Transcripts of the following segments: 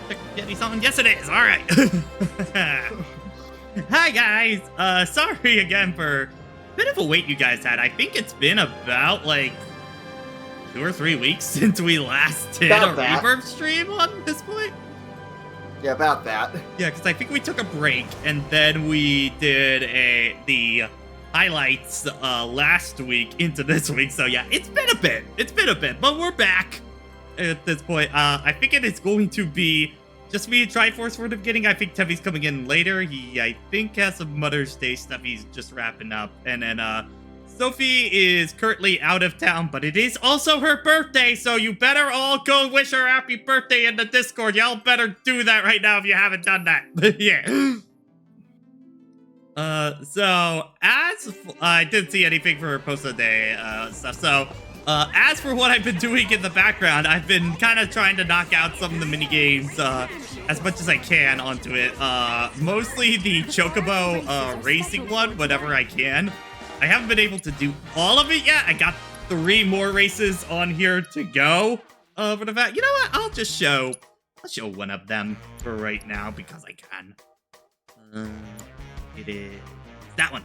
Spaghetti's on. Yes, it is. All right. Hi, guys. Sorry again for a bit of a wait you guys had. I think it's been about, like, 2 or 3 weeks since we last did a Rebirth stream on this point. Yeah, about that. Yeah, because I think we took a break, and then we did the highlights last week into this week. So, yeah, it's been a bit. It's been a bit, but we're back at this point. I think it is going to be just me and Triforce for the beginning. I think Tevi's coming in later. He, I think, has some Mother's Day stuff he's just wrapping up. And then Sophie is currently out of town, but it is also her birthday, so you better all go wish her happy birthday in the Discord. Y'all better do that right now if you haven't done that. Yeah. So, as I didn't see anything for her post of the day stuff, so as for what I've been doing in the background, I've been kind of trying to knock out some of the mini games as much as I can onto it. Mostly the Chocobo racing one, whenever I can. I haven't been able to do all of it yet. I got 3 more races on here to go. For the fact, you know what? I'll show one of them for right now because I can. It is that one.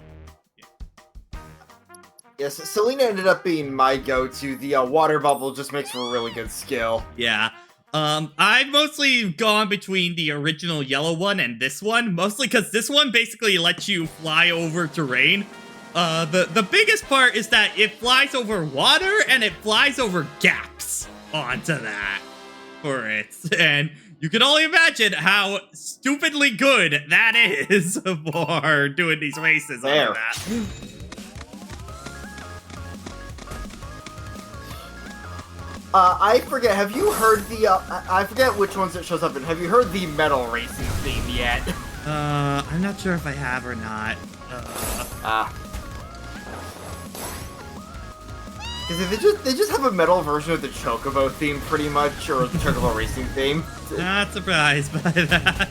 Yes, Selena ended up being my go-to. The water bubble just makes for a really good skill. Yeah. I've mostly gone between the original yellow one and this one, mostly because this one basically lets you fly over terrain. The biggest part is that it flies over water and it flies over gaps onto that for it. And you can only imagine how stupidly good that is for doing these races on that. I forget, have you heard the, I forget which ones it shows up in. Have you heard the metal racing theme yet? I'm not sure if I have or not. Because they just have a metal version of the Chocobo theme, pretty much, or the Chocobo racing theme. Not surprised by that.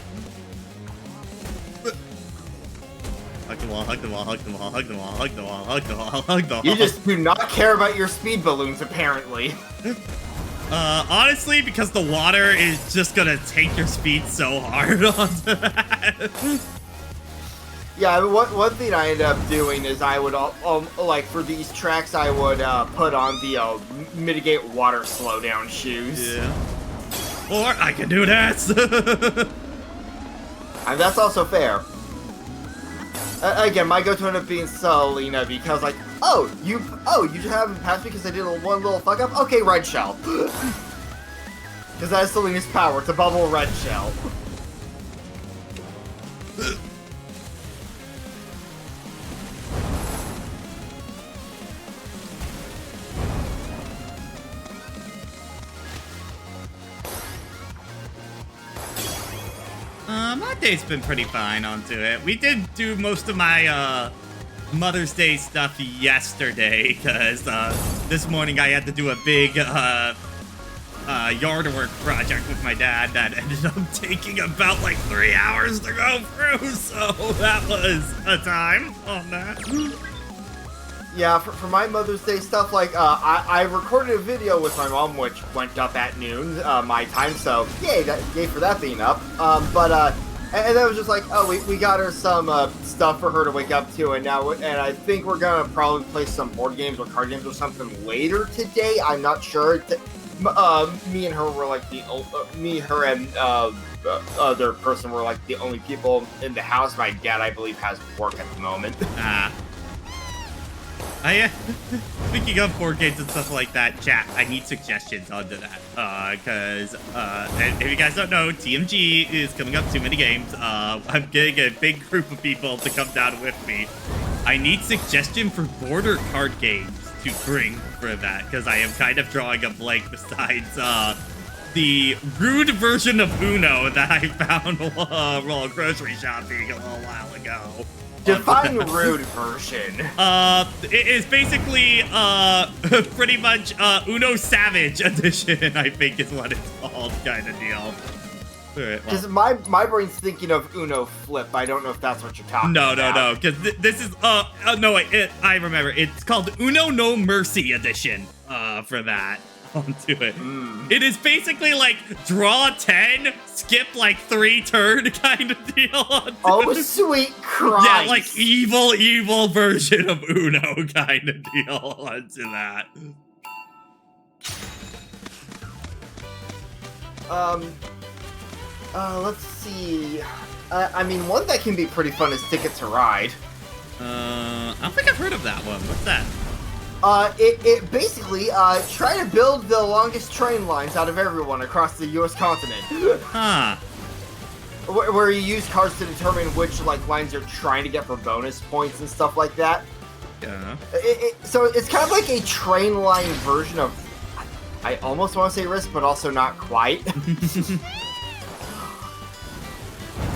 Hug the wall, hug the wall, hug the wall, hug the wall, hug the wall, hug the wall, hug the wall. You just do not care about your speed balloons, apparently. Honestly, because the water is just gonna take your speed so hard onto that. Yeah, one thing I ended up doing is I would, like, for these tracks, I would put on the mitigate water slowdown shoes. Yeah. Or I can do this. And that's also fair. Again, my go-to ended up being Selena because, like, you just haven't passed me because I did one little fuck up? Okay, red shell. Because that is Selena's power, to bubble red shell. My day's been pretty fine onto it. We did do most of my Mother's Day stuff yesterday because this morning I had to do a big yard work project with my dad that ended up taking about like 3 hours to go through, so that was a time on that. Yeah, for my Mother's Day stuff, like, I recorded a video with my mom, which went up at noon, my time, so yay for that being up. And then it was just like, we got her some stuff for her to wake up to, and I think we're gonna probably play some board games or card games or something later today. I'm not sure. Me and her were like me, her, and other person were like the only people in the house. My dad, I believe, has work at the moment. Speaking of board games and stuff like that, chat, I need suggestions onto that. Because, if you guys don't know, TMG is coming up too many games. I'm getting a big group of people to come down with me. I need suggestion for board or card games to bring for that, because I am kind of drawing a blank besides, the rude version of Uno that I found while grocery shopping a little while ago. Define rude version. It is basically, pretty much, Uno Savage Edition, I think is what it's called, kind of deal. Because my brain's thinking of Uno Flip. I don't know if that's what you're talking about. No, because this is, no, wait, I remember. It's called Uno No Mercy Edition, for that. onto it. It is basically like draw 10, skip like 3 turn kind of deal. Oh, sweet Christ. Yeah, like evil version of Uno kind of deal onto that. Let's see. I mean, one that can be pretty fun is Ticket to Ride. I don't think I've heard of that one. What's that? It basically, try to build the longest train lines out of everyone across the U.S. continent. Huh. Where you use cards to determine which, like, lines you're trying to get for bonus points and stuff like that. Yeah. So it's kind of like a train line version of, I almost want to say Risk, but also not quite.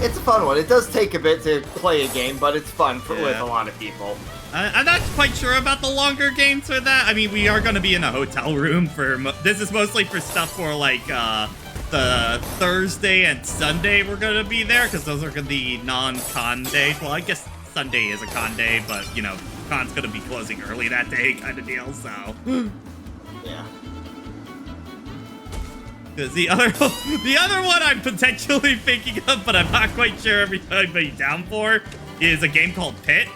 It's a fun one. It does take a bit to play a game, but it's fun with a lot of people. I'm not quite sure about the longer games for that. I mean, we are going to be in a hotel room for... This is mostly for stuff for, like, the Thursday and Sunday we're going to be there, because those are the non-con days. Well, I guess Sunday is a con day, but, you know, con's going to be closing early that day kind of deal, so... Yeah. Because the other one I'm potentially thinking of, but I'm not quite sure everybody down for, is a game called Pit.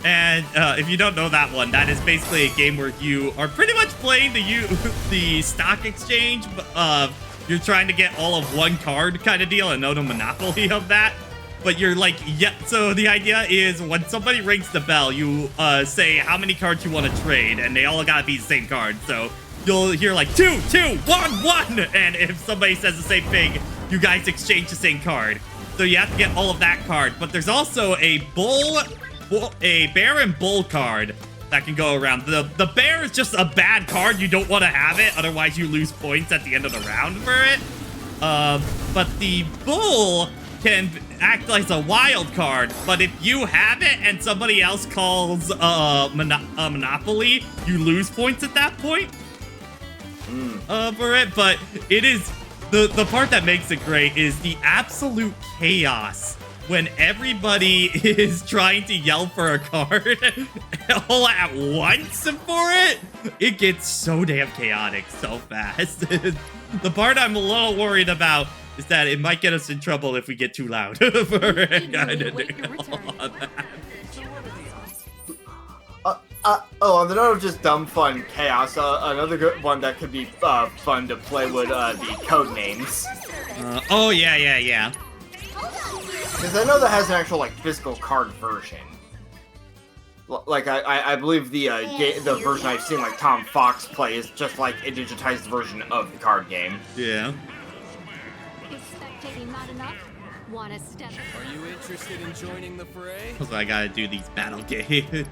And if you don't know that one, that is basically a game where you are pretty much playing the stock exchange. You're trying to get all of one card kind of deal and know the monopoly of that. But you're like, yeah. So the idea is when somebody rings the bell, you say how many cards you want to trade, and they all gotta be the same card. So you'll hear like 2, 2, 1, 1, and if somebody says the same thing, you guys exchange the same card. So you have to get all of that card. But there's also a bear and bull card that can go around. The bear is just a bad card. You don't want to have it, otherwise you lose points at the end of the round for it. But the bull can act like a wild card, but if you have it and somebody else calls Monopoly, you lose points at that point for it. But it is the part that makes it great is the absolute chaos when everybody is trying to yell for a card all at once for it. It gets so damn chaotic so fast. The part I'm a little worried about is that it might get us in trouble if we get too loud for it. On the note of just dumb fun chaos, another good one that could be fun to play would be code names. Oh yeah. Because I know that has an actual like physical card version. Like I believe the version I've seen like Tom Fox play is just like a digitized version of the card game. Yeah. Are you interested in joining the fray? So I gotta do these battle gates.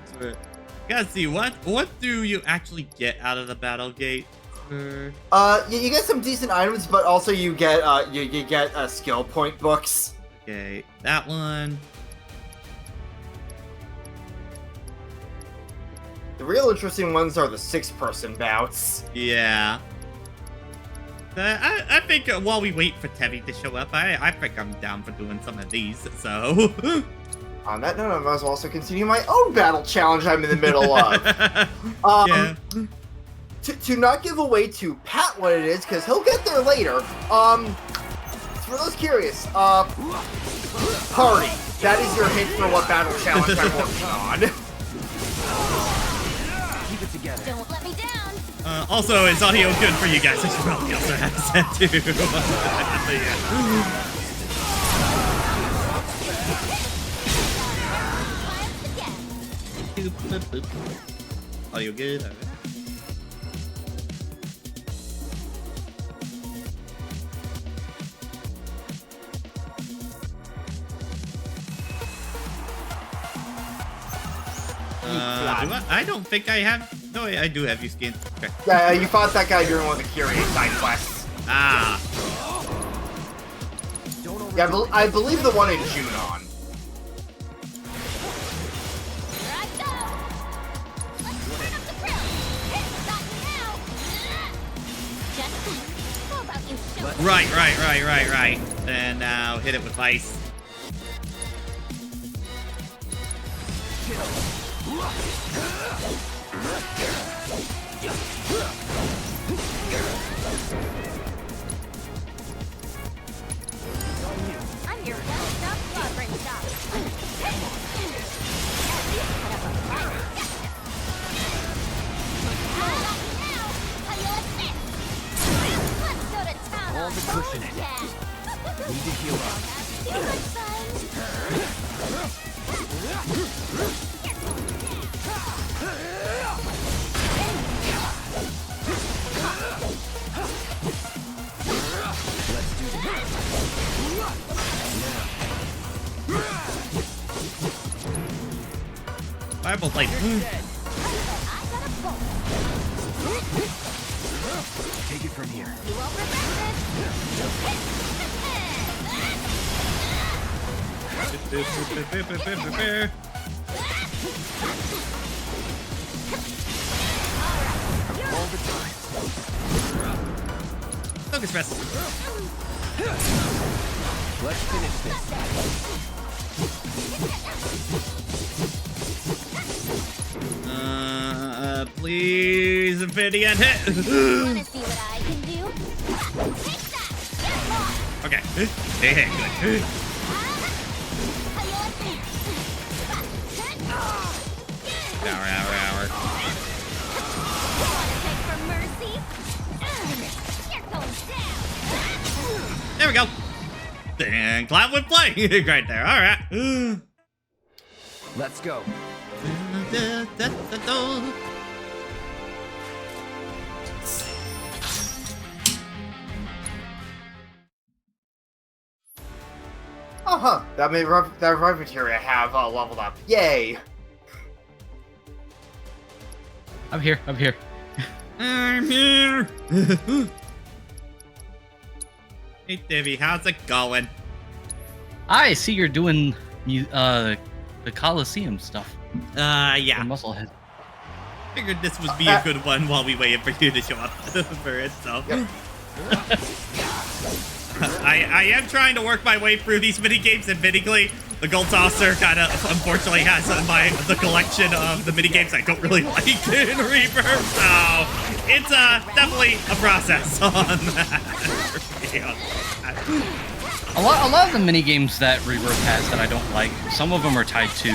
Gotta see what do you actually get out of the battle gate? You get some decent items, but also you get you get skill point books. Okay, that one. The real interesting ones are the 6-person bouts. Yeah. I think while we wait for Tevi to show up, I think I'm down for doing some of these, so... On that note, I might as well also continue my own battle challenge I'm in the middle of. Yeah. To not give away to Pat what it is, because he'll get there later, for those curious, Party. That is your hint for what battle challenge I'm working on. Keep it together. Don't let me down. Also, is audio good for you guys? I should probably also have that too. Yeah. Audio good? All right. I don't think I have. No, I do have you skinned. Okay. Yeah, you fought that guy during one of the Kyrie side quests. Ah. Yeah, I believe the one in Junon. Here I go. Let's turn up the grill. It's starting now. Just how about you show me? Right. And now hit it with ice. I'm your one-stop slobbering stop. At least put up a fight. Now, how you like this? Let's go to town All on the cushioning. Cat. Need to heal up. Too much fun. Let's do this. Fireball's like, I got a bolt. Take it from here. You won't regret All the time. focus rest. Let's finish this. Please, Infinity and hit. Wanna see what I can do? Take that! Get lost! Okay. Hey, good. How you like this? Hour. Wanna beg for mercy? Here goes down! There we go. And clap with play right there. All right. Let's go. Uh-huh. That rev materia have leveled up. Yay! I'm here. I'm here. Hey, Divvy, how's it going? I see you're doing the Coliseum stuff. Yeah. For Musclehead. Figured this would be a good one while we waited for you to show up for it, so. Yep. I am trying to work my way through these mini games. Admittedly, the Gold Saucer kind of unfortunately has the collection of the mini games I don't really like in Rebirth, so it's definitely a process on that. A lot of the mini games that Rebirth has that I don't like. Some of them are tied to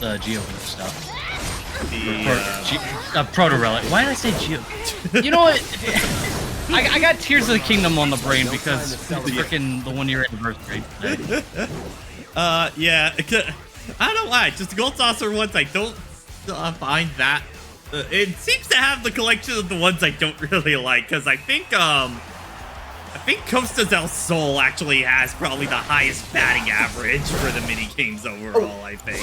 the Geo stuff. Proto Relic. Why did I say Geo? You know what? I got Tears of the Kingdom on the brain because it's freaking the 1 year anniversary. Yeah. I don't know why. Just the Gold Saucer ones, I don't find that. It seems to have the collection of the ones I don't really like, because I think Costa del Sol actually has probably the highest batting average for the mini games overall, I think.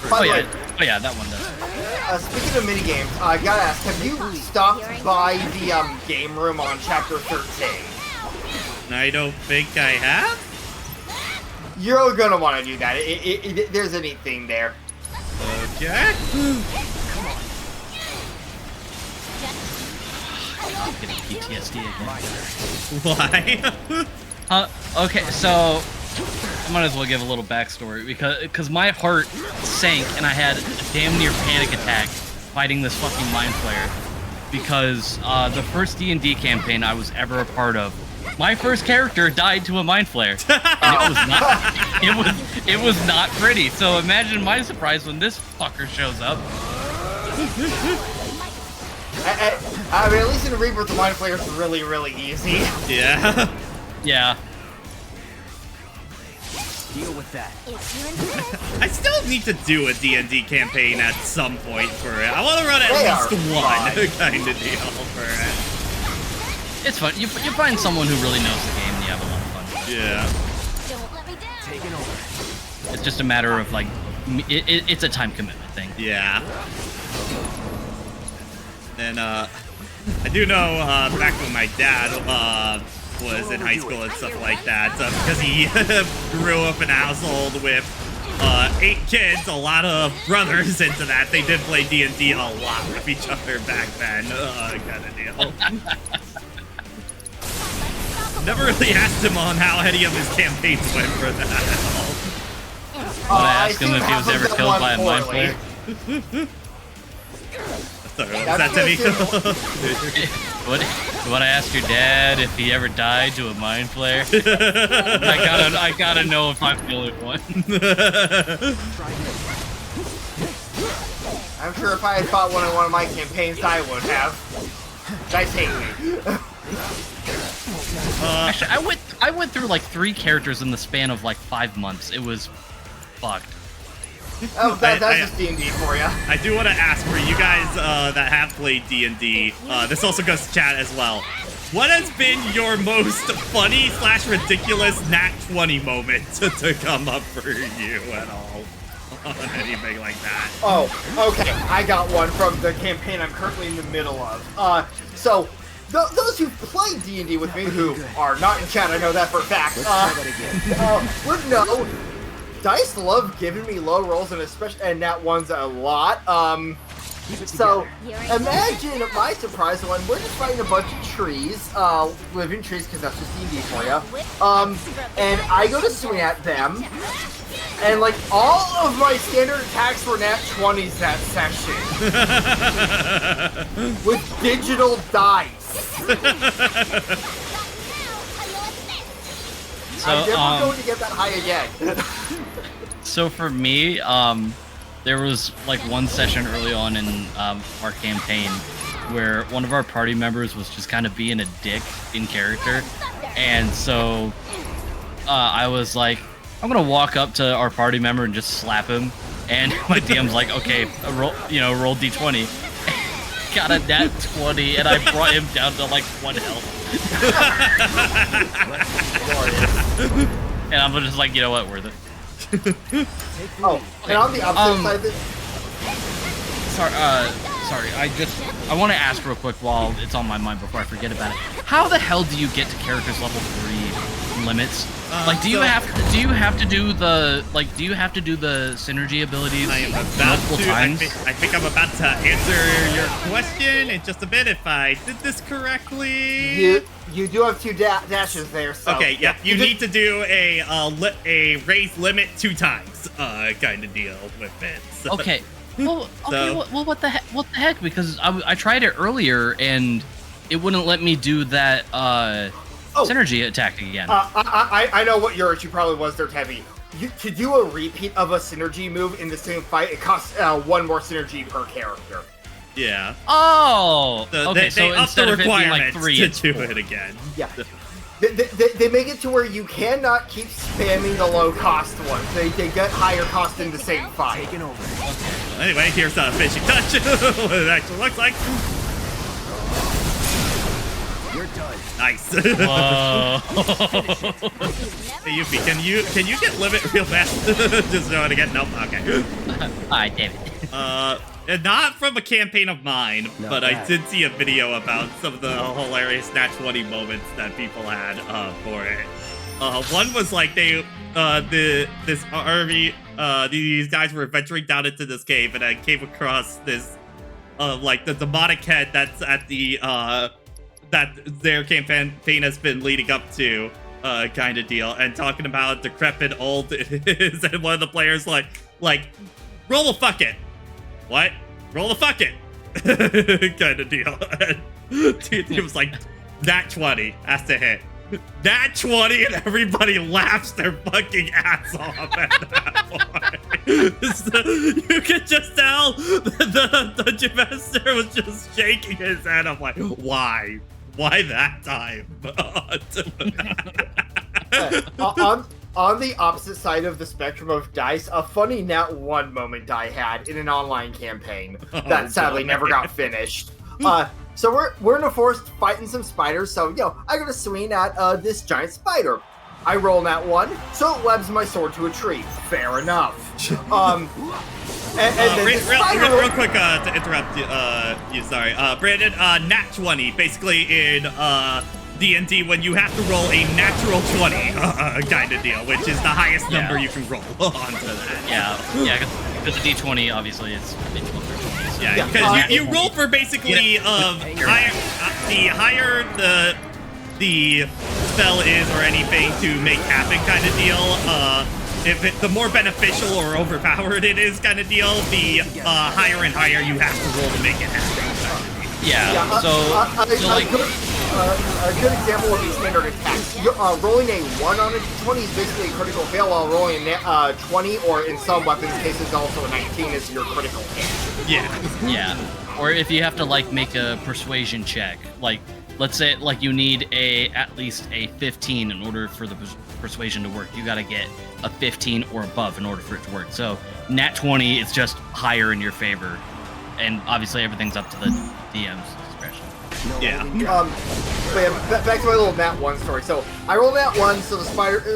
By the way, yeah, that one does. speaking of minigames, I gotta ask, have you stopped by the game room on chapter 13? I don't think I have. You're gonna want to do that. There's a neat thing there. Okay. I'm getting PTSD again. Why? Okay, so I might as well give a little backstory because my heart sank and I had a damn near panic attack fighting this fucking Mind Flayer because the first D&D campaign I was ever a part of, my first character died to a Mind Flayer. It was not pretty. So imagine my surprise when this fucker shows up. I mean, at least in Rebirth, the Mind Flayer is really, really easy. Yeah. Yeah. Deal with that. I still need to do a D&D campaign at some point for it. I want to run at least one kind of deal for it. It's fun. You find someone who really knows the game and you have a lot of fun. Yeah. Don't let me down. Taking over. It's just a matter of like, it's a time commitment thing. Yeah. And I do know back when my dad was in high school and stuff like that, because he grew up in a household with 8 kids, a lot of brothers into that. They did play D&D a lot with each other back then, kind of deal. Never really asked him on how any of his campaigns went for that at all. I want to ask him if he was ever killed by a Mind Flayer. Sorry, what was that, Timmy? What I asked your dad if he ever died to a mind flare? I gotta know if I'm the only one. I'm sure if I had fought one in one of my campaigns, I would have. Guys hate me. Actually, I went through like 3 characters in the span of like 5 months. It was fucked. Oh, that's just D&D for you. I do want to ask for you guys that have played D&D, this also goes to chat as well. What has been your most funny / ridiculous Nat 20 moment to come up for you at all? On anything like that? Oh, okay. I got one from the campaign I'm currently in the middle of. So, those who play D&D with me, who are not in chat, I know that for a fact, would know Dice love giving me low rolls, and especially Nat 1s a lot. So, imagine my surprise when we're just fighting a bunch of trees, living trees, because that's just D&D for you. And I go to swing at them, and like all of my standard attacks were Nat 20s that session. With digital dice. So, I'm never going to get that high again. So for me, there was like one session early on in our campaign where one of our party members was just kind of being a dick in character, and so I was like, I'm gonna walk up to our party member and just slap him, and my DM's like, okay, roll d20. Got a nat 20, and I brought him down to like 1 health. And I'm just like, you know what, worth it. Oh, and on the opposite side of this... Sorry, I want to ask real quick while it's on my mind before I forget about it. How the hell do you get to characters level 3 limits? Like, do you have to do the synergy abilities multiple times? I think I'm about to answer your question in just a bit if I did this correctly. You do have 2 dashes there, so... Okay, yeah, you need to do a raise limit 2 times, kind of deal with it. So. Okay. Well, what the heck? Because I tried it earlier and it wouldn't let me do that synergy attack again. I know what your issue probably was there, Tevy. To do a repeat of a synergy move in the same fight, it costs 1 more synergy per character. Yeah. Oh. So okay. They up instead the of it being like requirements 3, to it's do 4. it again. Yeah. They make it to where you cannot keep spamming the low cost ones. They get higher cost in the same fight. Taking over. Well, anyway, here's a finishing touch. What it actually looks like. You're done. Nice. Whoa. Hey, Yuffie, can you get limit real fast? Just doing it again. Nope. Okay. Alright, damn it. And not from a campaign of mine, Not but bad. I did see a video about some of the hilarious Nat 20 moments that people had for it. One was like this army, these guys were venturing down into this cave, and I came across this, like the demonic head that's at the that their campaign has been leading up to, kind of deal, and talking about how decrepit old it is, and one of the players like roll the fuck it. What? Roll the fuck it. Kind of deal. He was like, Nat 20 has to hit. Nat 20, and everybody laughs their fucking ass off at that point. So, you could just tell the Dungeon Master was just shaking his head. I'm like, why? Why that time? On the opposite side of the spectrum of dice, a funny Nat 1 moment I had in an online campaign that sadly never got finished. So we're in a forest fighting some spiders, so I gotta swing at this giant spider. I roll Nat 1, so it webs my sword to a tree. Fair enough. And then real quick to interrupt you, sorry. Brandon, Nat 20, basically in D&D, when you have to roll a natural 20 kind of deal, which is the highest number you can roll onto that. Yeah, because the D20, obviously, it's D12 or 20. So. Yeah, because you roll for basically the higher the spell is or anything to make happen kind of deal, the more beneficial or overpowered it is, kind of deal, the higher and higher you have to roll to make it happen. Yeah. So like. A good example would be standard attacks. Rolling a 1 on a 20 is basically a critical fail, while rolling a 20, or in some weapons cases also a 19, is your critical hit. Yeah. Or if you have to like make a persuasion check, like let's say like you need at least a 15 in order for the persuasion to work. You got to get a 15 or above in order for it to work. So nat 20 is just higher in your favor, and obviously everything's up to the DM's discretion. Yeah. But yeah, back to my little nat 1 story. So I roll nat 1, so the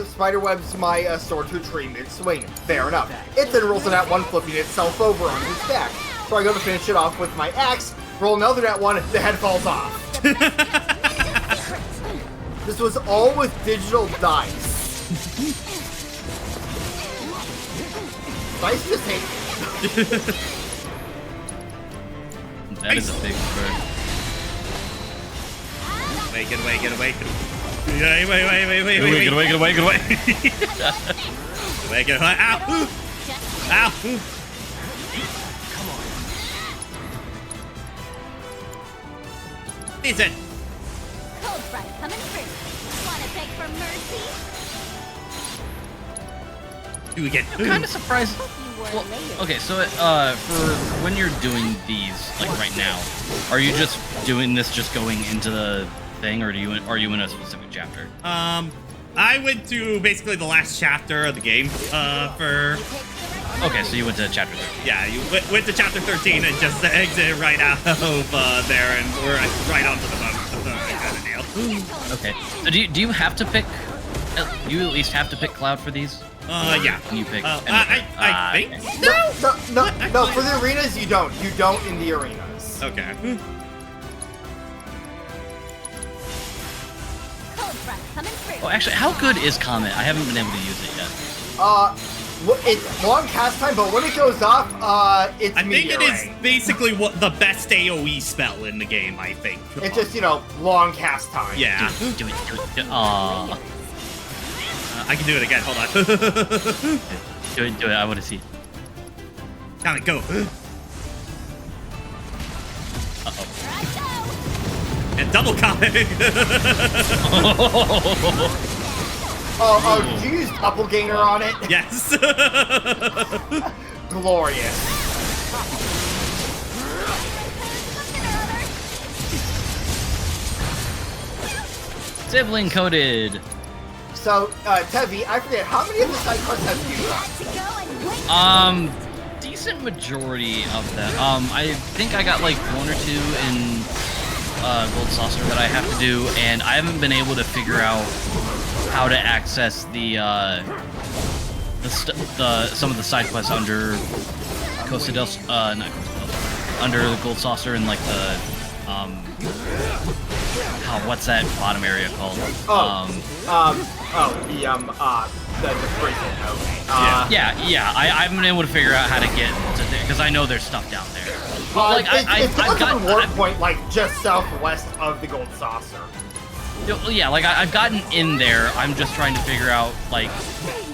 spider webs my sword to a tree mid-swing. Fair enough. It then rolls a nat 1, flipping itself over on its back. So I go to finish it off with my axe, roll another nat 1, the head falls off. This was all with digital dice. Dice just hate. That is a big bird. Get away. Wait. Get away. Ow! Ow! Listen. Cold front coming through. Wanna beg for mercy? Do again. I'm kind of surprised. Well, okay, so for when you're doing these, like right now, are you just doing this, just going into the thing, or are you in a specific chapter? I went to basically the last chapter of the game. For. Okay, so you went to chapter 13. Yeah, you went to chapter 13 and just exited right out of there, and we're right onto the boat. Kind of deal. Okay. So do you have to pick? You at least have to pick Cloud for these? Yeah. Can you pick? I think. No, for the arenas you don't. You don't in the arenas. Okay. Cold front coming through. Oh, actually, how good is Comet? I haven't been able to use it yet. It's long cast time, but when it goes off, it's I think it is meteorite. basically what the best AOE spell in the game, I think. It's just, long cast time. Yeah. Do it. Aww. I can do it again. Hold on. Do it. I want to see it. Down it, go. Uh-oh. And double coming. Oh, did you use doppelganger on it? Yes. Glorious. Sibling coded. So, Tevi, I forget, how many of the side quests have you done? Decent majority of them. I think I got like 1 or 2 in Gold Saucer that I have to do, and I haven't been able to figure out how to access some of the side quests under Costa del not Costa del under the Gold Saucer and like the what's that bottom area called? The prison. Okay. Yeah. I haven't been able to figure out how to get to there because I know there's stuff down there. But like it's like a reward point, like just southwest of the Gold Saucer. Yeah, like I've gotten in there. I'm just trying to figure out like,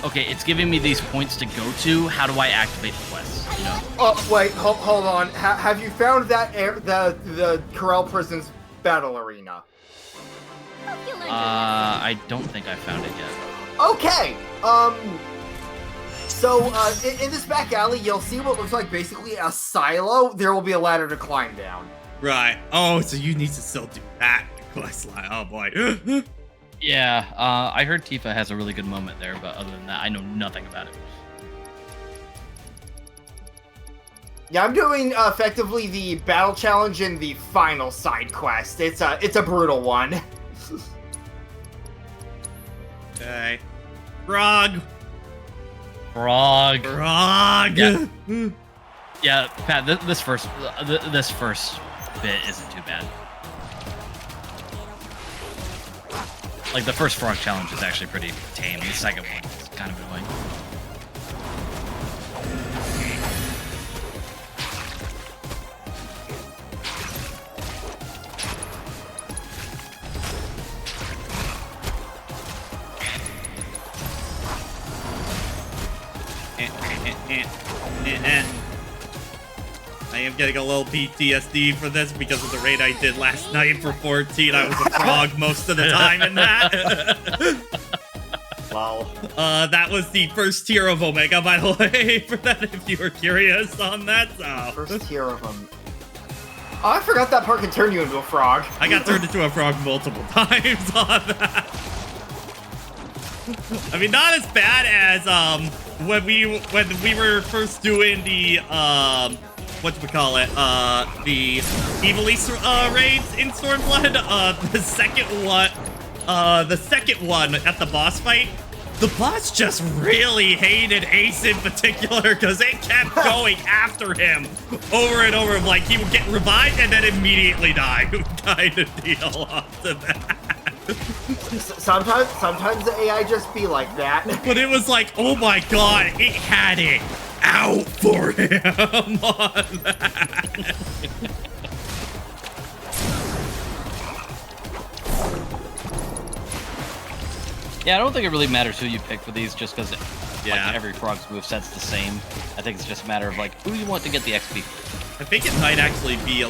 okay, it's giving me these points to go to. How do I activate the quests? You know? Oh wait, hold on. Have you found that the Corel Prison's battle arena? I don't think I found it yet. Okay. So in this back alley, you'll see what looks like basically a silo. There will be a ladder to climb down. Right. Oh, so you need to still do that quest line. Oh boy. Yeah. I heard Tifa has a really good moment there, but other than that, I know nothing about it. Yeah, I'm doing effectively the battle challenge and the final side quest. It's a brutal one. Okay. Frog. Yeah. Yeah, Pat. This first bit isn't too bad. Like the first frog challenge is actually pretty tame. The second one is kind of annoying. And I am getting a little PTSD for this because of the raid I did last night for 14. I was a frog most of the time in that. Wow. That was the first tier of Omega, by the way, for that, if you were curious on that. So. First tier of them. Oh, I forgot that part can turn you into a frog. I got turned into a frog multiple times on that. I mean, not as bad as when we were first doing the whatchamacallit, the Evil East raids in Stormblood. The second one at the boss fight. The boss just really hated Ace in particular because it kept going after him over and over. Like, he would get revived and then immediately die, kind of deal after that. Sometimes the AI just be like that. But it was like, oh my god, it had it out for him on that. Yeah, I don't think it really matters who you pick for these, just because Yeah. every frog's moveset's the same. I think it's just a matter of like who you want to get the XP. I think it might actually be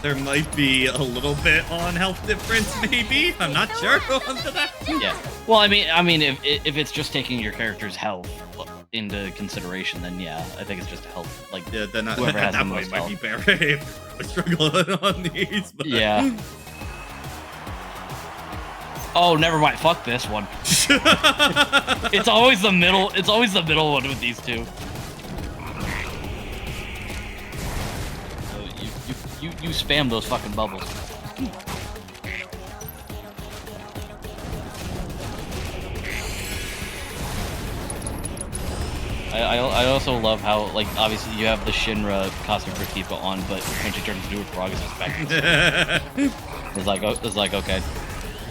there might be a little bit on health difference, maybe. I'm not sure onto that. Yeah. Well, I mean, if it's just taking your character's health into consideration, then yeah, I think it's just a health. Like, Yeah, then whoever at has the that most point might be health. better if we're struggling on these. But. Yeah. Oh, never mind. Fuck this one. It's always the middle. It's always the middle one with these two. So you spam those fucking bubbles. I also love how, like, obviously you have the Shinra costume for Tifa on, but when she turns into a frog, it's just back. It's like okay.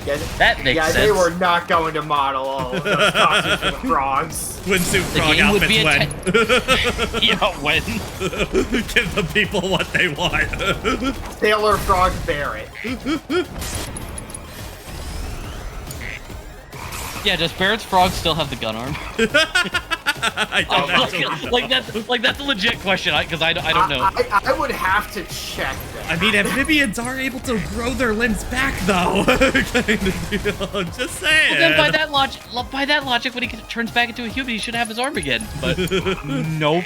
Yeah, That makes sense. they were not going to model all of those costumes for the frogs. Swimsuit The frog game would be outfits when. Yeah, when? Give the people what they want. Sailor Frog Barrett. Yeah, does Barrett's frog still have the gun arm? I don't know. like that's a legit question, because I don't know. I would have to check that. I mean, amphibians are able to grow their limbs back, though. Kind of deal. I'm just saying. Well, then by that logic, when he turns back into a human, he should have his arm again. But nope.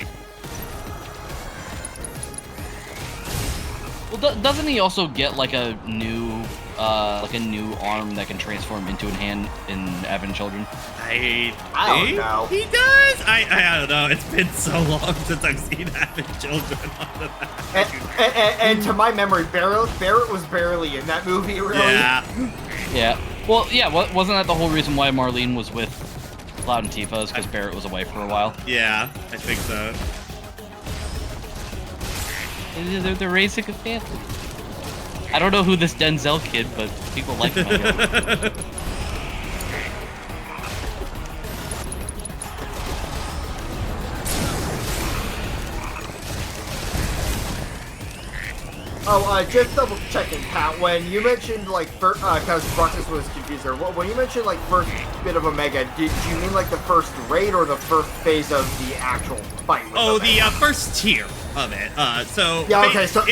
Well, doesn't he also get like a new arm that can transform into a hand in Advent Children? I don't think know. He does. I don't know. It's been so long since I've seen Advent Children. And to my memory, Barrett was barely in that movie, really. Yeah. Yeah. Well, yeah. Wasn't that the whole reason why Marlene was with Cloud and Tifa? Is because Barrett was away for a while. Yeah, I think so. They're raising a family. I don't know who this Denzel kid, but people like him. I guess. Oh, just double checking, Pat. When you mentioned like because Bruxus was confused there. When you mentioned like first bit of Omega, did you mean like the first raid or the first phase of the actual fight? With Omega? The first tier of it. So yeah, okay. So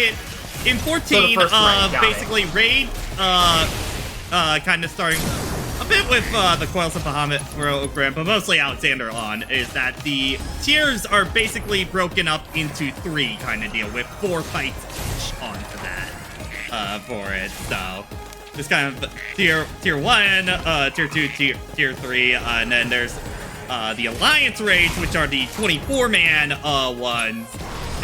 in 14, so basically raid, kind of starting a bit with the Coils of Bahamut program, but mostly Alexander on, is that the tiers are basically broken up into 3 kind of deal, with 4 fights each onto that for it. So just kind of tier 1, tier 2, tier 3, and then there's the Alliance raids, which are the 24-man ones.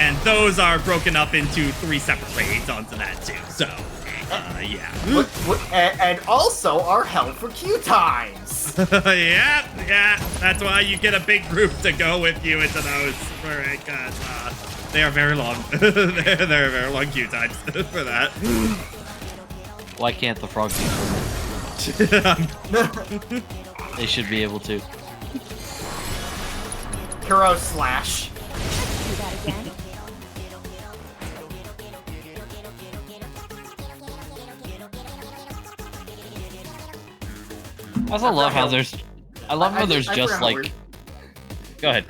And those are broken up into 3 separate raids onto that too. So, yeah. And also are held for queue times. yeah. That's why you get a big group to go with you into those, because they are very long. They're very long queue times for that. Why can't the frog be? They should be able to. Hero slash. Do that again. I also love how there's. I love how there's just like. weird. Go ahead.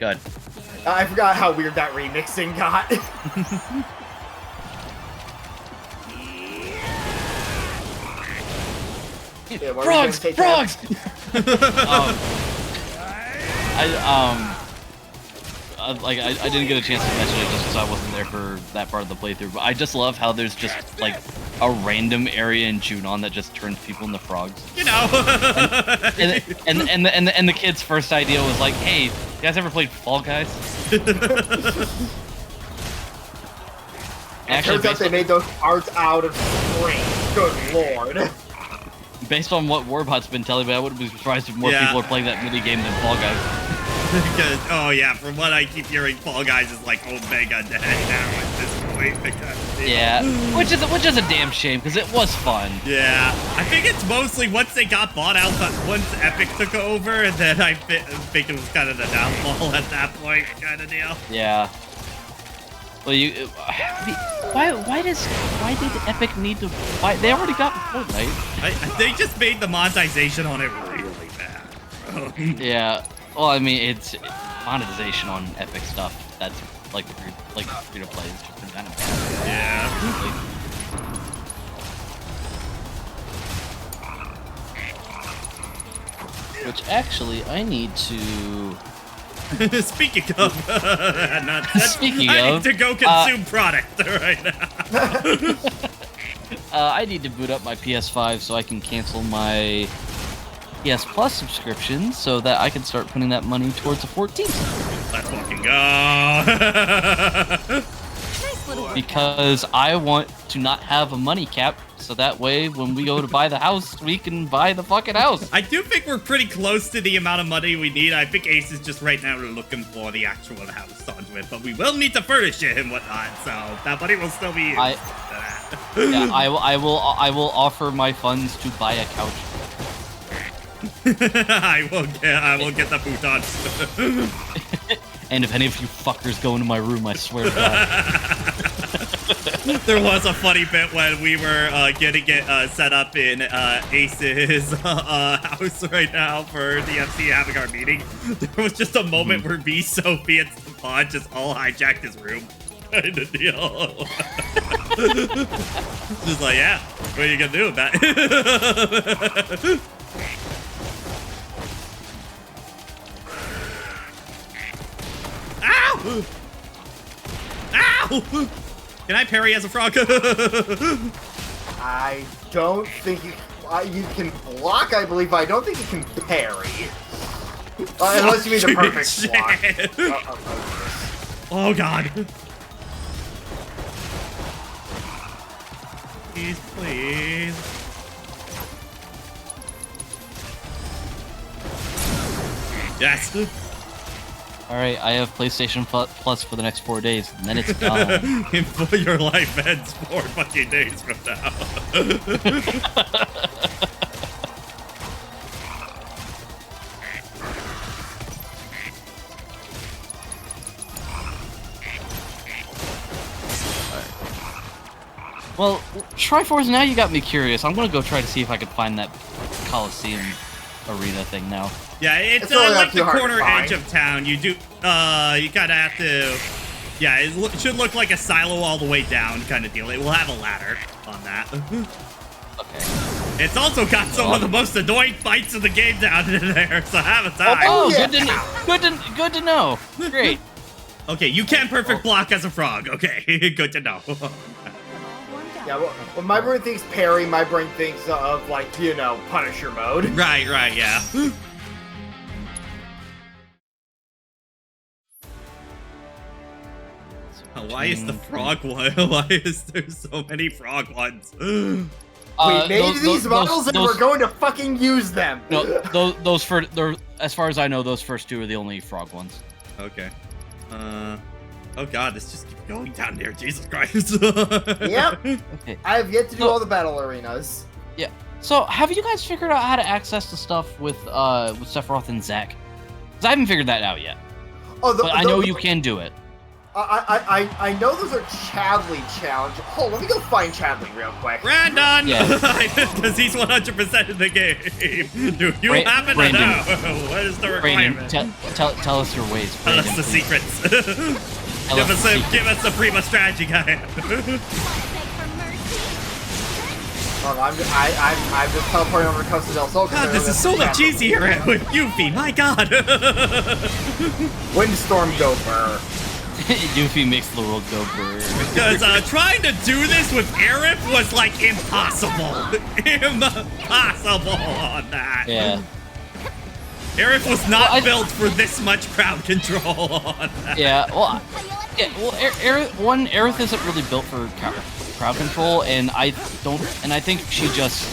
I forgot how weird that remixing got. Yeah, what were you gonna Frogs! say, Frogs! I didn't get a chance to mention it just because I wasn't there for that part of the playthrough, but I just love how there's just, like, a random area in Junon that just turns people into frogs. You know. and the kid's first idea was like, hey, you guys ever played Fall Guys? Actually, turns out they made those cards out of string. Good lord. Based on what Warbot's been telling me, I wouldn't be surprised if more people are playing that minigame than Fall Guys. Because, oh yeah, from what I keep hearing, Fall Guys is like Omega dead now at this point. Because, yeah, which is a damn shame because it was fun. Yeah, I think it's mostly once they got bought out, once Epic took over, and then I think it was kind of the downfall at that point, kind of deal. Yeah. Well, why did Epic need to buy? They already got Fortnite. They just made the monetization on it really bad. Yeah. Well, I mean, it's monetization on Epic stuff. That's like free to play is just kind of bad. Yeah. Which actually, I need to. Speaking of, Speaking I of, need to go consume product right now. I need to boot up my PS5 so I can cancel my PS Plus subscription so that I can start putting that money towards the 14th. Let's fucking go. Because I want to not have a money cap, so that way when we go to buy the house, we can buy the fucking house. I do think we're pretty close to the amount of money we need. I think Ace is just right now looking for the actual house onto it, but we will need to furnish it and whatnot, so that money will still be used. Yeah, I will offer my funds to buy a couch. I will get the futons. And if any of you fuckers go into my room, I swear to God. There was a funny bit when we were getting it set up in Ace's house right now for the FC having our meeting. There was just a moment where me, Sophie, and Stefan just all hijacked his room. Kind of deal. Just like, yeah, what are you gonna do with that? Ow! Ow! Can I parry as a frog? I don't think you can block, I believe, but I don't think you can parry. Unless you mean the perfect block. Oh god. Please, please. Yes. Alright, I have PlayStation Plus for the next 4 days, and then it's gone. Your life ends 4 fucking days from now. Well, Triforce, now you got me curious. I'm gonna go try to see if I can find that Coliseum arena thing now. Yeah, it's really like not the too hard to corner find. edge of town. You do, you kind of have to, yeah, it should look like a silo all the way down kind of deal. It will have a ladder on that. Okay. It's also got some of the most annoying fights in the game down in there, so have a time. Oh, yeah. good to know. Great. Okay, you can perfect block as a frog. Okay, good to know. Yeah, well, when my brain thinks parry, my brain thinks of, like, you know, Punisher mode. Right, yeah. Why is the frog one? Why is there so many frog ones? We made these models and we're going to fucking use them. No, those as far as I know, those first two are the only frog ones. Okay. Oh god, this just keeps going down there. Jesus Christ. Yep. Okay. I have yet to do all the battle arenas. Yeah. So, have you guys figured out how to access the stuff with Sephiroth and Zack? Because I haven't figured that out yet. Oh, But I know you can do it. I know those are Chadley challenge. Hold on, let me go find Chadley real quick. Brandon! Yeah. Because he's 100% in the game. Do you happen Brandon. to know what is the requirement? Brandon, tell us your ways. Tell Brandon, us the please. secrets. Tell us the secrets. Give us the prima strategy guide. Beg for mercy. Hold on, I'm just teleporting over to Costa del Sol. God, this is so much easier with Yuffie. My God. Windstorm Gopher. Yuffie makes the world go brr. Because trying to do this with Aerith was like impossible. Impossible on that. Yeah. Aerith was not Well, built for this much crowd control on that. Yeah. Well, Aerith isn't really built for crowd control, and I think she just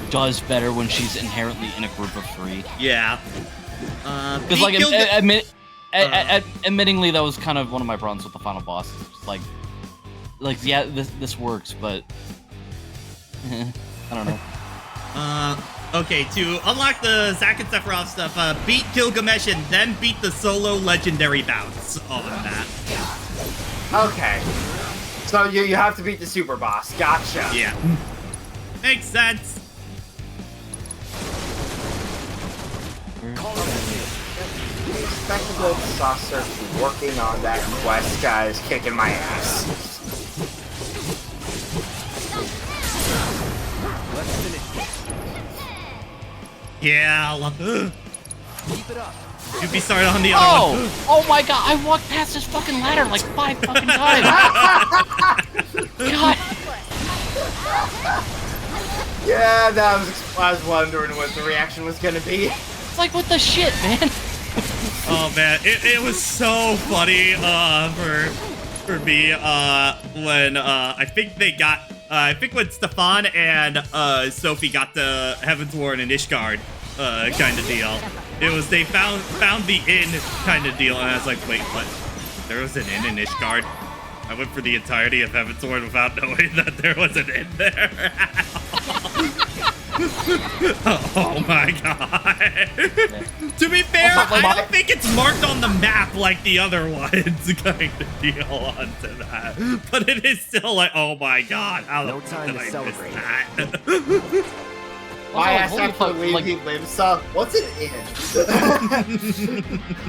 does better when she's inherently in a group of 3. Yeah. Because like, admittingly, that was kind of one of my problems with the final boss. It's like yeah, this works, but I don't know. Okay, to unlock the Zack and Sephiroth stuff, beat Gilgamesh and then beat the solo legendary bouts on that. Okay. So you have to beat the super boss. Gotcha. Yeah. Makes sense. Respectable saucer working on that quest, guys, kicking my ass. Let's finish this. Yeah. Keep it up. You'd be started on the other one. Oh my God! I walked past this fucking ladder like 5 fucking times. God. Yeah, I was wondering what the reaction was gonna be. It's like, what the shit, man? Oh man, it was so funny for me when I think they got I think when Stefan and Sophie got to Heaven's Ward and Ishgard kind of deal. It was they found the inn kind of deal, and I was like, wait, what? There was an inn in Ishgard? I went for the entirety of Heaven's Ward without knowing that there was an inn there. Oh my God. To be fair, I don't think it's marked on the map like the other ones kind of deal onto that. But it is still like, oh my God, how No the time fuck to did I celebrate. miss that? I asked holy after fuck, we like- live, so what's an inn?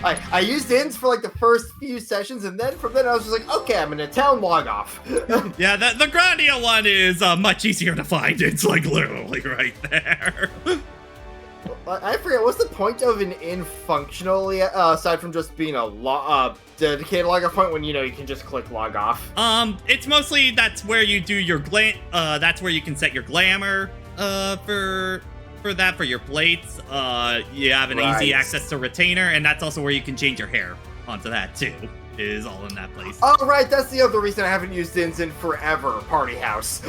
I used inns for like the first few sessions, and then from then I was just like, okay, I'm in a town log off. Yeah, the Grandia one is much easier to find. It's like literally right there. I forget, what's the point of an inn functionally, aside from just being a dedicated log off point when, you can just click log off? It's mostly that's where you do your that's where you can set your glamour, for your plates. You have an easy access to retainer, and that's also where you can change your hair onto that too. Is all in that place. Oh, right, that's the other reason I haven't used inns in forever, Party House.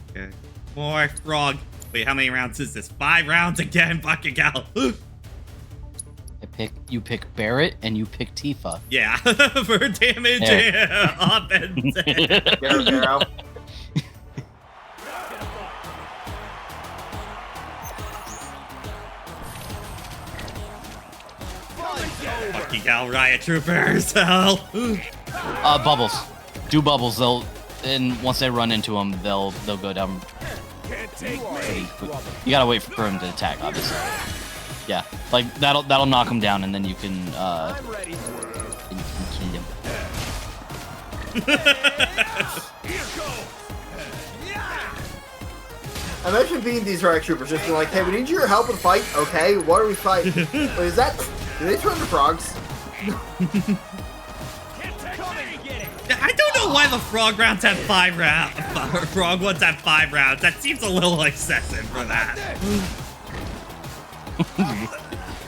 Okay. More frog. Wait, how many rounds is this? 5 rounds again, fucking hell. You pick Barrett and you pick Tifa. Yeah, for damage and offense. Arrow. Fucking hell, Riot Troopers, hell. Bubbles. Do bubbles. And once they run into them, they'll go down. Pretty quick. You gotta wait for him to attack, obviously. Yeah, like that'll knock him down, and then you can kill him. Imagine being these Riot Troopers, just being like, hey, we need your help with fight. Okay, what are we fighting? Wait, is that... Do they turn into frogs? I don't know why the frog rounds have 5 rounds. Frog ones have 5 rounds. That seems a little excessive for that.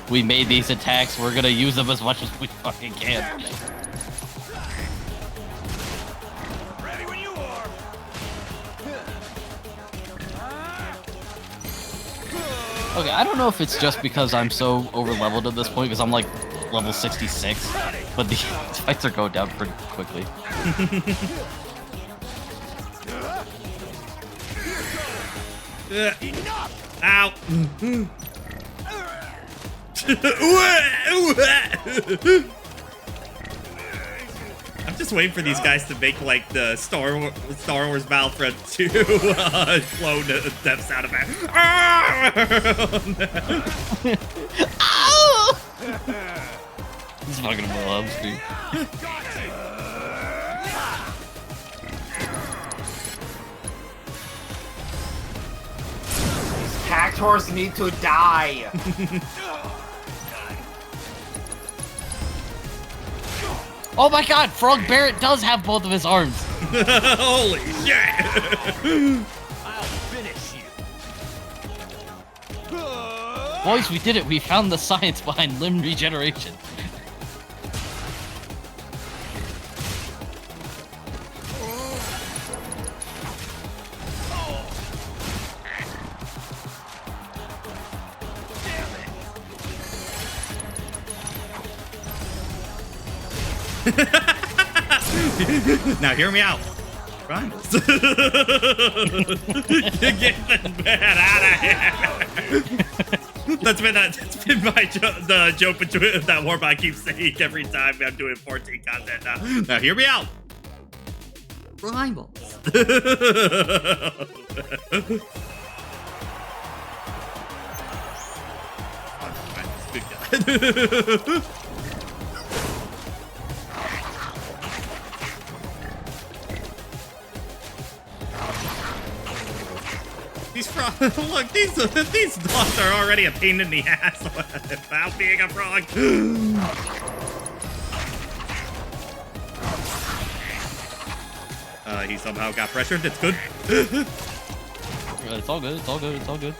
We made these attacks. We're gonna use them as much as we fucking can. Ready when you are. Okay, I don't know if it's just because I'm so over-leveled at this point, because I'm like level 66, but the fights are going down pretty quickly. Ow. I'm just waiting for these guys to make like the Star Wars Battlefront 2 clone deaths out of it. Oh! This fucking loves me. Cactuars need to die. Oh my god, Frog Barrett does have both of his arms. Holy shit! I'll finish you. Boys, we did it. We found the science behind limb regeneration. Now hear me out. Run. Get the man out of here. That's been my the joke between that Warbot keeps saying every time I'm doing 14 content now. Now hear me out. Rivals. Good guy. Look, these dogs are already a pain in the ass without being a frog. He somehow got pressured. It's good. It's all good. It's all good. It's all good.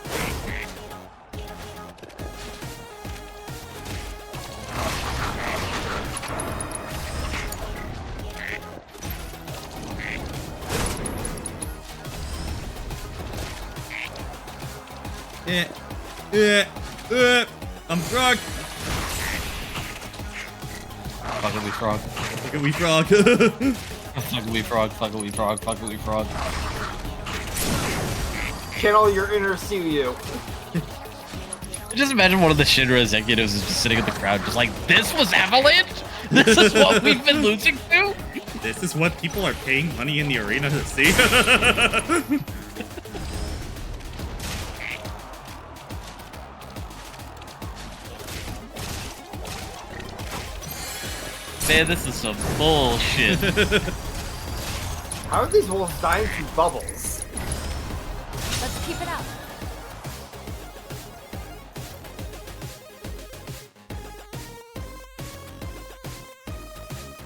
I'm frog. Fucking we frog. Fucking we frog. Fucking we frog. Fucking we frog. Fucking we frog. Channel your inner Suyu. Just imagine one of the Shinra executives is just sitting in the crowd, just like, this was Avalanche? This is what we've been losing to? This is what people are paying money in the arena to see? Man, this is some bullshit. How are these wolves dying through bubbles? Let's keep it up.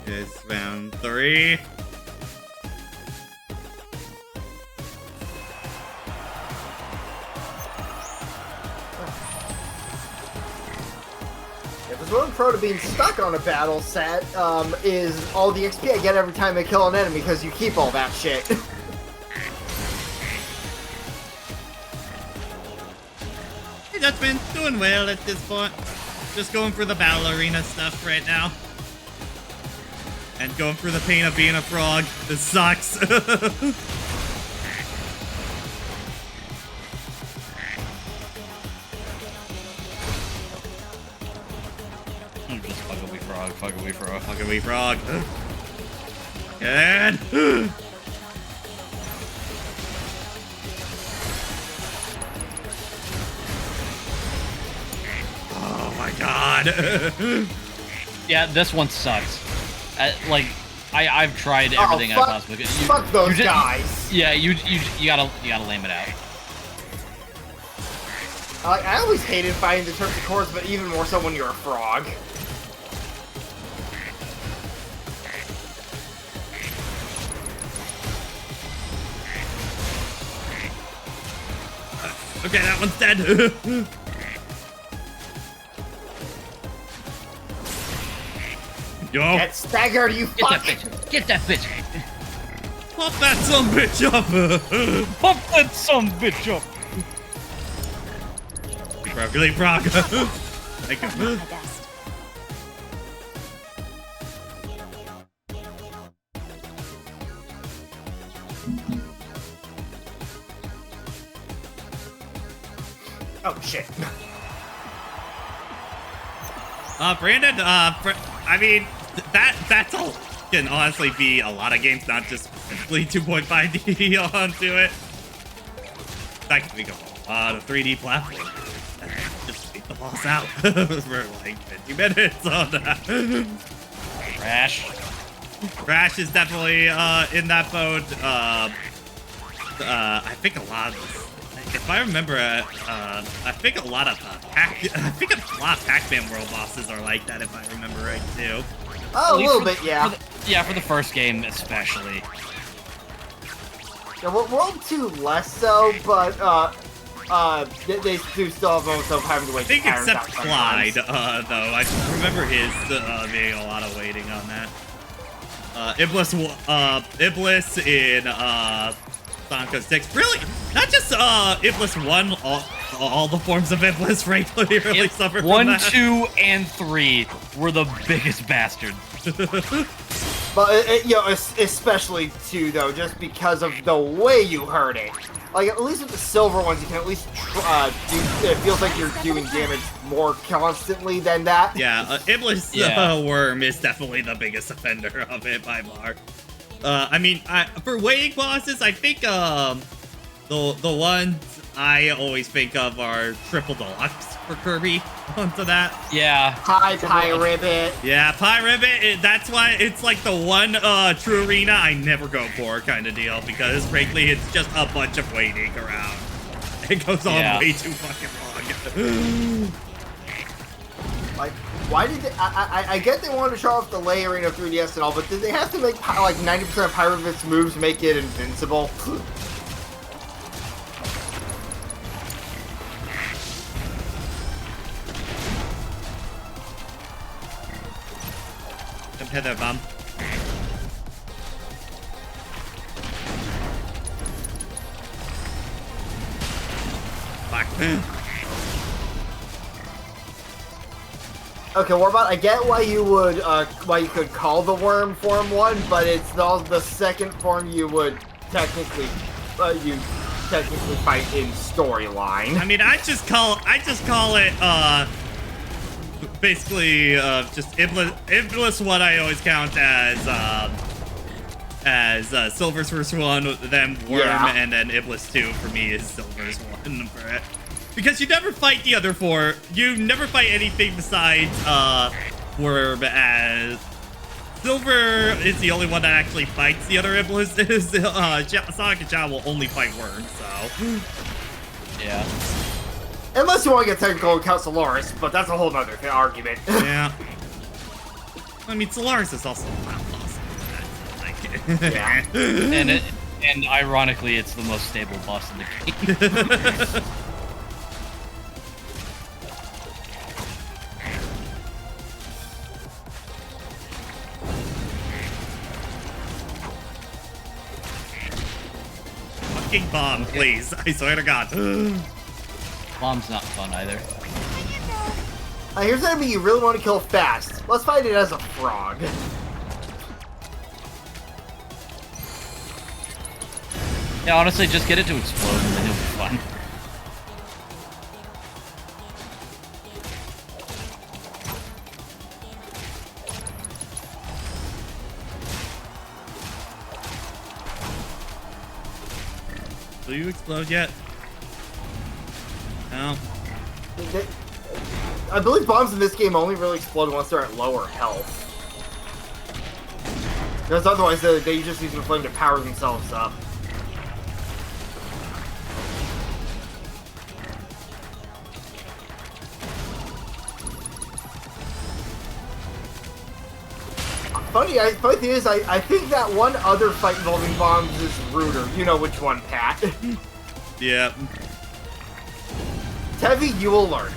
It's round 3. If there's one pro to being stuck on a battle set, is all the XP I get every time I kill an enemy, because you keep all that shit. Hey, that's been doing well at this point. Just going for the battle arena stuff right now. And going for the pain of being a frog. This sucks. Just fucking we frog. Fucking we frog. Fucking we frog. Good. Oh my god. Yeah, this one sucks. Like, I've tried everything I possibly could. Fuck those guys. Yeah, you gotta lame it out. I always hated fighting the Terpsichores, but even more so when you're a frog. Okay, that one's dead. Yo. Get staggered, you Get fuck! that bitch! Get that bitch! Pop that some bitch up. Pop that some bitch up! Really frog. Thank you. My best. Oh shit. Brandon, I mean, that's all can honestly be a lot of games, not just specifically 2.5D onto it. That can be a lot of 3D platform. Just beat the boss out for like 50 minutes on that. Crash is definitely in that boat. I think a lot of, if I remember, I think a lot of Pac-Man World bosses are like that, if I remember right too. Oh, a little bit, yeah. For the first game especially. Yeah, World 2 less so, but they do still have moments of having to wait. I think except Clyde, though. I remember his being a lot of waiting on that. Iblis in Sonic 06. Really, not just Iblis 1. All the forms of Iblis frankly really suffered from 1, that. 2, and 3 were the biggest bastards. But you know, especially 2 though, just because of the way you heard it. Like at least with the silver ones, you can at least it feels like you're doing damage more constantly than that. Yeah, Iblis Worm is definitely the biggest offender of it by far. I mean, for waiting bosses, I think the ones I always think of are Triple Deluxe for Kirby onto that. Yeah. Pie Ribbit. Yeah, Pie Ribbit, that's why it's like the one true arena I never go for kind of deal, because frankly, it's just a bunch of waiting around. It goes on way too fucking long. Like, why did they, I get they wanted to show off the layering of 3DS and all, but did they have to make like 90% of Pie Ribbit's moves make it invincible? Come here, Bum. Fuck. Okay, Warbot, I get why you would, why you could call the worm Form 1, but it's the second form you would technically, fight in storyline. I mean, I just call it, basically, just Iblis what I always count as Silver's first one, then Worm, and then Iblis 2 for me is Silver's one for it. Because you never fight the other 4. You never fight anything besides Worm, as Silver is the only one that actually fights the other Iblis. Sonic and Shadow will only fight Worm, so. Yeah. Unless you want to get technical and count Solaris, but that's a whole nother argument. Yeah. I mean, Solaris is also not awesome. Yeah. and ironically, it's the most stable boss in the game. Fucking bomb, please. I swear to God. Bomb's not fun either. Here's an enemy you really want to kill fast. Let's fight it as a frog. Yeah, honestly, just get it to explode and then it'll be fun. Will you explode yet? No. I believe bombs in this game only really explode once they're at lower health. Because otherwise, they just use the flame to power themselves up. Funny thing is, I think that one other fight involving bombs is ruder. You know which one, Pat. Yeah. Tevi, you will learn.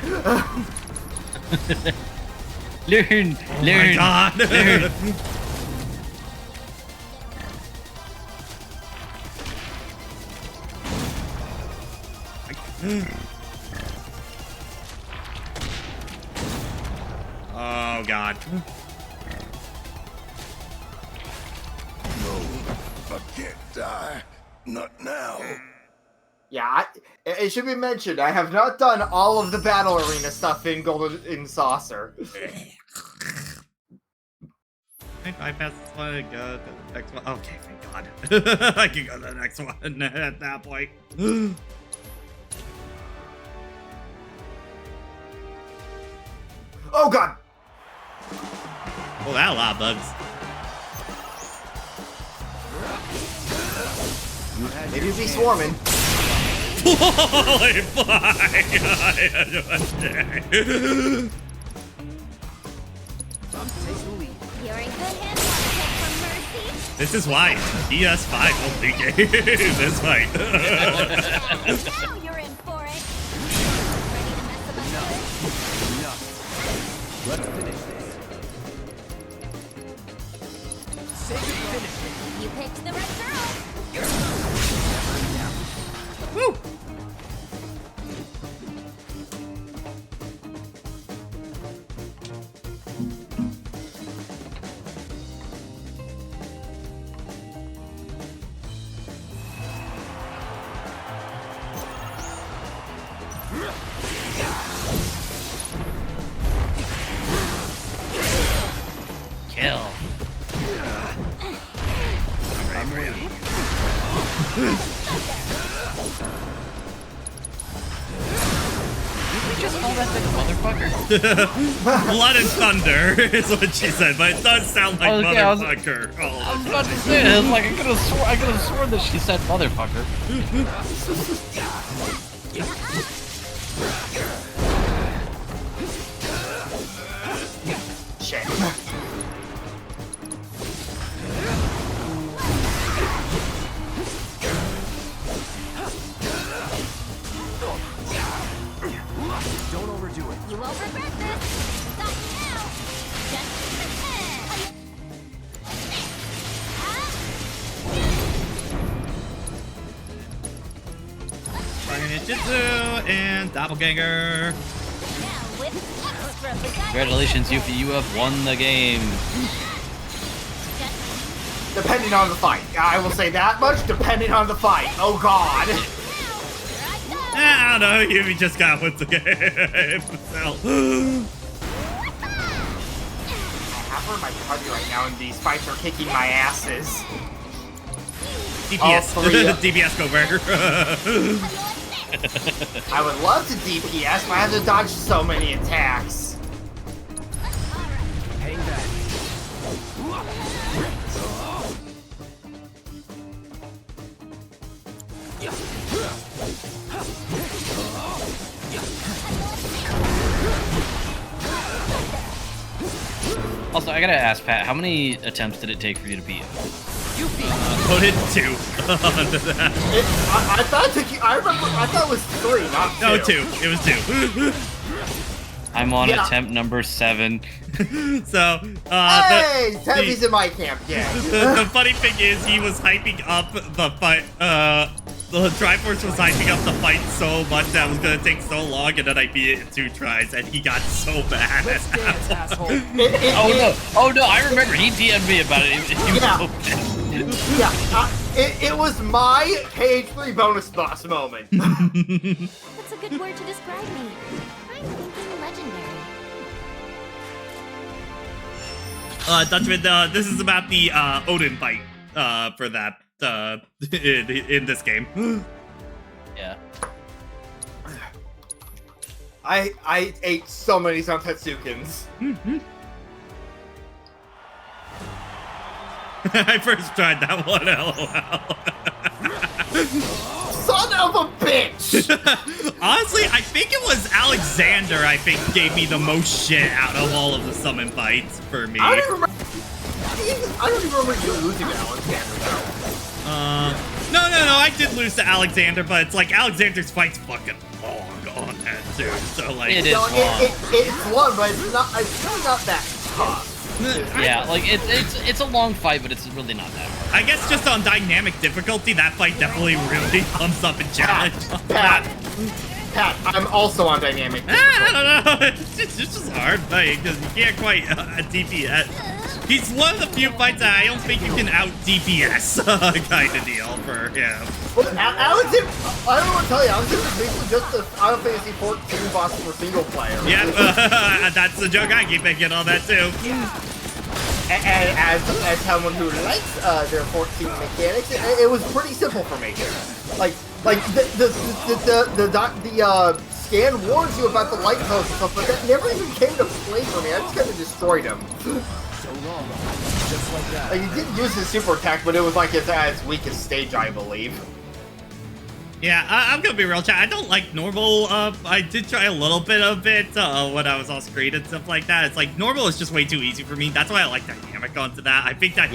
Learn. Oh my God. Learn. Oh God. No, I can't die. Not now. Yeah, it should be mentioned, I have not done all of the battle arena stuff in Golden Saucer. I pass this one and go to the next one. Okay, thank God. I can go to the next one at that point. Oh god! Oh, that a lot of bugs. Maybe be swarming. Holy fuck! You're in good hands, Take from Mercy. This is why PS5 only game this fight. Now you're in for it. Ready to mess them up good? Enough. Let's finish this. Say finish it. You picked the right girl. Woo! Kill. I'm ready. Did we just call that thing a motherfucker? Blood and thunder is what she said, but it does sound like Okay, I was motherfucker. I was about to say it. Like I could have sworn that she said motherfucker. Shit. Don't overdo it. You won't regret this. Got you now. Just pretend. Dragon Jitsu and Doppelganger. Now with extra beside Congratulations, Yuffie, you have won the game. Depending on the fight. I will say that much, depending on the fight. Oh god. I don't know, you just got with the game. So. I have her in my party right now and these fights are kicking my asses. DPS. All three. DPS go burger. I would love to DPS, but I have to dodge so many attacks. Hang back. Also, I gotta ask Pat, how many attempts did it take for you to beat it? Put it 2 onto that. I thought it took you, I thought it was 3, not 2. No, 2. It was 2. I'm on Yeah. attempt number 7. So, Hey! Heavy's in my camp, yeah. the funny thing is, he was hyping up the fight. The Triforce was hyping up the fight so much that it was gonna take so long, and then I beat it in 2 tries, and he got so mad. Let's dance, asshole. Oh no, I remember he DM'd me about it. He was Yeah. so pissed. Yeah, it was my KH3 bonus boss moment. That's a good word to describe me. I'm thinking legendary. Dutchman, this is about the Odin fight for that in this game. Yeah. I ate so many Zantatsukins. I first tried that one, lol. Son of a bitch! Honestly, I think it was Alexander, I think, gave me the most shit out of all of the summon fights for me. I don't even remember you losing to Alexander, though. No, I did lose to Alexander, but it's like Alexander's fight's fucking long on that too. So like, It is No, long. it's long, but it's really not that tough. Yeah, like it's a long fight, but it's really not that hard. I guess just on dynamic difficulty, that fight definitely really comes up in challenge. Pat, I'm also on dynamic. I don't know. It's just hard fight because you can't quite DPS. He's one of the few fights that I don't think you can out DPS kind of deal for him. Well, Alexander, I don't want to tell you, Alexander's basically just a Final Fantasy 14 boss for single player. Yeah, that's the joke I keep making on that too. And as someone who likes their 14 mechanics, it was pretty simple for me. Like the scan warns you about the light post and stuff, but that never even came to play for me. I just kind of destroyed him. So long. Just like that. Like, he did use his super attack, but it was like his weakest stage, I believe. Yeah, I'm gonna be real, chat. I don't like normal. I did try a little bit of it when I was on screen and stuff like that. It's like normal is just way too easy for me. That's why I like dynamic onto that. I think that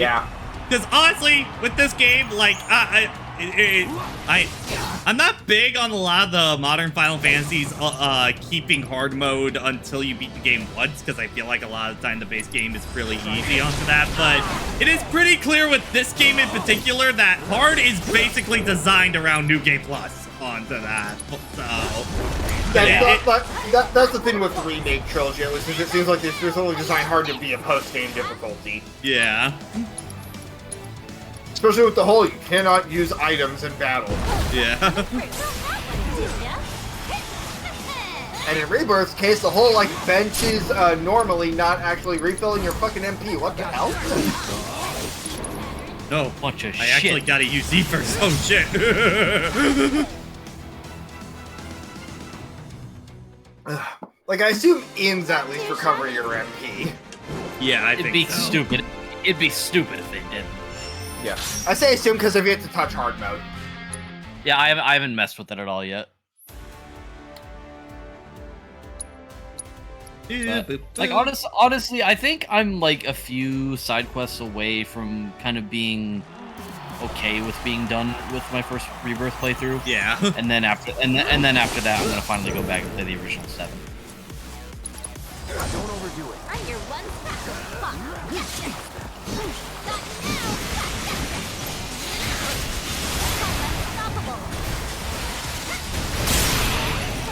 because honestly, with this game, like I'm not big on a lot of the modern Final Fantasies keeping hard mode until you beat the game once, because I feel like a lot of the time the base game is really easy onto that. But it is pretty clear with this game in particular that hard is basically designed around New Game Plus onto that. So that's the thing with the remake trilogy. It seems like it's only designed hard to be a post-game difficulty. Yeah. Especially with the whole, you cannot use items in battle. Yeah. And in Rebirth's case, the whole, like, bench is normally not actually refilling your fucking MP. What the hell? No. Bunch of I shit. actually gotta use Z first. Oh, shit. Like, I assume In's at least recover your MP. Yeah, I think It'd be so. stupid. It'd be stupid if they did. Yeah. I say assume because if you have to touch hard mode. Yeah, I haven't messed with it at all yet. But, like, honestly, I think I'm like a few side quests away from kind of being okay with being done with my first Rebirth playthrough. Yeah. And then after that, I'm gonna finally go back and play the original 7. Don't overdo it. I'm your one stop.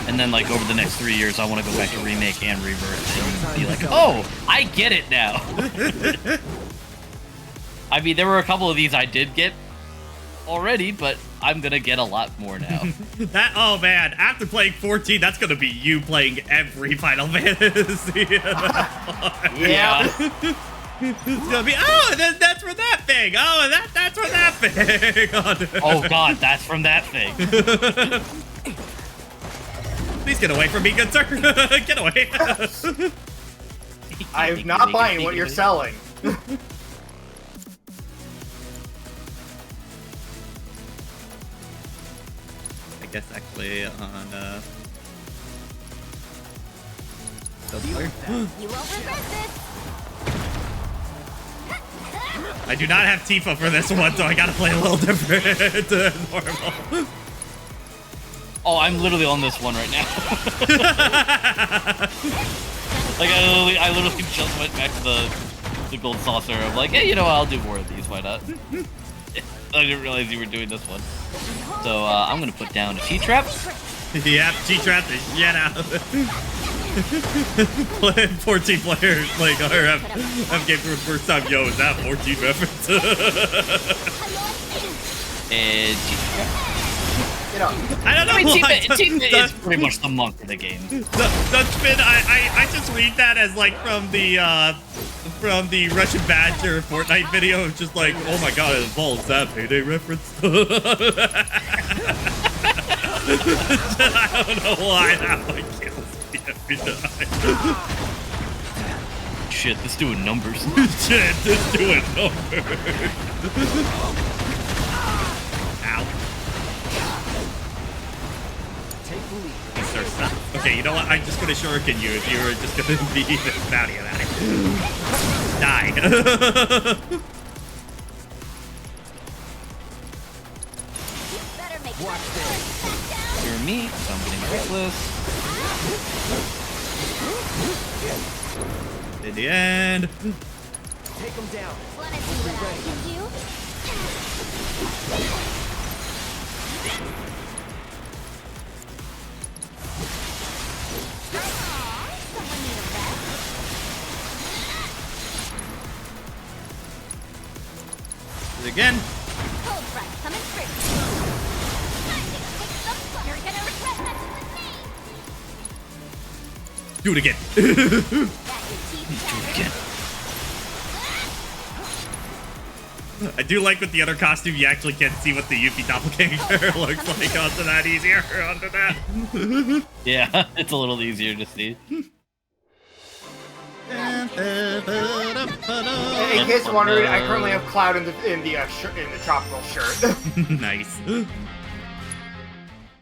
And then, like, over the next 3 years, I want to go back to Remake and Rebirth and be like, oh, I get it now. I mean, there were a couple of these I did get already, but I'm gonna get a lot more now. Oh man, after playing 14, that's gonna be you playing every Final Fantasy. Yeah. It's gonna be, oh, and then that's from that thing. Oh, and that's from that thing. Oh god, that's from that thing. Please get away from me, good sir. Get away. I'm not buying what you're selling. I guess actually on You won't regret this. I do not have Tifa for this one, so I gotta play a little different than normal. Oh, I'm literally on this one right now. Like, I literally just went back to the gold saucer. I'm like, hey, you know what? I'll do more of these. Why not? I didn't realize you were doing this one. So, I'm gonna put down a T-trap. Yep, G-trap the shit out. 14 players playing RF game for the first time. Yo, is that 14 reference? And T-trap. You know, I don't know I mean, why. Tifa is pretty much the monk of the game. That's been, I just read that as like from the Russian Badger Fortnite video. It's just like, oh my god, it involves that payday reference. I don't know why that one kills me every time. Shit, this doing numbers. Shit, this doing numbers. Ow. Take the lead. Sir, stop. Okay, you know what? I'm just gonna shuriken you if you were just gonna be this bounty of that. Die. Better make Watch this. You're me, so I'm getting reckless. In the end. Take them down. Wanna see what I can do? Aw, someone need a rest? again. Cold front coming through. Time to kick some butt. You're gonna regret messing with me. Do it again. Got your teeth shattered. I do like with the other costume, you actually can't see what the Yuffie doppelganger looks like onto that easier. Onto that. Yeah, it's a little easier to see. In case you're wondering, I currently have Cloud in the tropical shirt. Nice.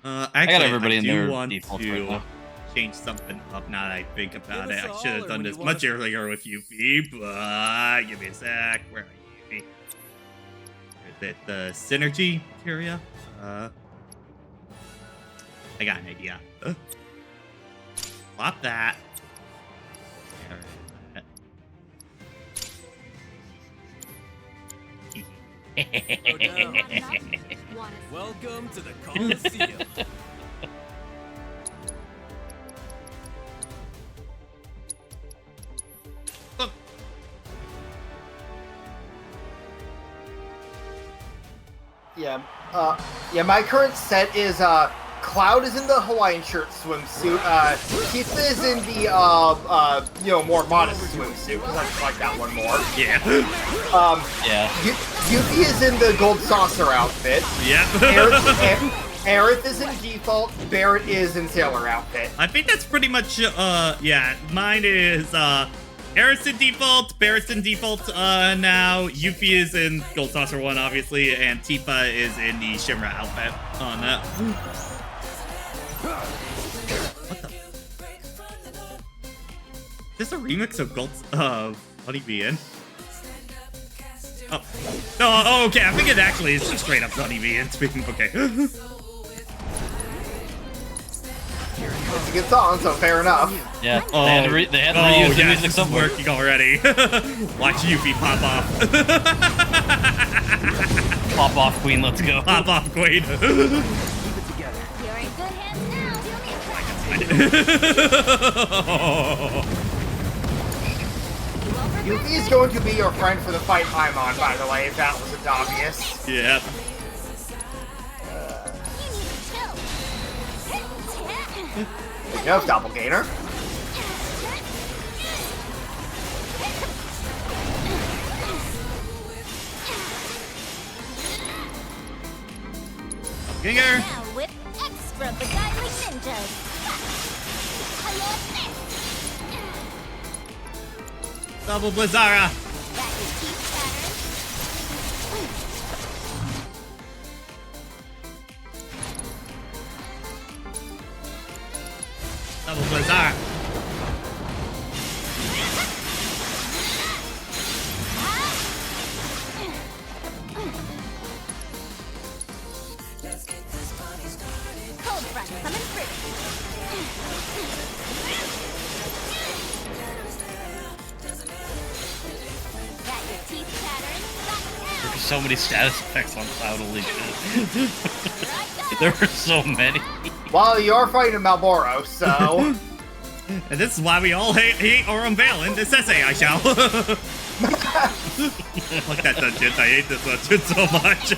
Actually, got everybody in do their want defaults to right now. change something up now that I think about it. Give I us should all, have or done would this you much wanna- earlier with Yuffie, but give me a sec. Where are you, Yuffie? Is it the synergy materia? I got an idea. Flop that. Go down. Welcome to the Coliseum. Yeah. My current set is Cloud is in the Hawaiian shirt swimsuit. Tifa is in the more modest swimsuit because I just like that one more. Yeah. Yeah. Yuffie is in the gold saucer outfit. Yep. Aerith is in default. Barrett is in sailor outfit. I think that's pretty much, yeah. Mine is, Aerith's in default, Barrett's in default, now. Yuffie is in Gold Saucer 1, obviously, and Tifa is in the Shimra outfit on that. What the? Is this a remix of Honey Bee in? Oh. Oh, okay, I think it actually is just straight up Honey Bee in. Speaking, okay. It's a good song, so fair enough. Yeah, they had to reuse the music this is somewhere. working already. Watch Yuffie pop off. Pop off, Queen, let's go. Pop off, Queen. Keep it together. You're in good hands now. Do me a favor. Yuffie is going to be your friend for the fight I'm on, by the way, if that wasn't obvious. Yeah. Speaking of Doppelganger. Ginger. Now with extra beguiling ninjas. Hello, Double Blizzara. got your teeth shattered. Double Blizzara. Cold front coming through. Got your teeth shattered. There's so many status effects on Cloud, holy shit. Right There were so many. Well, you're fighting Malboro, so... And this is why we all hate or unveil in this essay, I shall. Fuck that dungeon. I hate this dungeon so much.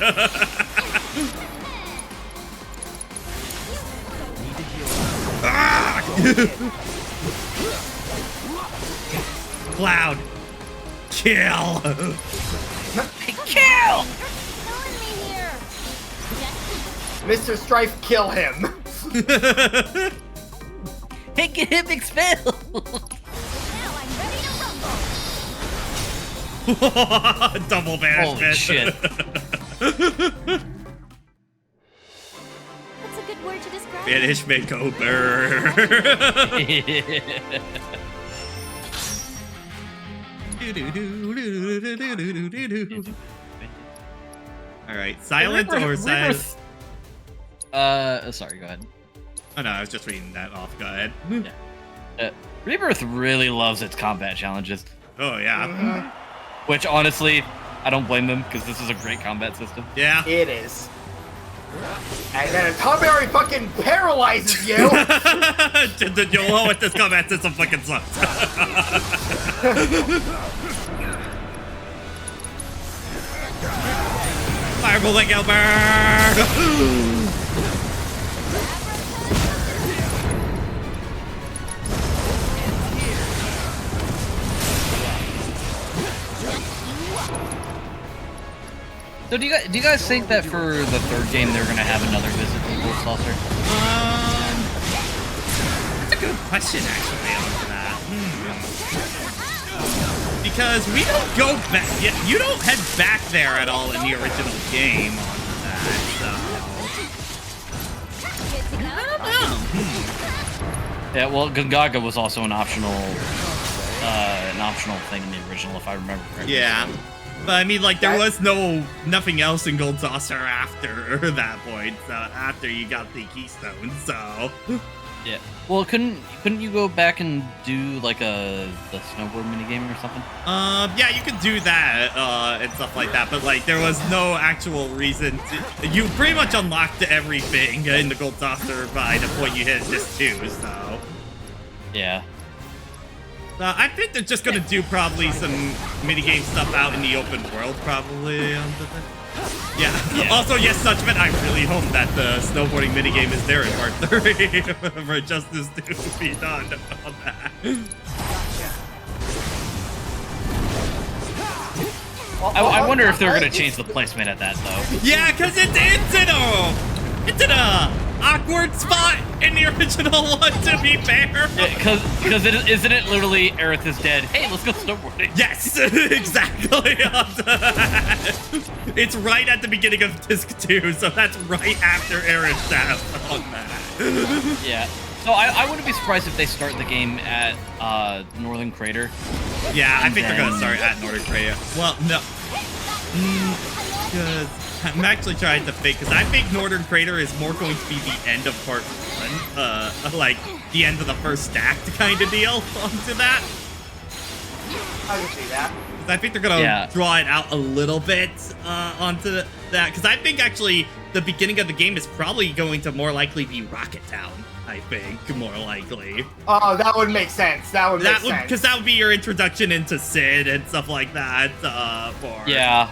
Need to heal. Ah! Cloud. Kill. Kill! killing me here. Mr. Strife, kill him. Hey, get him expel! Now I'm ready to rumble. Double banishment. Holy shit. What's a good word to describe? Banish makeover. Alright, silent or silent? Sorry, go ahead. Oh no, I was just reading that off. Go ahead. Rebirth really loves its combat challenges, Oh yeah. which honestly, I don't blame them because this is a great combat system. Yeah. It is. And then a Tomberry fucking paralyzes you. You'll know what this combat system fucking sucks. Fireball like Albert! So do you guys think that for the third game they're gonna have another visit to the Gold Saucer? That's a good question actually on that. Because we don't go back. You don't head back there at all in the original game on that. So I don't know. Yeah, well, Gungaga was also an optional thing in the original, if I remember correctly. Yeah. But I mean, like, there was nothing else in Gold Saucer after that point. So after you got the Keystone, so yeah. Well, couldn't you go back and do like the snowboard minigame or something? Yeah, you could do that and stuff like that. But like, there was no actual reason to. You pretty much unlocked everything in the Gold Saucer by the point you hit this 2. So yeah. I think they're just gonna do probably some minigame stuff out in the open world, probably. Yeah. Also, yes, Suchman, I really hope that the snowboarding minigame is there in part 3 for justice to be done on that. I wonder if they're gonna change the placement at that though. Yeah, because it's in a awkward spot in the original one, to be fair. Because isn't it literally Aerith is dead? Hey, let's go snowboarding. Yes, exactly. It's right at the beginning of disc 2, so that's right after Aerith's death on that. Yeah. So I wouldn't be surprised if they start the game at Northern Crater. Yeah, I think they're gonna start at Northern Crater. Well, no. Because I'm actually trying to think, because I think Northern Crater is more going to be the end of part 1, like the end of the first stacked kind of deal onto that. I can see that. Because I think they're gonna draw it out a little bit onto that. Because I think actually the beginning of the game is probably going to more likely be Rocket Town. I think more likely. Oh, that would make sense. That would make sense. Because that would be your introduction into Sid and stuff like that. Yeah.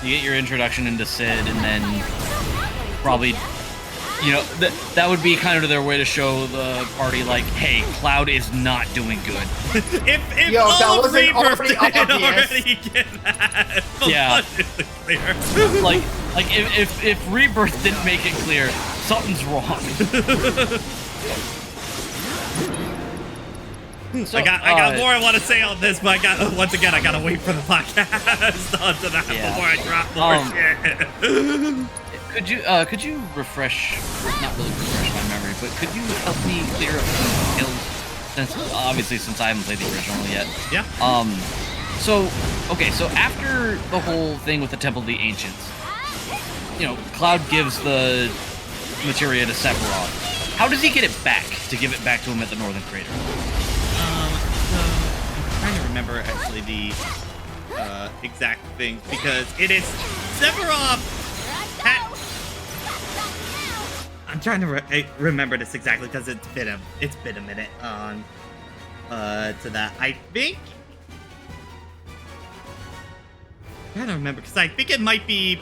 You get your introduction into Sid, and then probably, you know, that would be kind of their way to show the party, like, hey, Cloud is not doing good. if Yo, all of Rebirth already didn't obvious. already get that, Yeah. clear. like if Rebirth didn't make it clear, something's wrong. So, I got more I want to say on this, but once again I gotta wait for the podcast onto that before I drop more shit. Could you refresh, not really refresh my memory, but could you help me clear up some kills? Since I haven't played the original yet. Yeah. So after the whole thing with the Temple of the Ancients, you know, Cloud gives the materia to Sephiroth. How does he get it back to give it back to him at the Northern Crater? I'm trying to remember actually the exact things, because it is Sephiroth. I'm trying to remember this exactly because it's been a minute on to that. I think. I'm trying to remember because I think it might be.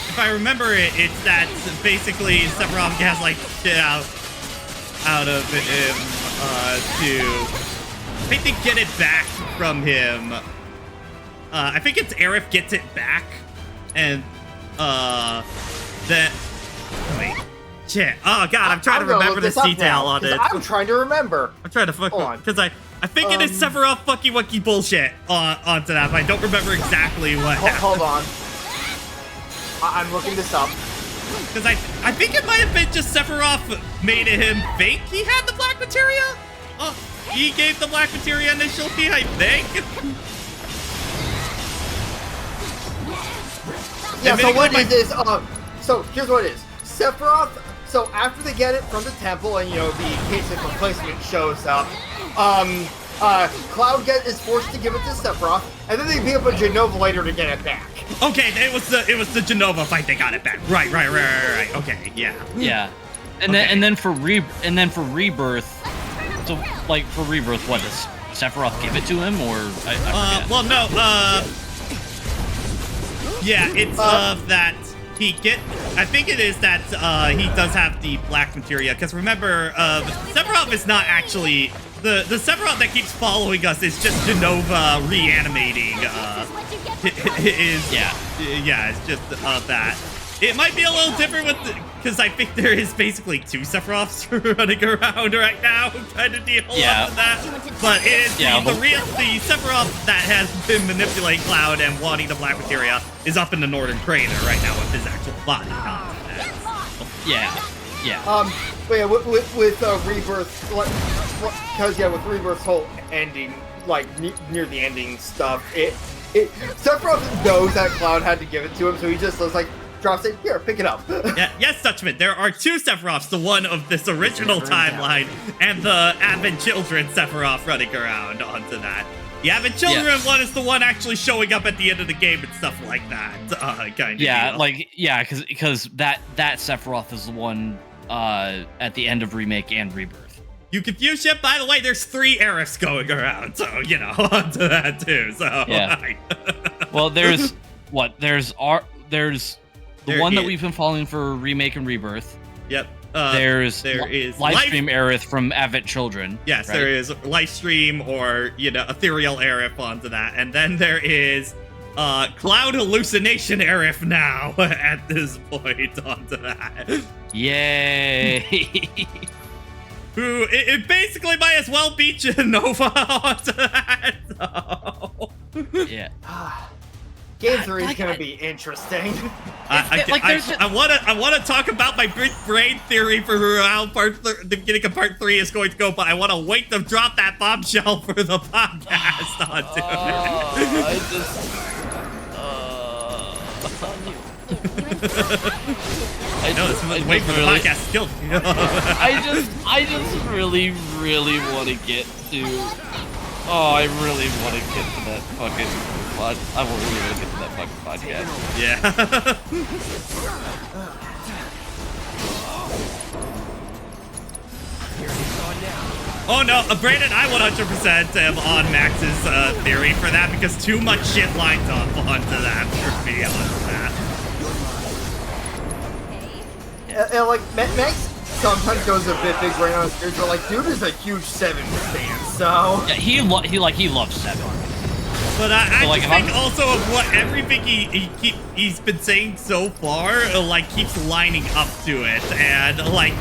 If I remember it, it's that basically Sephiroth has like shit out of him to. I think they get it back from him. I think it's Aerith gets it back, and then wait, shit. Oh god, I'm trying to remember this detail on it. I'm trying to remember. I'm trying to fuck because I think it is Sephiroth fucky wucky bullshit onto that, but I don't remember exactly what happened. Hold on. I'm looking this up. Because I think it might have been just Sephiroth made him think he had the black materia. Oh, he gave the black materia initially, I think. Yeah, so what it is, so here's what it is. Sephiroth, so after they get it from the temple and, you know, the case of replacement shows up, Cloud is forced to give it to Sephiroth, and then they beat up a Genova later to get it back. Okay, it was the Genova fight they got it back. Right. Okay, yeah. Yeah. And then for Rebirth, so like for Rebirth, what does Sephiroth give it to him, or I forget. well, no, yeah, it's that he I think it is that he does have the black materia, because remember, Sephiroth is not actually the Sephiroth that keeps following us is just Genova reanimating. It's just that. It might be a little different with because I think there is basically 2 Sephiroths running around right now, kind of deal. Yeah. That. But it is the Sephiroth that has been manipulating Cloud and wanting the black materia is up in the northern crater right now with his actual body. Yeah. But yeah, with Rebirth, because with Rebirth's whole ending, like near the ending stuff, Sephiroth knows that Cloud had to give it to him, so he just was like, drops it, here, pick it up. Yes, Dutchman, there are 2 Sephiroths, the one of this original timeline and the Advent Children Sephiroth running around onto that. The Advent Children one is the one actually showing up at the end of the game and stuff like that, kind of deal. Because that Sephiroth is the one at the end of Remake and Rebirth. You confused yet? By the way, there's 3 Aeriths going around, so, onto that too, so. Yeah. Well, there's the one that we've been following for Remake and Rebirth. Yep. There is Livestream Aerith from Advent Children. Yes, right? there is Livestream or, Ethereal Aerith onto that. And then there is Cloud Hallucination Aerith now at this point onto that. Yay! Who, it basically might as well beat Genova onto that. So. Yeah. Game 3 is gonna be interesting. I want to talk about my big brain theory for how the beginning of part 3 is going to go, but I want to wait to drop that bombshell for the podcast onto I know this is wait for the podcast to kill. I just really want to get to. Oh, I really want to get to that fucking. I really want to get to that fucking podcast. Yeah. Oh no, Brandon, I 100% am on Max's theory for that because too much shit lines up onto that for me onto that. And like Max sometimes goes a bit big brain on stage, but like dude is a huge 7 fan, so yeah, he loves 7. But I think also of what everything he's been saying so far, like keeps lining up to it, and like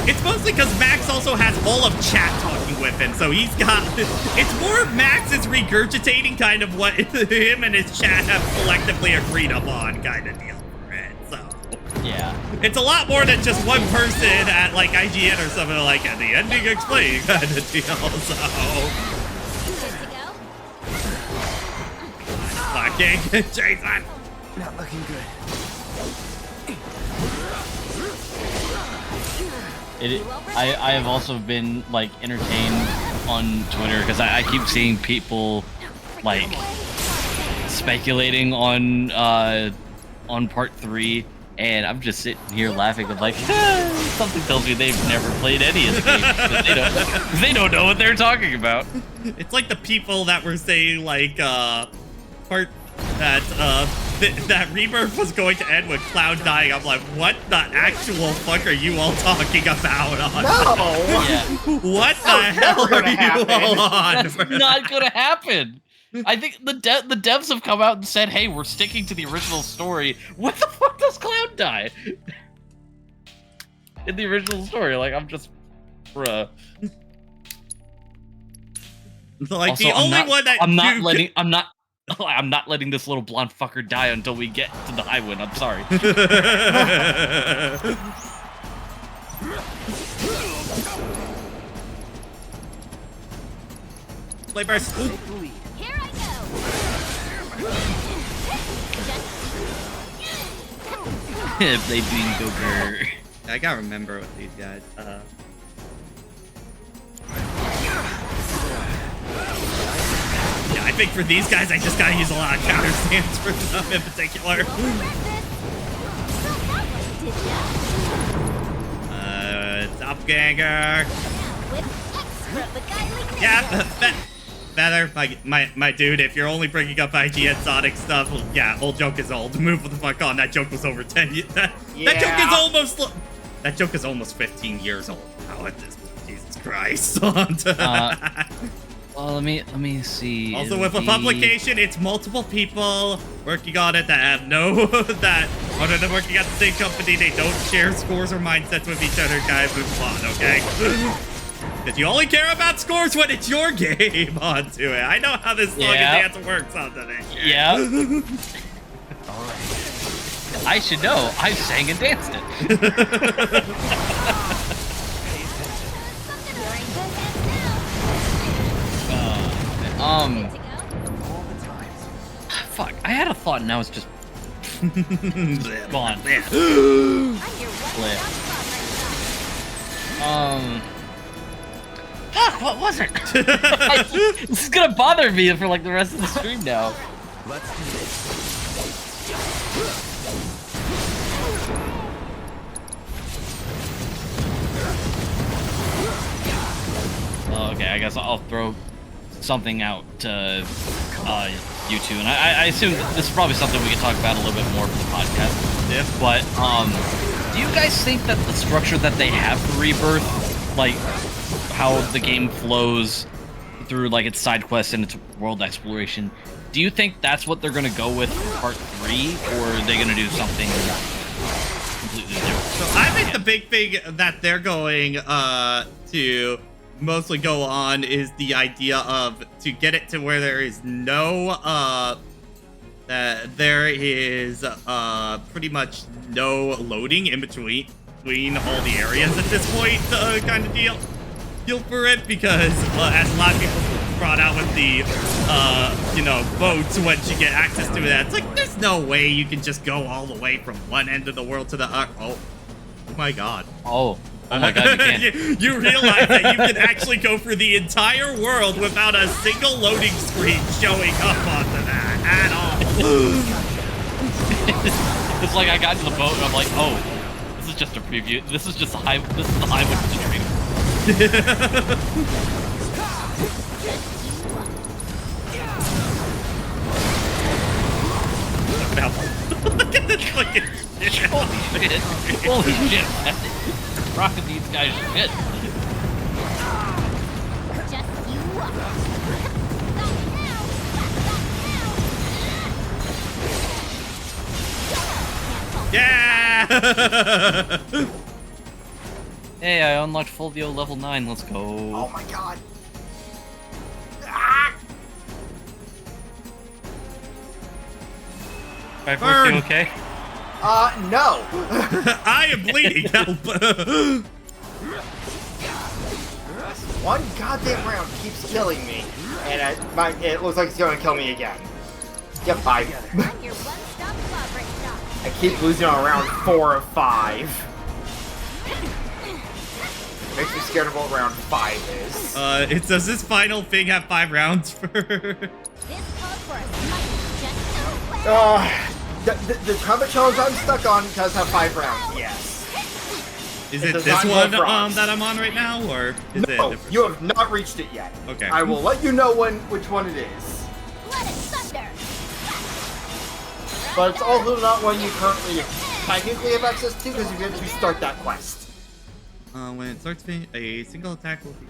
it's mostly because Max also has all of chat talking with him, so he's got. It's more Max is regurgitating kind of what him and his chat have collectively agreed upon, kind of deal for it. So yeah, it's a lot more than just one person at like IGN or something like at the ending explain kind of deal. So. Fucking Jason! Not looking good. I have also been like entertained on Twitter because I keep seeing people like speculating on part 3, and I'm just sitting here laughing. I'm like, something tells me they've never played any of the games. They don't know what they're talking about. It's like the people that were saying like that Rebirth was going to end with Cloud dying. I'm like, what the actual fuck are you all talking about? What the hell are you all on? That's not gonna happen. I think the devs have come out and said, hey, we're sticking to the original story. What the fuck does Cloud die? In the original story, like, I'm just, bruh. Like, also, the only one that I'm not letting this little blonde fucker die until we get to the Highwind. I'm sorry. Play burst. Here I go. Play Bingo Girl. I gotta remember with these guys. Yeah, I think for these guys, I just gotta use a lot of counter stance for them in particular. Doppelganger. From the Kylie Yeah, better, my dude. If you're only bringing up IGN Sonic stuff, well, yeah, old joke is old. Move the fuck on. That joke was over 10 years. That joke is almost 15 years old now at this point. Jesus Christ. Well, let me see. Also, It'll with a be- publication, it's multiple people working on it that have other than working at the same company, they don't share scores or mindsets with each other. Guys, move on, okay? Because you only care about scores when it's your game onto it. I know how this song and dance works on today. Yeah. I should know. I sang and danced it. Fuck. I had a thought and now it's just gone. Fuck, what was it? This is gonna bother me for like the rest of the stream now. Let's do this. Okay, I guess I'll throw something out to you two, and I assume that this is probably something we can talk about a little bit more for the podcast. Yeah. But do you guys think that the structure that they have for Rebirth, like how the game flows through like its side quests and its world exploration, do you think that's what they're gonna go with for part 3, or are they gonna do something completely different? So I think the big thing that they're going to mostly go on is the idea of to get it to where there is no there is pretty much no loading in between all the areas at this point, kind of deal for it, because as a lot of people brought out with the boats, once you get access to that, it's like there's no way you can just go all the way from one end of the world to the oh my god. Oh my god, you can. You realize that you can actually go through the entire world without a single loading screen showing up onto that at all. It's like I got to the boat and I'm like, oh, this is just a preview. This is just the highway to the dream. Look at this fucking shit. Holy shit. Rocking these guys shit. Just you walk. Stop now. Yeah! Hey, I unlocked Fulvio level 9. Let's go. Oh my god. Ah! Right, Burn. you okay? No. I am bleeding. Help. One goddamn round keeps killing me, and it looks like it's gonna kill me again. Yep, bye. I'm your one-stop fabric shop. I keep losing on round 4 of 5. Makes me scared of what round 5 is. Does this final thing have 5 rounds for? This called for a slight just The combat challenge I'm stuck on does have 5 rounds, yes. Is It it does this not one go frost. that I'm on right now, or is it No, different? you have not reached it yet. Okay. I will let you know which one it is. let it thunder. But it's also not one you currently technically have access to because you get to start that quest. When it starts, a single attack will be.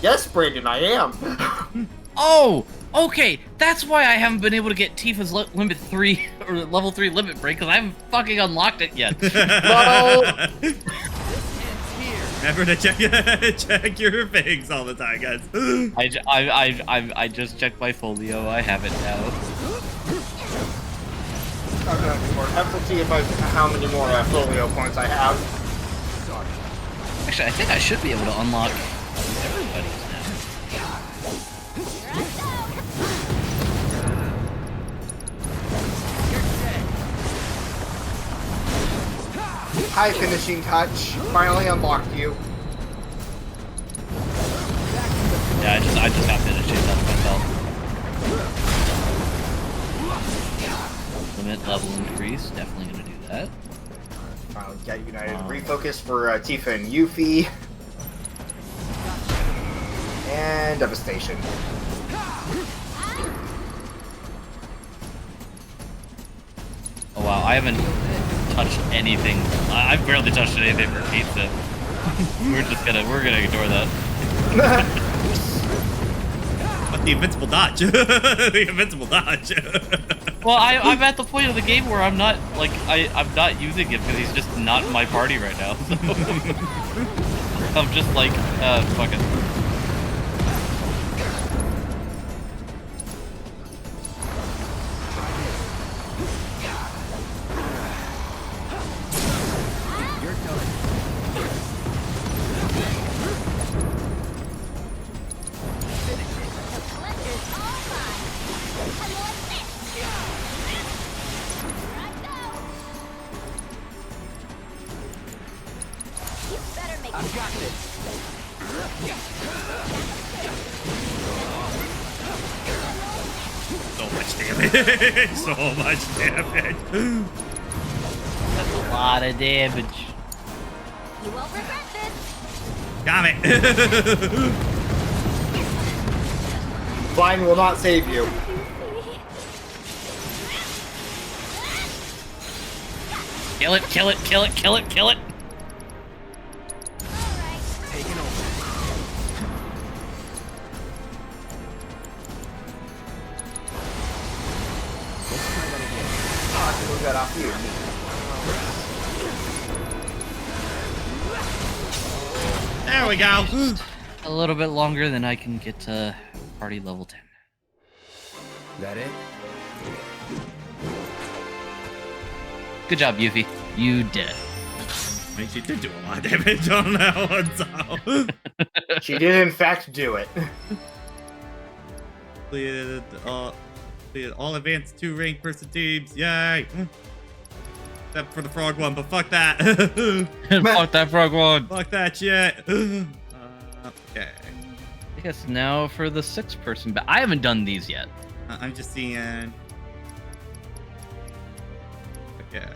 Yes, Brandon, I am. Oh, okay. That's why I haven't been able to get Tifa's limit 3 or level 3 limit break, because I haven't fucking unlocked it yet. Well, Remember to check your things all the time, guys. I just checked my folio. I have it now. I have to see how many more folio points I have. Actually, I think I should be able to unlock everybody's now. Hi, finishing touch. Finally unlocked you. Yeah, I just got finished. That's myself. ultimate level increase. Definitely gonna do that. Finally get united. Refocus for Tifa and Yuffie. And Devastation. Oh wow, I haven't touched anything. I've barely touched anything for pizza. We're gonna ignore that. But the invincible dodge. The invincible dodge. Well, I'm at the point of the game where I'm not like I'm not using him because he's just not in my party right now. So I'm just like, fuck it. So much damage. So much damage. That's a lot of damage. You won't regret this. Got it. Blind will not save you. Kill it, kill it, kill it, kill it, kill it. Taking over. Let's try that again. Oh, I can move that off you. There we go. A little bit longer than I can get to party level 10. That it? Good job, Yuffie. You did it. I mean, she did do a lot of damage on that one, so. She did, in fact, do it. Completed all advanced 2 rank person teams. Yay! Except for the frog one, but fuck that. Fuck that frog one. Fuck that shit. Okay. I guess now for the 6-person, but I haven't done these yet. I'm just seeing. Okay.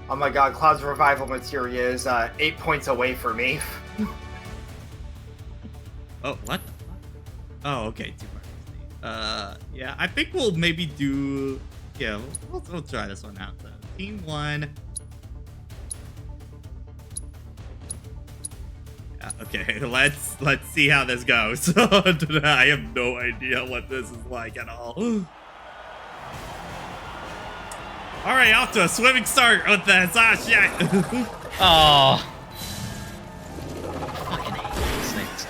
Oh my god, Cloud's revival materia is 8 points away for me. Oh, what? Oh, okay. 2 parties. Yeah, I think we'll maybe do. Yeah, we'll try this one out though. Team 1. Yeah, okay, let's see how this goes. I have no idea what this is like at all. All right, off to a swimming start with this. Ah, shit. Oh. Fucking hate these things.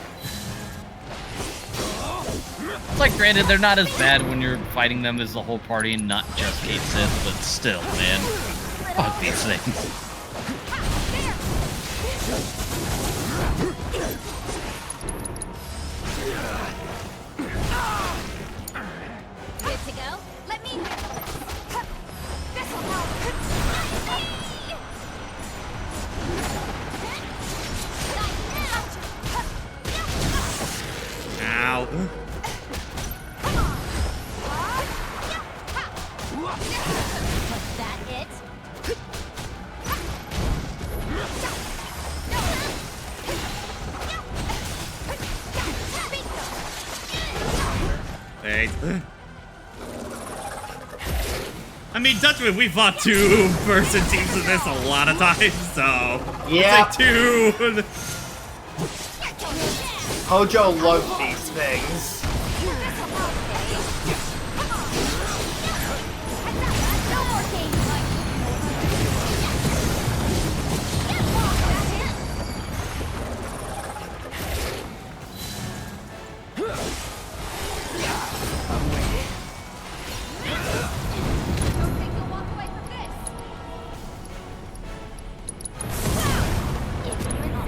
It's like, granted, they're not as bad when you're fighting them as the whole party and not just Kate Sith, but still, man. Fuck these things. Good to go? Let me handle this. This'll help. Ow. Was that it? Thanks. I mean, Dutchman, we fought 2-person teams in this a lot of times, so. Yeah. It's like 2. Hojo loves these things. No more games like don't think you'll walk away from this. If you insist.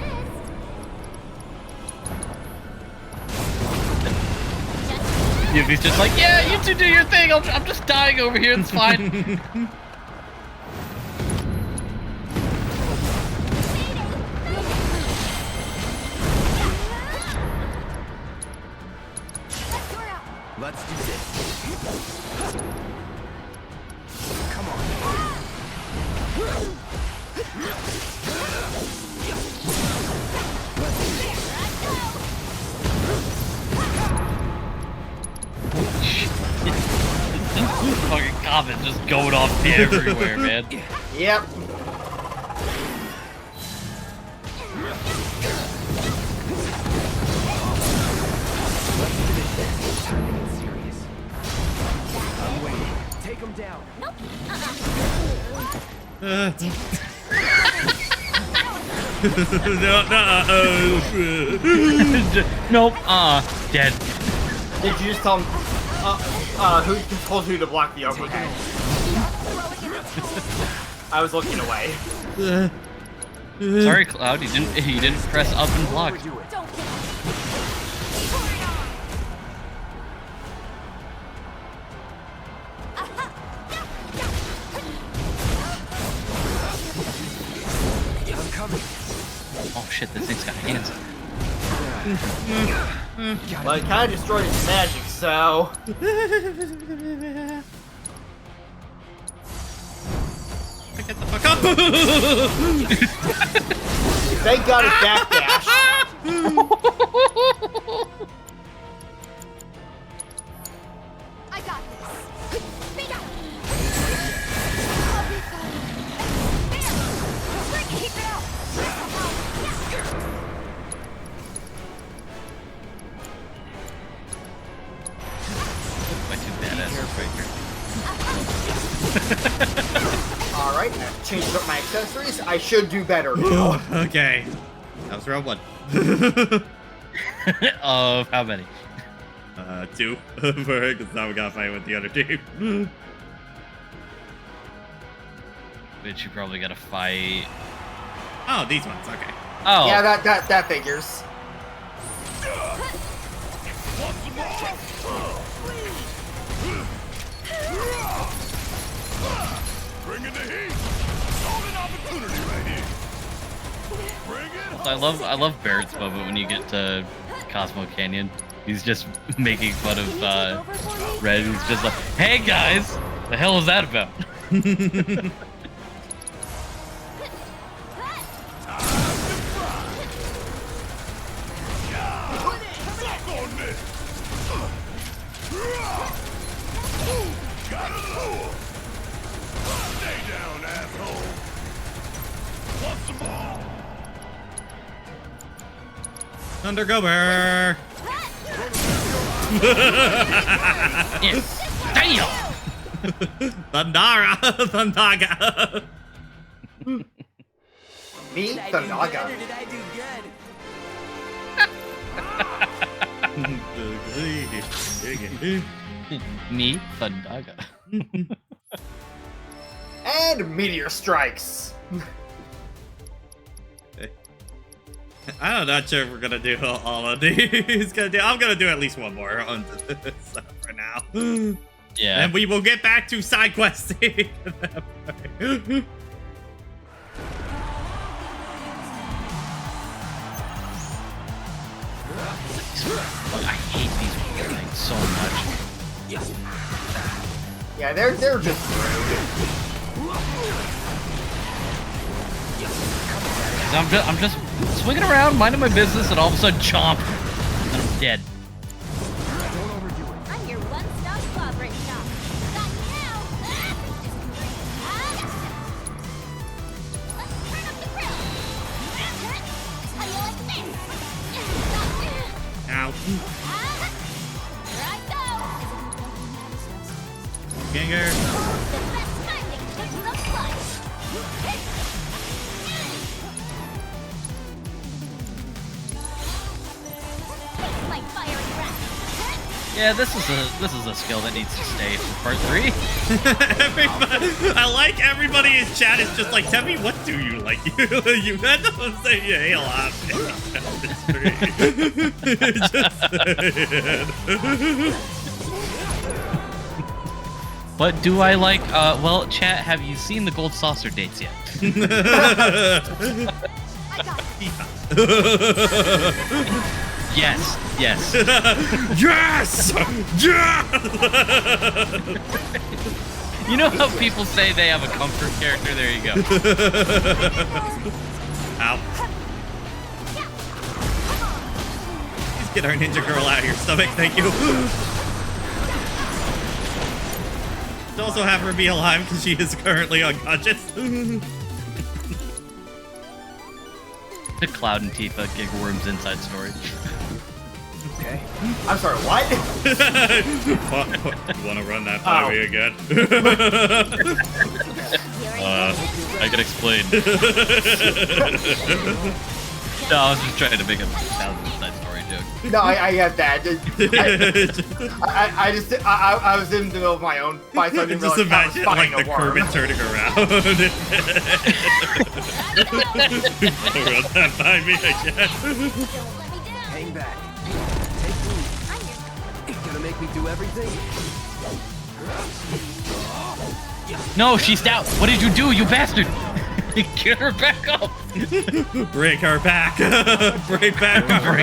Yuffie's just like, yeah, you two do your thing. I'm just dying over here. It's fine. Stop it, just going off everywhere, man. Yep. Take him down. Nope. Nope, dead. Did you just tell him? Who told you to block the overhead? I was looking away. Sorry, Cloud, you didn't press up and block. Overdo it. Don't get I'm coming. Oh shit, this thing's got hands. Well, it kind of destroyed its magic, so. Get the fuck up! Thank God it's backdash. I got this. Be done. I'll be fine. There. Break it now. My two badasses right Alright, I've changed up my accessories. I should do better now. Okay. That was round 1. here. Of how many? 2. Because now we gotta fight with the other team. Which you probably gotta fight. Oh, these ones, okay. Oh. Yeah, that figures. I love Barrett's moment when you get to Cosmo Canyon. He's just making fun of Red. He's just like, "Hey guys, the hell is that about?" Thunder Gober! Yeah. Damn! Thundara! Thundaga! Me, the Naga. Did I do good? Me, Thundaga. And Meteor Strikes. I'm not sure if we're gonna do all of these. I'm gonna do at least one more on this for now. Yeah. And we will get back to side questing. I hate these things so much. Yeah, they're just rude. I'm just swinging around, minding my business, and all of a sudden, chomp, and I'm dead. I'm your one-stop cooperate shop. Got me now. Let's turn up the grill. How you like this? Ow. Here I go. Ginger. The best time to kick the butt. My fiery breath. Yeah, this is a skill that needs to stay for part 3. I like everybody in chat is just like, tell me what do you like? You had to say you hate a lot. Just saying. What do I like? Well, chat, have you seen the Gold Saucer dates yet? I got it. Yes, yes. Yes! Yes! You know how people say they have a comfort character? There you go. Ow. Please get our ninja girl out of your stomach, thank you. also have her be alive because she is currently unconscious. The Cloud and Tifa Giga Worms inside story. Okay. I'm sorry, what? You want to run that by me again? I can explain. No, I was just trying to make a Cloud inside story joke. No, I get that. I was in the middle of my own fight, so I didn't Just realize I was imagine fighting like the a worm. Kermit turning around. Run that by me again. Don't let me down. Hang back. Take me. Gonna make me do everything? No, she's down. What did you do, you bastard? Get her back up. Bring her back. Bring back her.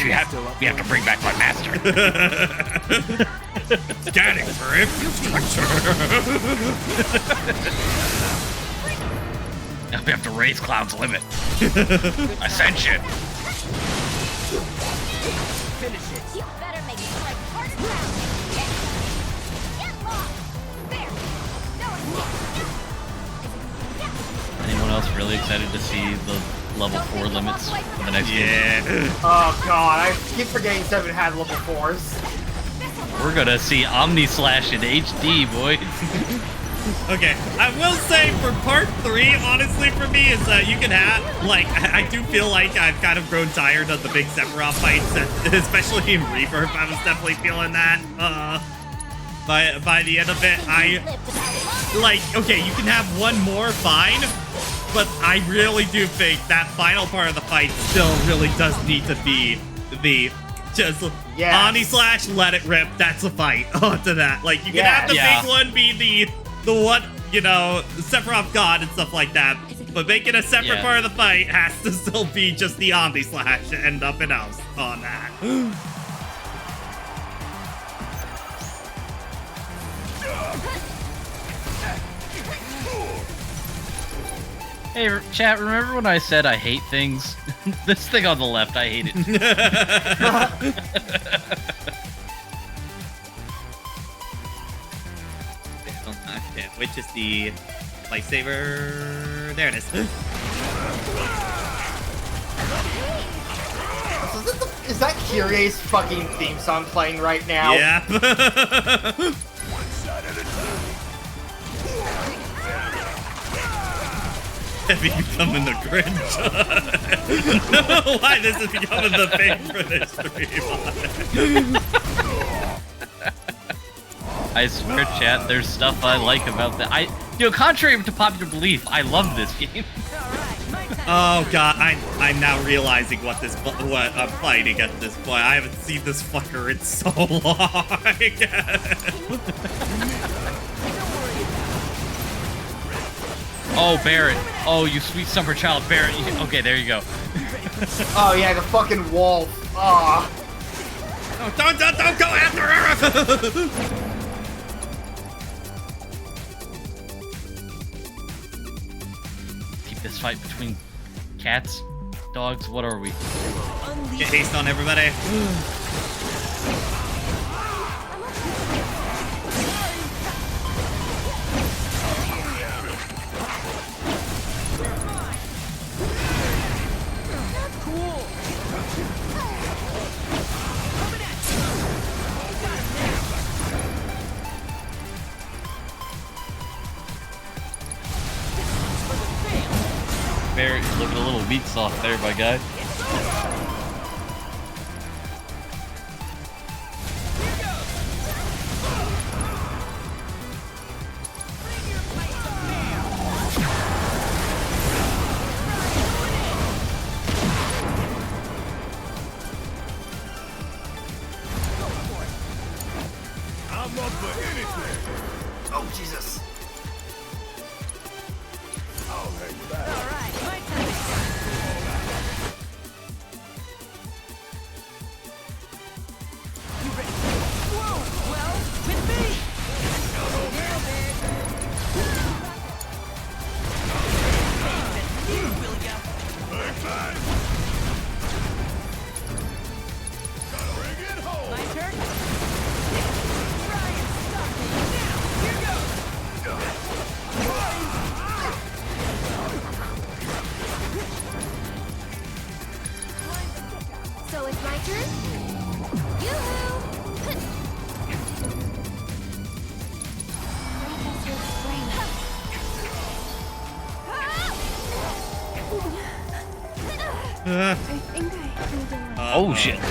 We have to bring back my master. Scanning for infrastructure. Now we have to raise Cloud's limit. Ascension. Finish it. You better make it like hard ground. Get lost. There. No escape. Anyone else really excited to see the level 4 limits for the next game? Yeah. Oh god, I keep forgetting 7 had level 4s. We're gonna see Omni Slash in HD, boys. Okay, I will say for part 3, honestly, for me, is that you can have, like, I do feel like I've kind of grown tired of the big Sephiroth fights, especially in Rebirth. I was definitely feeling that. By the end of it, okay, you can have one more, fine, but I really do think that final part of the fight still really does need to be the Omni Slash, let it rip. That's a fight onto that. Like, you can have the big one be the one, you know, Sephiroth God and stuff like that, but making a separate part of the fight has to still be just the Omni Slash and nothing else on that. Hey, chat, remember when I said I hate things? This thing on the left, I hate it. Okay, which is the lightsaber? There it is. Is that Kyrie's fucking theme song playing right now? Yeah. Have you becoming the Grinch? No, why this is becoming the thing for this stream. I swear, chat, there's stuff I like about that. Contrary to popular belief, I love this game. Oh god, I'm now realizing what I'm fighting at this point. I haven't seen this fucker in so long. Oh, Barret. Oh, you sweet summer child, Barret. Okay, there you go. Oh yeah, the fucking wolf. Oh. Oh, don't go after her! Keep this fight between cats, dogs, what are we? Get haste on everybody. Barret, you're looking a little weak sauce there, my guy. I'm up for anything. Oh Jesus. I'll hang back. So it's my turn? Yoo-hoo! I think I can do it. Oh shit. I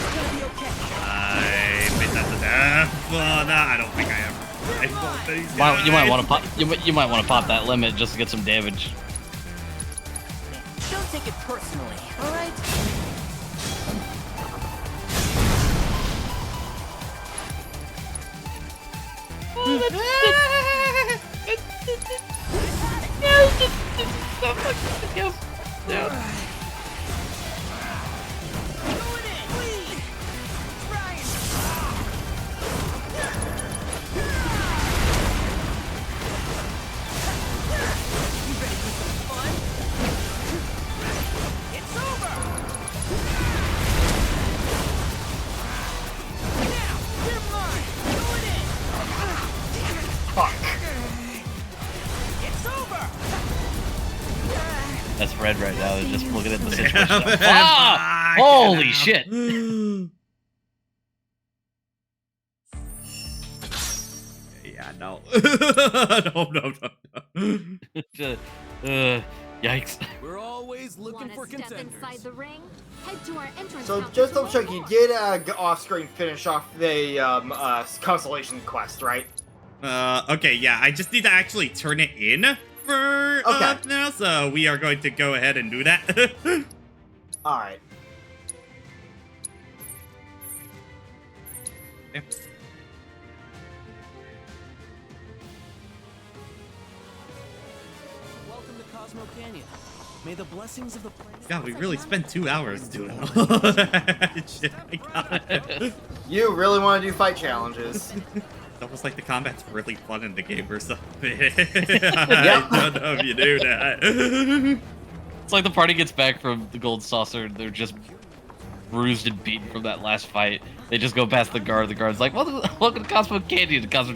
made that to death. No, I don't think I ever. I don't think You might want to pop. You might want to pop that limit just to get some damage. Don't take it personally, all right? That's red right now. They're just looking at the situation. Ah! Holy shit! Yeah, no. No. Yikes. We're always looking Wanna for step contenders. inside the ring? Head to our entrance. So counter just to double check, you unlock. did off-screen finish off the constellation quest, right? Okay, yeah, I just need to actually turn it in for Okay. now, so we are going to go ahead and do that. All right. Yeah. Welcome to Cosmo Canyon. May the blessings of the planet. God, we really spent 2 hours doing all that shit. My God. You really want to do fight challenges? It's almost like the combat's really fun in the game or something. I don't know if you do that. It's like the party gets back from the gold saucer. They're just bruised and beaten from that last fight. They just go past the guard. The guard's like, "Welcome to Cosmo Canyon." The Cosmo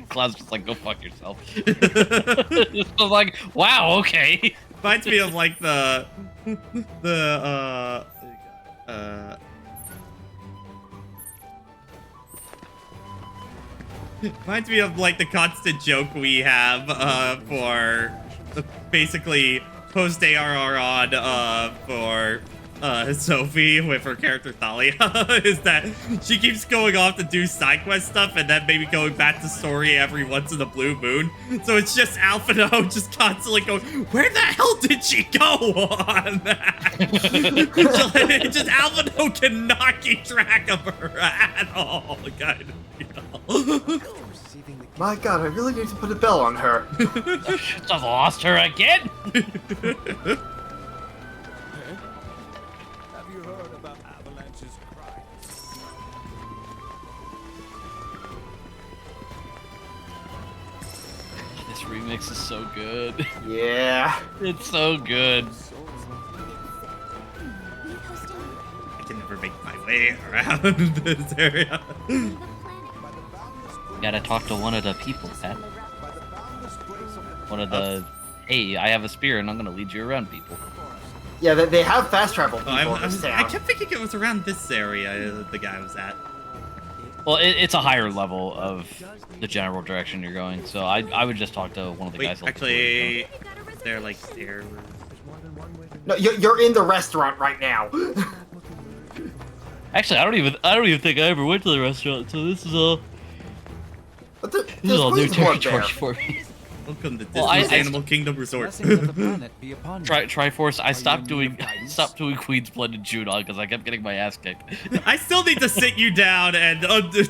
Cloud's just like, "Go fuck yourself." It's just like, wow, okay. Reminds me of like the reminds me of like the constant joke we have for basically post ARR on for Sophie with her character Thalia is that she keeps going off to do side quest stuff and then maybe going back to story every once in a blue moon. So it's just Alphino just constantly going, where the hell did she go on that? just Alphino cannot keep track of her at all. Kind of, you know. My God, I really need to put a bell on her. I've lost her again. Have you heard about Avalanche's cry? This remix is so good. Yeah. It's so good. I can never make my way around this area. You gotta talk to one of the people, Pat. One of the, hey, I have a spear and I'm gonna lead you around people. Yeah, they have fast travel people Oh, in this I town. kept thinking it was around this area that the guy was at. Well, it's a higher level of the general direction you're going, so I would just talk to one of the Wait, guys. actually, is there like stairs? No, you're in the restaurant right now. Actually, I don't even think I ever went to the restaurant, so this is all But this is all new Queen's Wharf territory there. for me. Welcome to Disney's Well, I- Animal Kingdom Resort. Blessings of the planet be upon you. Triforce, I stopped in doing need of guidance? Queen's Blood in June because I kept getting my ass kicked. I still need to sit you down and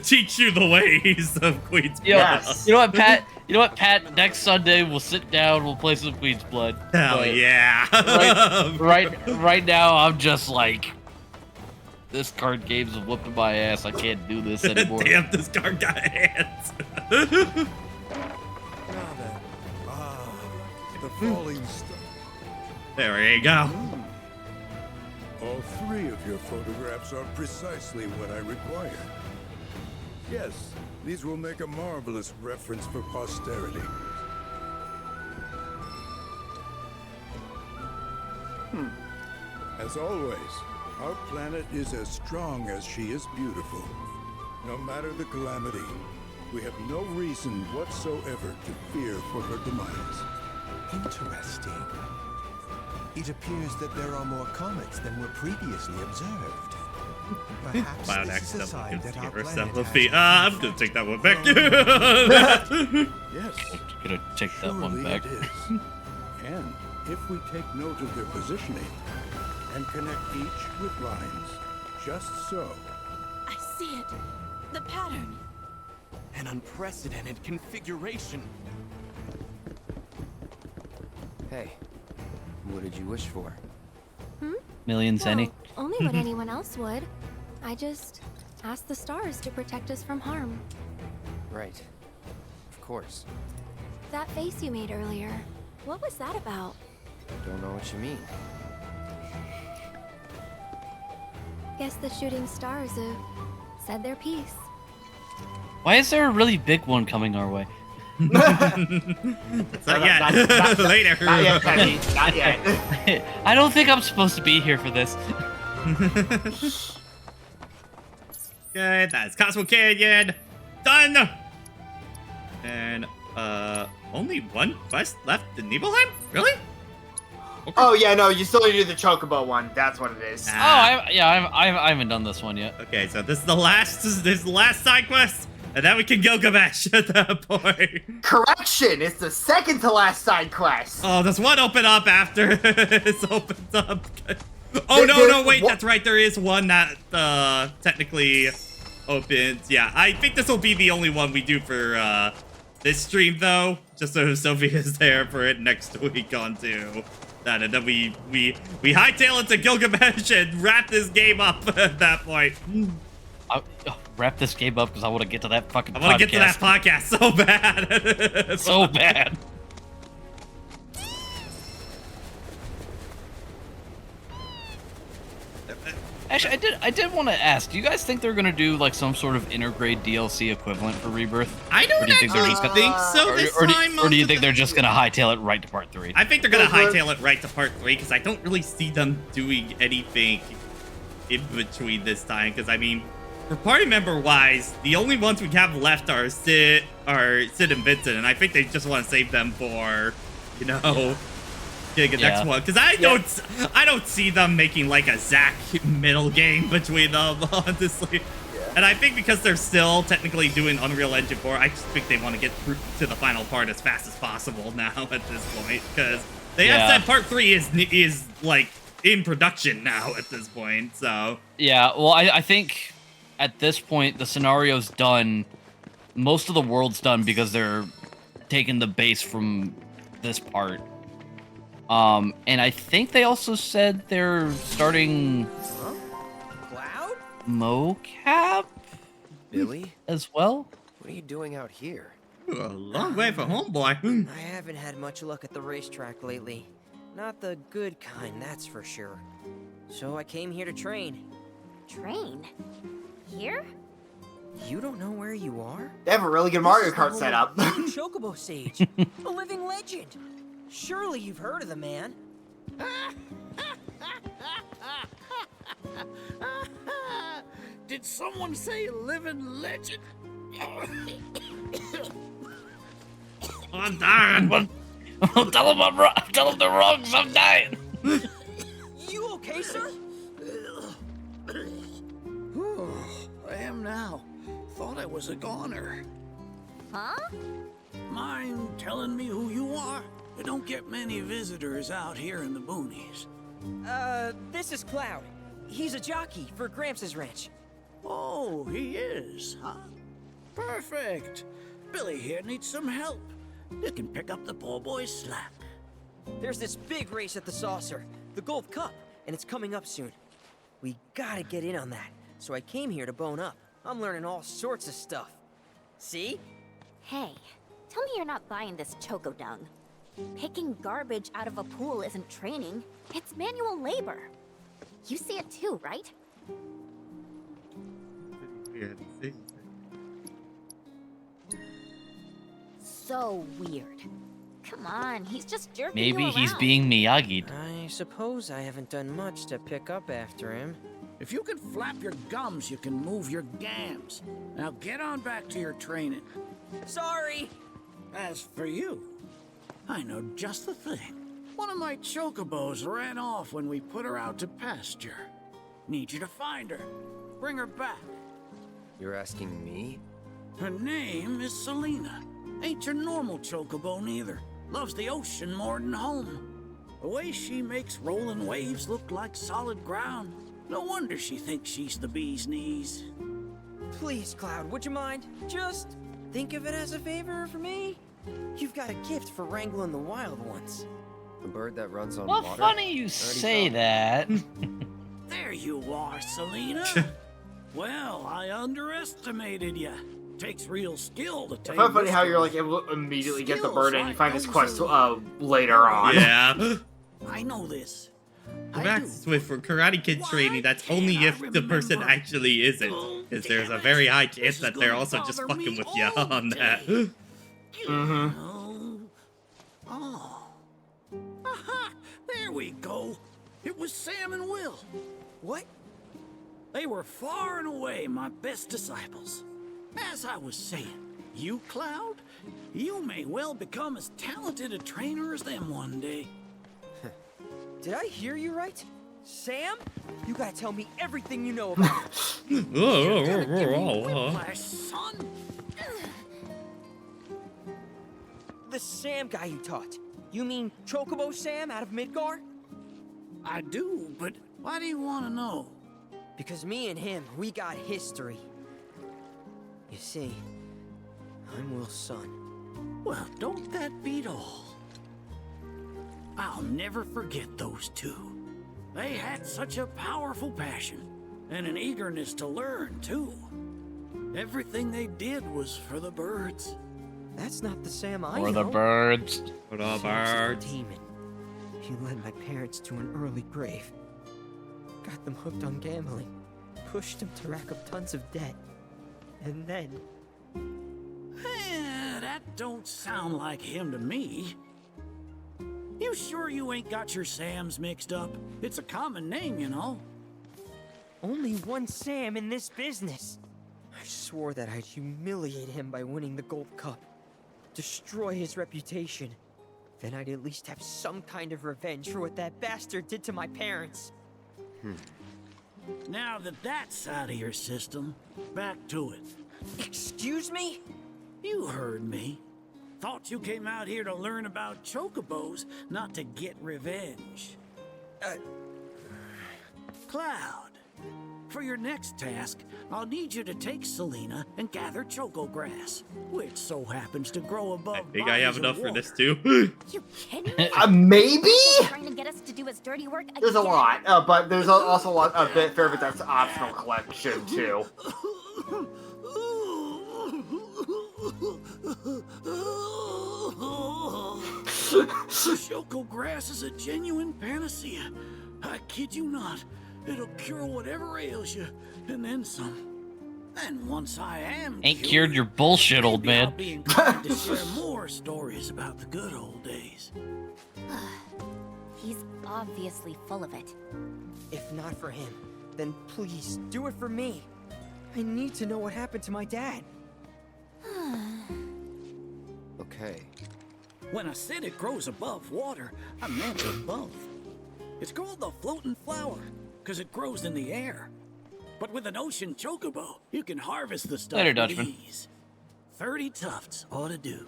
teach you the ways of Queen's You know, Blood. Yes. you know what, Pat? Next Sunday we'll sit down, we'll play some Queen's Blood. Hell But yeah. right now I'm just like, this card game's whooping my ass. I can't do this anymore. Damn, this card got hands. Now then, the falling star. There you go. All three of your photographs are precisely what I require. Yes, these will make a marvelous reference for posterity. As always, Our planet is as strong as she is beautiful. No matter the calamity, we have no reason whatsoever to fear for her demise. Interesting. It appears that there are more comets than were previously observed. Perhaps Cloud this is a accidentally sign gives that our herself planet a feat. has I'm gonna take that one back. Yes, Gonna take that one surely back. it is. And if we take note of their positioning and connect each with lines, just so. I see it. The pattern. An unprecedented configuration. Hey, what did you wish for? Millions, Well, any? only what anyone else would. I just asked the stars to protect us from harm. Right. Of course. That face you made earlier, what was that about? Don't know what you mean. Guess the shooting stars have said their piece. Why is there a really big one coming our way? Not yet. Later. Not yet, Penny. Not yet. I don't think I'm supposed to be here for this. Good. That's Cosmo Canyon. Done. And only one quest left in Nibelheim? Really? Oh yeah, no, you still need to do the Chocobo one. That's what it is. Ah. I haven't done this one yet. Okay, so this is the last side quest, and then we can Gilgamesh at that point. Correction, it's the second to last side quest. Oh, does one open up after it's opened up? Oh no, wait, that's right. There is one that technically opens. Yeah, I think this will be the only one we do for this stream though, just so Sophia's there for it next week on too. That and then we hightail it to Gilgamesh and wrap this game up at that point. Wrap this game up because I want to get to that fucking I want to get to that podcast so bad. so bad. Actually, I did want to ask. Do you guys think they're gonna do like some sort of intergrade DLC equivalent for Rebirth? I don't Or do you think they're just gonna- think so this time. Or do you think they're just gonna hightail it right to part 3? I think they're gonna hightail it right to part 3 because I don't really see them doing anything in between this time. Because I mean, for party member wise, the only ones we have left are Sid and Vincent, and I think they just want to save them for, getting a next one. Because I don't see them making like a Zack middle game between them, honestly. And I think because they're still technically doing Unreal Engine 4, I just think they want to get through to the final part as fast as possible now at this point. Because they have said part 3 is like in production now at this point. So yeah, well, I think at this point the scenario's done. Most of the world's done because they're taking the base from this part. And I think they also said they're starting Cloud? mocap Billy? as well. What are you doing out here? ooh, a long way for homeboy. I haven't had much luck at the racetrack lately. Not the good kind, that's for sure. So I came here to train. Train? Here? You don't know where you are? They have a really good Mario Kart setup. Chocobo Sage, a living legend. Surely you've heard of the man. Did someone say living legend? I'm dying. Tell him the wrongs. I'm dying. You okay, sir? I am now. Thought I was a goner. Huh? Mind telling me who you are? We don't get many visitors out here in the boonies. This is Cloud. He's a jockey for Gramps' ranch. Oh, he is, huh? Perfect. Billy here needs some help. You can pick up the poor boy's slack. There's this big race at the Saucer, the Gold Cup, and it's coming up soon. We gotta get in on that, so I came here to bone up. I'm learning all sorts of stuff. See? Hey, tell me you're not buying this choco dung. Picking garbage out of a pool isn't training, it's manual labor. You see it too, right? So weird. Come on, he's just jerking Maybe you he's around. being Miyagi'd. I suppose I haven't done much to pick up after him. If you can flap your gums, you can move your gams. Now get on back to your training. Sorry! As for you, I know just the thing. One of my chocobos ran off when we put her out to pasture. Need you to find her. Bring her back. You're asking me? Her name is Selena. Ain't your normal chocobo neither. Loves the ocean more than home. The way she makes rolling waves look like solid ground. No wonder she thinks she's the bee's knees. Please, Cloud, would you mind? Just think of it as a favor for me. You've got a gift for wrangling the wild ones. A bird that runs on Well, water? funny you say that. There you are, Selena. Well, I underestimated you. Takes real skill to It's take. not funny how you're like able to immediately get the bird and you find this quest later on. Yeah. I know this. That's with Karate Kid training. That's only if the person actually isn't. Because there's a very high chance that they're also just fucking with you on that. Oh. Aha! There we go. It was Sam and Will. What? They were far and away my best disciples. As I was saying, you, Cloud, you may well become as talented a trainer as them one day. Did I hear you right? Sam? You gotta tell me everything you know about it. Whiplash, son. The Sam guy you taught. You mean Chocobo Sam out of Midgar? I do, but why do you want to know? Because me and him, we got history. You see, I'm Will's son. Well, don't that beat all? I'll never forget those two. They had such a powerful passion, and an eagerness to learn, too. Everything they did was for the birds. That's not the Sam I Or know. the birds. For the Sam's birds. a demon. He led my parents to an early grave. Got them hooked on gambling. Pushed them to rack up tons of debt. And then... That don't sound like him to me. You sure you ain't got your Sams mixed up? It's a common name, you know. Only one Sam in this business. I swore that I'd humiliate him by winning the Gold Cup. Destroy his reputation. Then I'd at least have some kind of revenge for what that bastard did to my parents. Now that that's out of your system, back to it. Excuse me? You heard me. Thought you came out here to learn about chocobos, not to get revenge. Cloud, for your next task, I'll need you to take Selena and gather choco grass, which so happens to grow above. I think I have bodies of enough for water. this too. You kidding me? Maybe? Trying to get us to do his dirty work again? There's a lot, but there's also a fair bit that's optional collection too. Choco grass is a genuine panacea. I kid you not. It'll cure whatever ails you, and then some. And once I am Ain't cured your bullshit, old maybe I'll man. be inclined to share more stories about the good old days. He's obviously full of it. If not for him, then please do it for me. I need to know what happened to my dad. Okay. When I said it grows above water, I meant above. It's called the floating flower, because it grows in the air. But with an ocean chocobo, you can harvest the stuff Later, with Dutchman. ease. 30 tufts ought to do.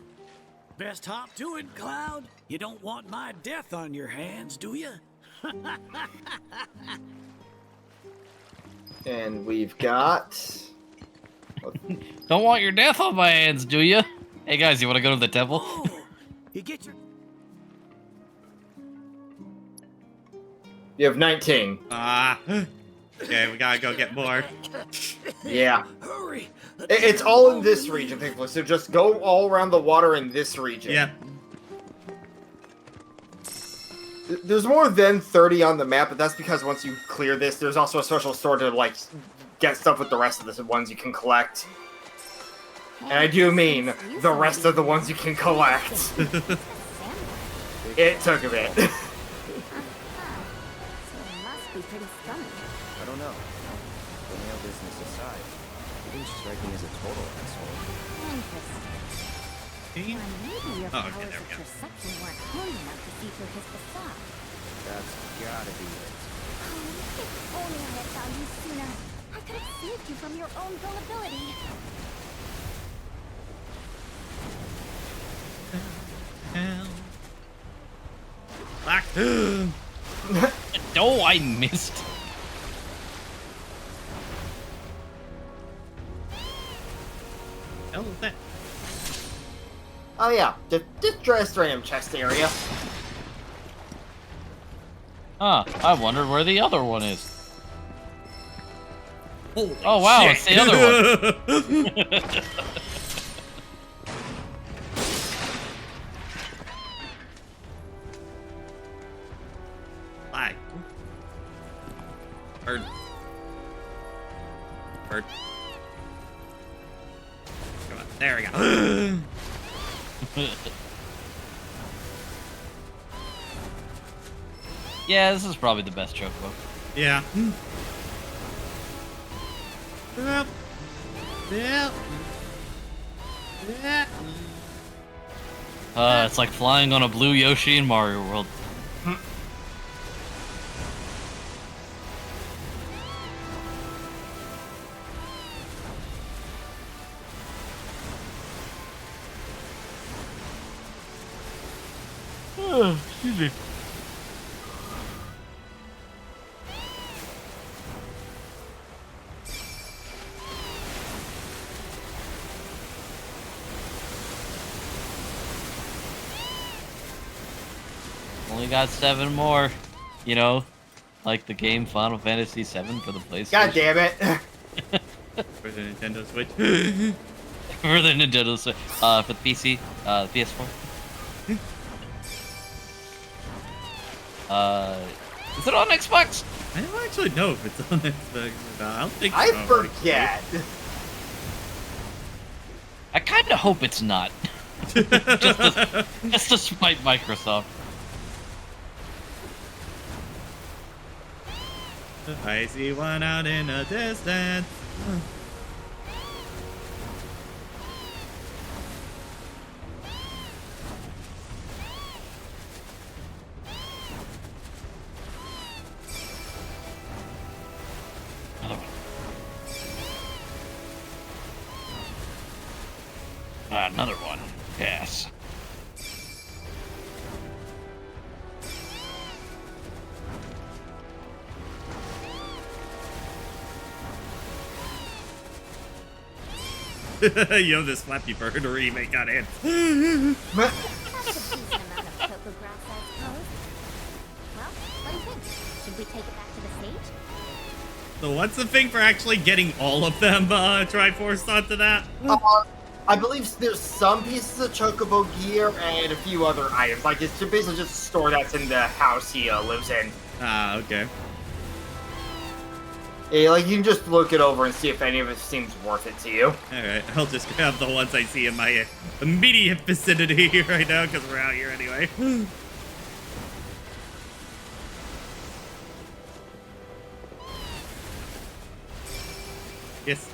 Best hop to it, Cloud. You don't want my death on your hands, do you? And we've got... Don't want your death on my hands, do you? Hey guys, you want to go to the temple? Oh, you get your... You have 19. Okay, we gotta go get more. Yeah. Hurry! It's all in this region, thankfully, so just go all around the water in this region. Yeah. There's more than 30 on the map, but that's because once you clear this, there's also a special store to, like, get stuff with the rest of the ones you can collect. And I do mean the rest of the ones you can collect. Sam It took a bit. So it must be pretty scummy. I don't know. The male business aside, he didn't strike me as a total asshole. Interesting. Well, maybe your Oh, okay, powers there of we go. perception weren't honed enough to see through his facade. That's gotta be it. Oh, if only I had found you sooner. I could have saved you from your own gullibility. Black. Oh, I missed. Hell is that? Oh yeah, just dress random chest area. Huh, I wondered where the other one is. Holy Oh wow, shit. it's the other one. Flag. Bird. Bird. Come on. There we go. Yeah, this is probably the best chocobo. Yeah. Yep. Yep. Yeah. It's like flying on a blue Yoshi in Mario World. Excuse me. Only got 7 more. You know, like the game Final Fantasy VII for the PlayStation. God damn it. For the Nintendo Switch. For the Nintendo Switch. For the PC, PS4. Is it on Xbox? I don't actually know if it's on Xbox or not. I don't think so. I forget. I kind of hope it's not. just to spite Microsoft. I see one out in the distance. Another one. Another one. Yes. Yo, this Flappy Bird remake got in. That's a decent amount of topograph, I suppose. Well, what do you think? Should we take it back to the stage? So what's the thing for actually getting all of them Triforce onto that? I believe there's some pieces of Chocobo gear and a few other items. Like, it's basically just a store that's in the house he lives in. Ah, okay. Yeah, like, you can just look it over and see if any of it seems worth it to you. Alright, I'll just grab the ones I see in my immediate vicinity right now, because we're out here anyway. Yes.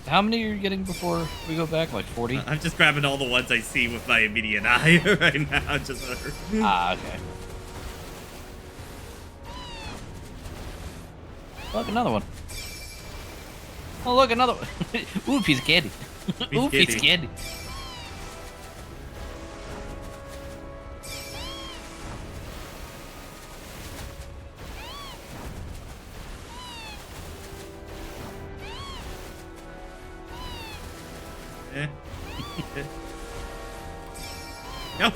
How many are you getting before we go back? Like 40? I'm just grabbing all the ones I see with my immediate eye right now. Just Ah, okay. Look, another one. Oh, look, another one. Ooh, piece of candy. Ooh, piece of candy. No.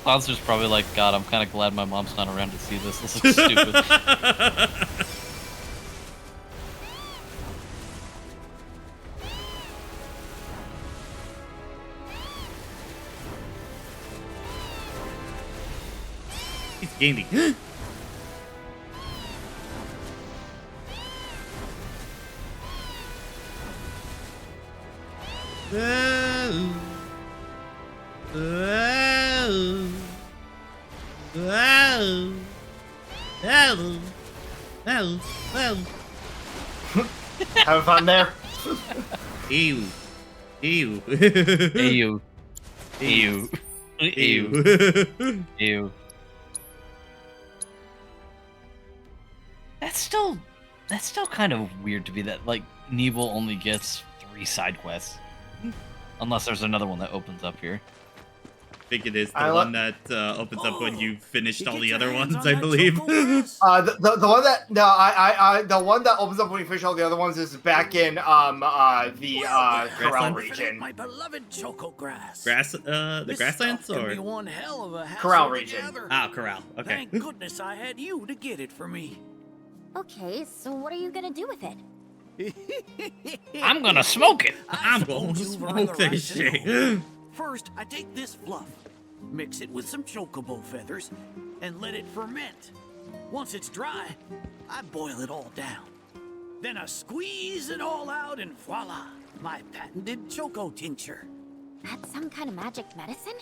Cloud's just probably like, God, I'm kind of glad my mom's not around to see this. This looks stupid. He's gaming. Having fun there? Ew. Ew. Ew. Ew. Ew. Ew. That's still kind of weird to be that, like, Nebel only gets 3 side quests. Unless there's another one that opens up here. I think it is the one that opens up when you finished all the other ones, I believe. The one that the one that opens up when you finish all the other ones is back in Corral region. My beloved Choco Grass. The grasslands or one hell of a Corral region? Ah, Corral. Okay. Thank goodness I had you to get it for me. Okay, so what are you gonna do with it? I'm gonna smoke it. I'm going to smoke this shit. First, I take this fluff, mix it with some chocobo feathers, and let it ferment. Once it's dry, I boil it all down. Then I squeeze it all out and voila, my patented choco tincture. That's some kind of magic medicine?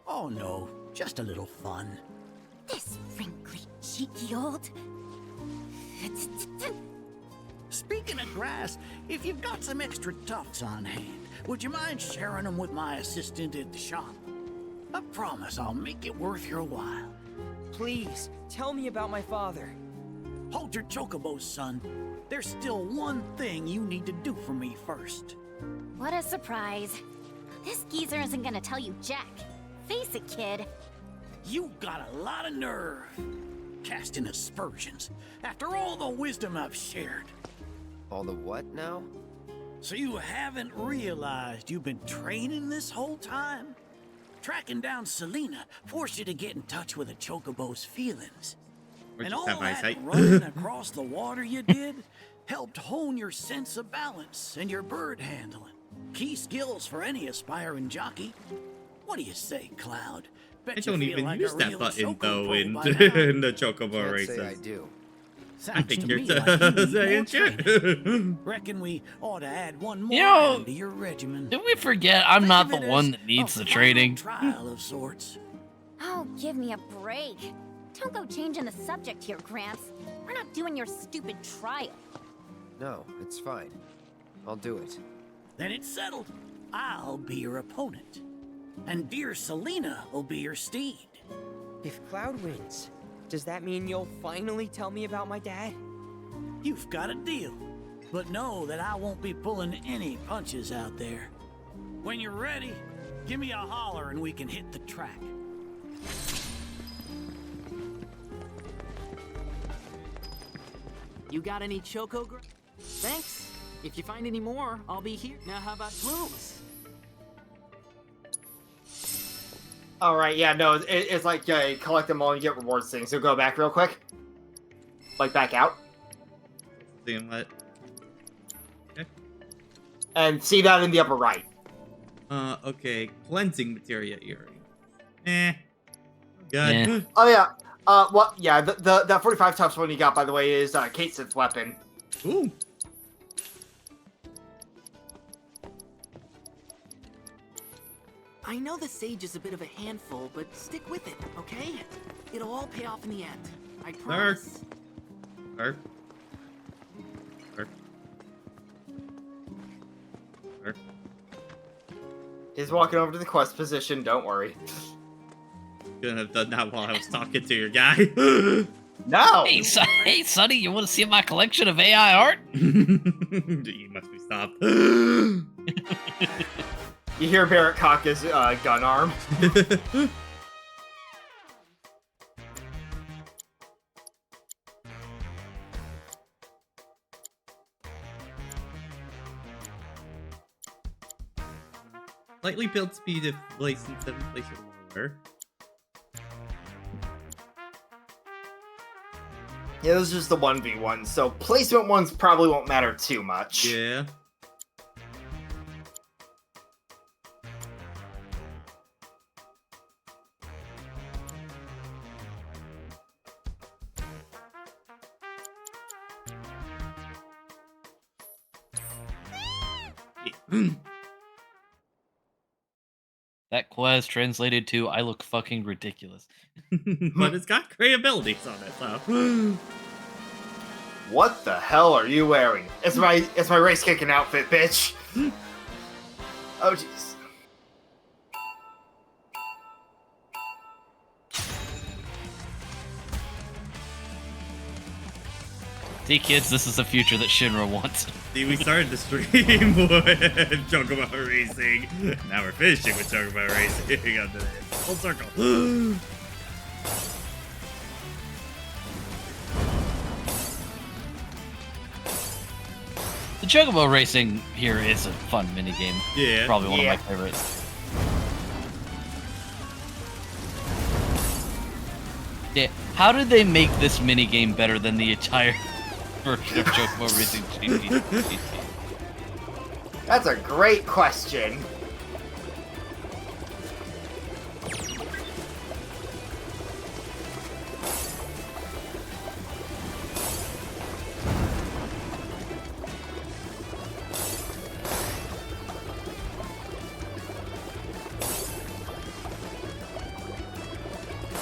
Oh no, just a little fun. This wrinkly, cheeky old... Speaking of grass, if you've got some extra tufts on hand, would you mind sharing them with my assistant at the shop? I promise I'll make it worth your while. Please, tell me about my father. Hold your chocobos, son. There's still one thing you need to do for me first. What a surprise. This geezer isn't gonna tell you jack. Face it, kid. You got a lot of nerve. Casting aspersions after all the wisdom I've shared. All the what now? So you haven't realized you've been training this whole time? Tracking down Selena forced you to get in touch with a chocobo's feelings. Or And just all have that eyesight. running across the water you did helped hone your sense of balance and your bird handling. Key skills for any aspiring jockey. What do you say, Cloud? Bet I you don't feel even like use a that real button Choco though Pro in, by now. in the Chocobo Can't races. say I do. I Sounds think to you're me like you need saying more shit. training. Reckon we ought to add one more You know, item to your regimen. Did we forget I'm Think not of the it as one that needs a the final training? trial of sorts. Oh, give me a break. Don't go changing the subject here, Gramps. We're not doing your stupid trial. No, it's fine. I'll do it. Then it's settled. I'll be your opponent. And dear Selena will be your steed. If Cloud wins, does that mean you'll finally tell me about my dad? You've got a deal. But know that I won't be pulling any punches out there. When you're ready, give me a holler and we can hit the track. You got any Choco? Thanks. If you find any more, I'll be here. Now how about blooms? Alright, yeah, no, it's like you collect them all and you get rewards things. So go back real quick. Like back out. Seeing what? Okay. And see that in the upper right. Okay. Cleansing materia earring. Good. Eh. Oh yeah. Well, yeah, that 45 tufts one you got, by the way, is Kate Sith's weapon. Ooh. I know the sage is a bit of a handful, but stick with it, okay? It'll all pay off in the end. I promise. Arf. Arf. Arf. He's walking over to the quest position, don't worry. Couldn't have done that while I was talking to your guy. No! Hey, hey, Sonny, you want to see my collection of AI art? You must be stopped. You hear Barrett cock his gun arm. Slightly build speed if placed in 7th place or lower. Yeah, this is just the 1v1, so placement ones probably won't matter too much. Yeah. That quest translated to "I look fucking ridiculous." But it's got great abilities on it, so. What the hell are you wearing? It's my race kicking outfit, bitch. Oh jeez. See, kids, this is the future that Shinra wants. See, we started the stream with Chocobo Racing. Now we're finishing with Chocobo Racing on today. Full circle. The Chocobo Racing here is a fun minigame. Yeah. Probably one of my favorites. Yeah. How did they make this minigame better than the entire version of Chocobo Racing GT? That's a great question.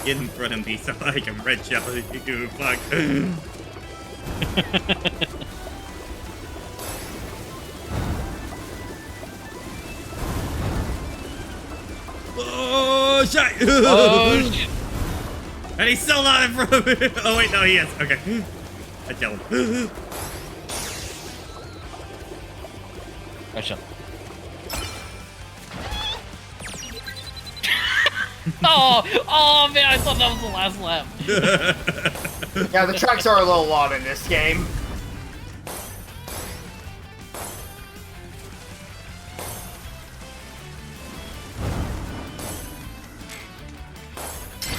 Get in front of me so I can red shell you, fuck. Oh, shit! Oh, shit. And he's still not in front of me. Oh, wait, no, he is. Okay. I killed him. Red shell. Oh man, I thought that was the last lap. Yeah, the tracks are a little long in this game.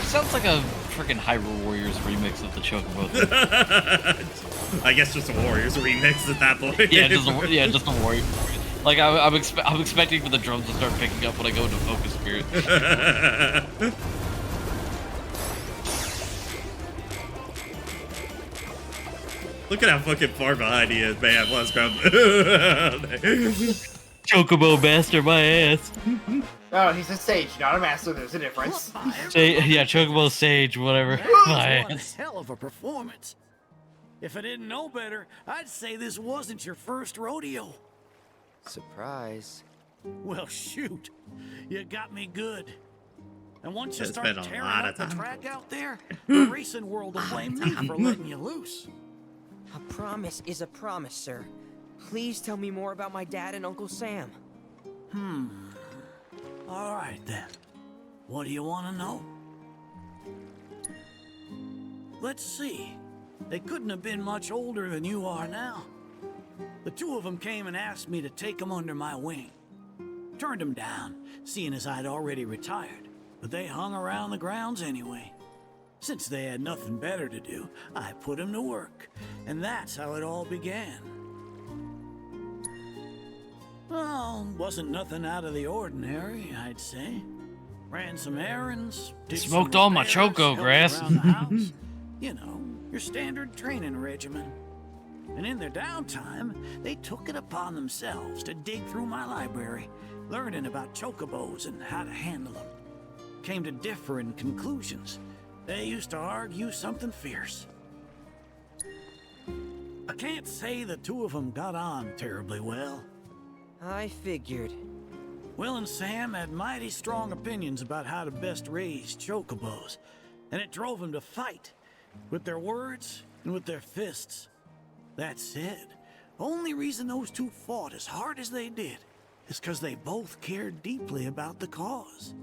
Sounds like a freaking Hyrule Warriors remix of the Chocobo thing. I guess just a Warriors remix at that point. Yeah, just a Warriors. Like I'm expecting for the drums to start picking up when I go into Focus Spirit. Look at how fucking far behind he is, man. Let's go. Chocobo master my ass. No, he's a sage, not a master. There's a difference. Yeah, Chocobo Sage, whatever. My One ass. hell of a performance. If I didn't know better, I'd say this wasn't your first rodeo. Surprise. Well, shoot. You got me good. And once you It's start been a tearing lot up of the time. track out there, the racing world will blame me for letting you loose. A promise is a promise, sir. Please tell me more about my dad and Uncle Sam. All right, then. What do you want to know? Let's see. They couldn't have been much older than you are now. The two of them came and asked me to take them under my wing. Turned them down, seeing as I'd already retired, but they hung around the grounds anyway. Since they had nothing better to do, I put them to work, and that's how it all began. Well, wasn't nothing out of the ordinary, I'd say. Ran some errands, did some Smoked all my repairs, choco helped grass. around the house. You know, your standard training regimen. And in their downtime, they took it upon themselves to dig through my library, learning about chocobos and how to handle them. Came to differing conclusions. They used to argue something fierce. I can't say the two of them got on terribly well. I figured. Will and Sam had mighty strong opinions about how to best raise chocobos, and it drove them to fight, with their words and with their fists. That said, only reason those two fought as hard as they did is because they both cared deeply about the cause.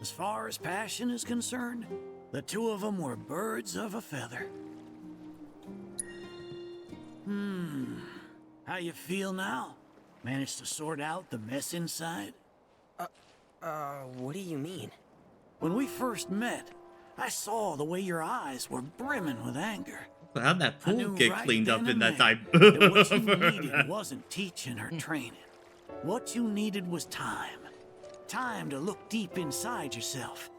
As far as passion is concerned, the two of them were birds of a feather. How you feel now? Managed to sort out the mess inside? What do you mean? When we first met, I saw the way your eyes were brimming with anger. How'd that I pool knew get right cleaned up then in and that there time? that what you needed wasn't teaching or training. What you needed was time. Time to look deep inside yourself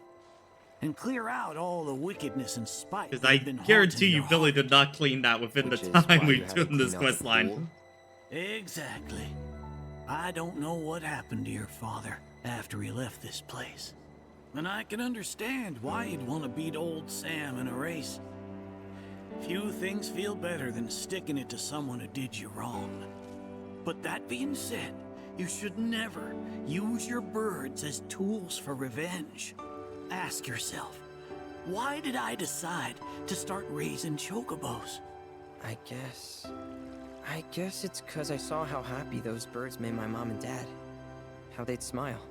and clear out all the wickedness and spite. Because that I had been guarantee haunting you your Billy heart. did not clean that within Which the is time why we you had to took this clean out the quest line. pool? Exactly. I don't know what happened to your father after he left this place. And I can understand why you'd want to beat old Sam in a race. Few things feel better than sticking it to someone who did you wrong. But that being said, you should never use your birds as tools for revenge. Ask yourself, why did I decide to start raising chocobos? I guess it's 'cause I saw how happy those birds made my mom and dad. How they'd smile.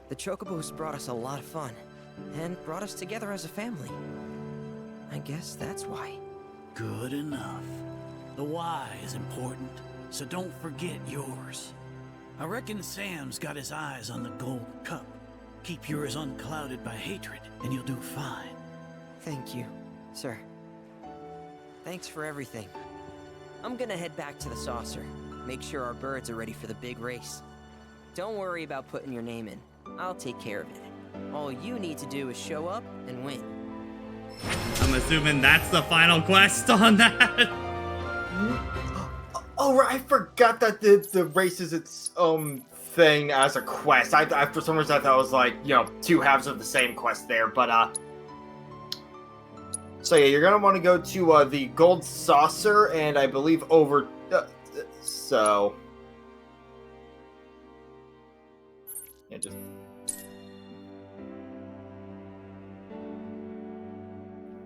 The chocobos brought us a lot of fun, and brought us together as a family. I guess that's why. Good enough. The why is important, so don't forget yours. I reckon Sam's got his eyes on the gold cup. Keep yours unclouded by hatred, and you'll do fine. Thank you, sir. Thanks for everything. I'm gonna head back to the saucer. Make sure our birds are ready for the big race. Don't worry about putting your name in. I'll take care of it. All you need to do is show up and win. I'm assuming that's the final quest on that. Oh, right, I forgot that the race is its own thing as a quest. I for some reason I thought it was like, you know, two halves of the same quest there, but so yeah, you're gonna want to go to the gold saucer, and I believe over so yeah, just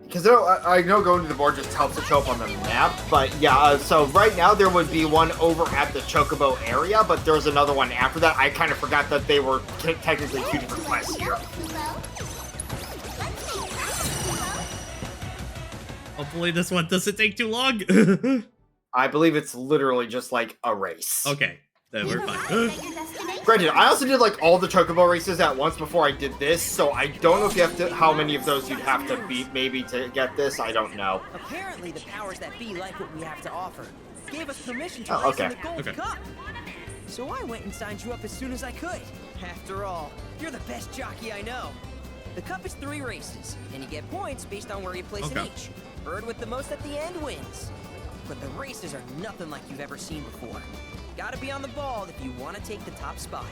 because I know going to the board just helps it show up on the map, but yeah, so right now there would be one over at the Chocobo area, but there was another one after that. I kind of forgot that they were technically two different quests here. Hopefully this one doesn't take too long. I believe it's literally just like a race. Okay, then we're fine. Granted, I also did like all the Chocobo races at once before I did this, so I don't know if you have to, how many of those you'd have to beat maybe to get this. I don't know. Apparently the powers that be like what we have to offer. Gave us permission to Oh, race in okay. the Gold Cup. So I went and signed you up as soon as I could. After all, you're the best jockey I know. The cup is 3 races, and you get points based on where you place in each. Bird with the most at the end wins. But the races are nothing like you've ever seen before. Gotta be on the ball if you want to take the top spot.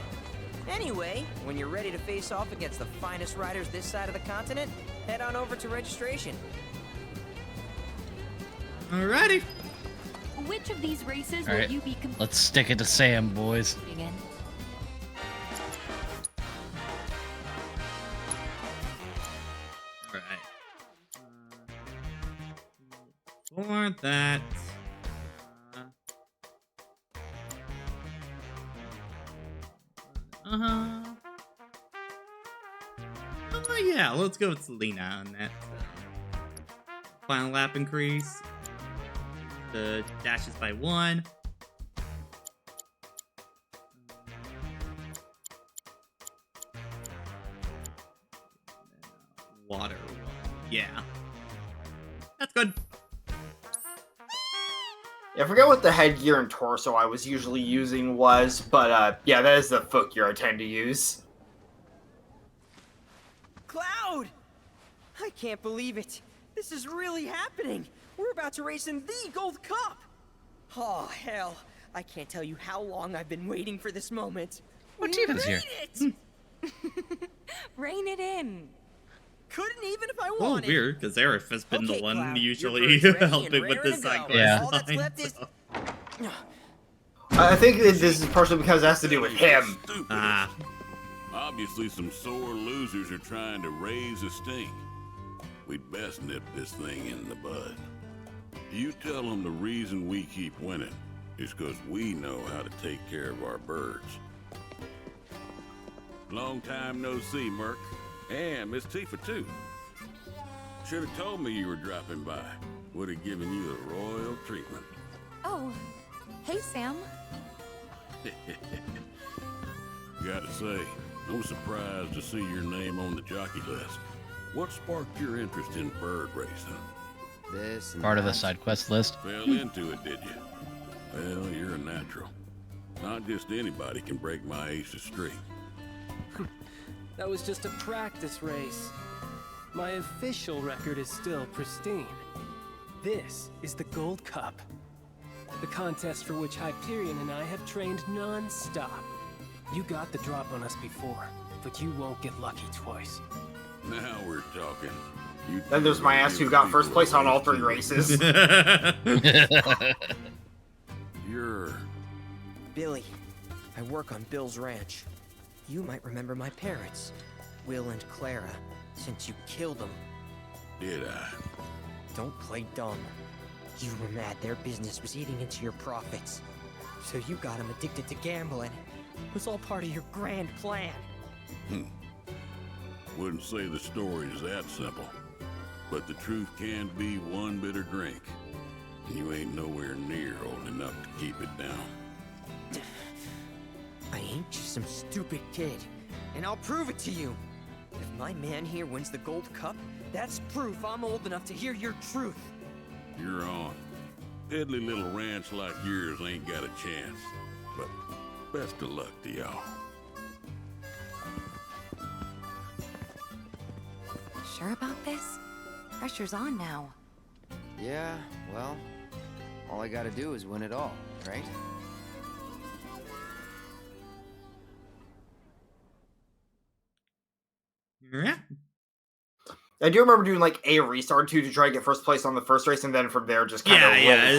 Anyway, when you're ready to face off against the finest riders this side of the continent, head on over to registration. Alrighty. Which of these races All right, will you be let's stick it to Sam, boys. in? For that. Oh yeah, let's go with Selena on that. Final lap increase. The dashes by 1. Water. Yeah. That's good. Yeah, I forget what the headgear and torso I was usually using was, but yeah, that is the footgear I tend to use. Cloud! I can't believe it. This is really happening. We're about to race in the Gold Cup. Oh, hell. I can't tell you how long I've been waiting for this moment. What team is here? Rein it in. Couldn't even if I Oh, wanted. weird, because Aerith has been the one Cloud, usually your bird's ready helping and with raring this to side go. quest Yeah. All that's line, left is... so. I think this is partially because it has to do with him. Ah. Obviously, some sore losers are trying to raise a stink. We'd best nip this thing in the bud. You tell them the reason we keep winning is because we know how to take care of our birds. Long time no see, Merc. And Miss Tifa, too. Should have told me you were dropping by. Would have given you the royal treatment. Oh, hey, Sam. Gotta say, I'm surprised to see your name on the jockey list. What sparked your interest in bird racing? this and Part of the that. side quest list. Fell into it, did you? Well, you're a natural. Not just anybody can break my aces straight. That was just a practice race. My official record is still pristine. This is the Gold Cup. The contest for which Hyperion and I have trained non-stop. You got the drop on us before, but you won't get lucky twice. Now we're talking. Then there's my ass who got first place on all 3 races. You're... Billy. I work on Bill's ranch. You might remember my parents, Will and Clara, since you killed them. Did I? Don't play dumb. You were mad their business was eating into your profits. So you got them addicted to gambling. It was all part of your grand plan. Wouldn't say the story is that simple. But the truth can be one bitter drink. And you ain't nowhere near old enough to keep it down. I ain't just some stupid kid. And I'll prove it to you. If my man here wins the Gold Cup, that's proof I'm old enough to hear your truth. You're on. Piddly little ranch like yours ain't got a chance. But best of luck to y'all. Sure about this? Pressure's on now. Yeah, well, all I gotta do is win it all, right? Yeah. I do remember doing like a restart too to try to get first place on the first race, and then from there just kind of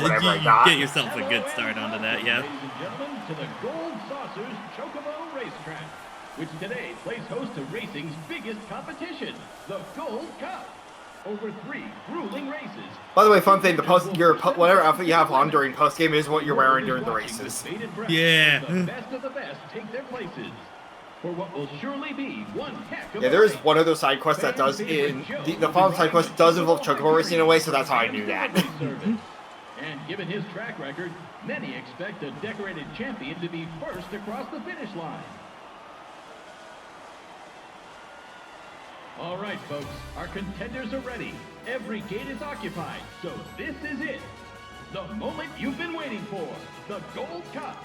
whatever I got. Get yourself a good start onto that, yeah. Ladies and gentlemen, to the Gold Saucers Chocobo Racetrack, which today plays host to racing's biggest competition, the Gold Cup. Over 3 grueling races. By the way, fun thing: whatever outfit you have on during post game is what you're wearing during the races. Yeah. The best of the best take their places for what will surely be one heck of Yeah, a there is race. one of those side quests that does in the final side quest does involve chocobo racing in a way, so that's how I knew that. And given his track record, many expect a decorated champion to be first across the finish line. All right, folks, our contenders are ready. Every gate is occupied, so this is it. The moment you've been waiting for, the Gold Cup.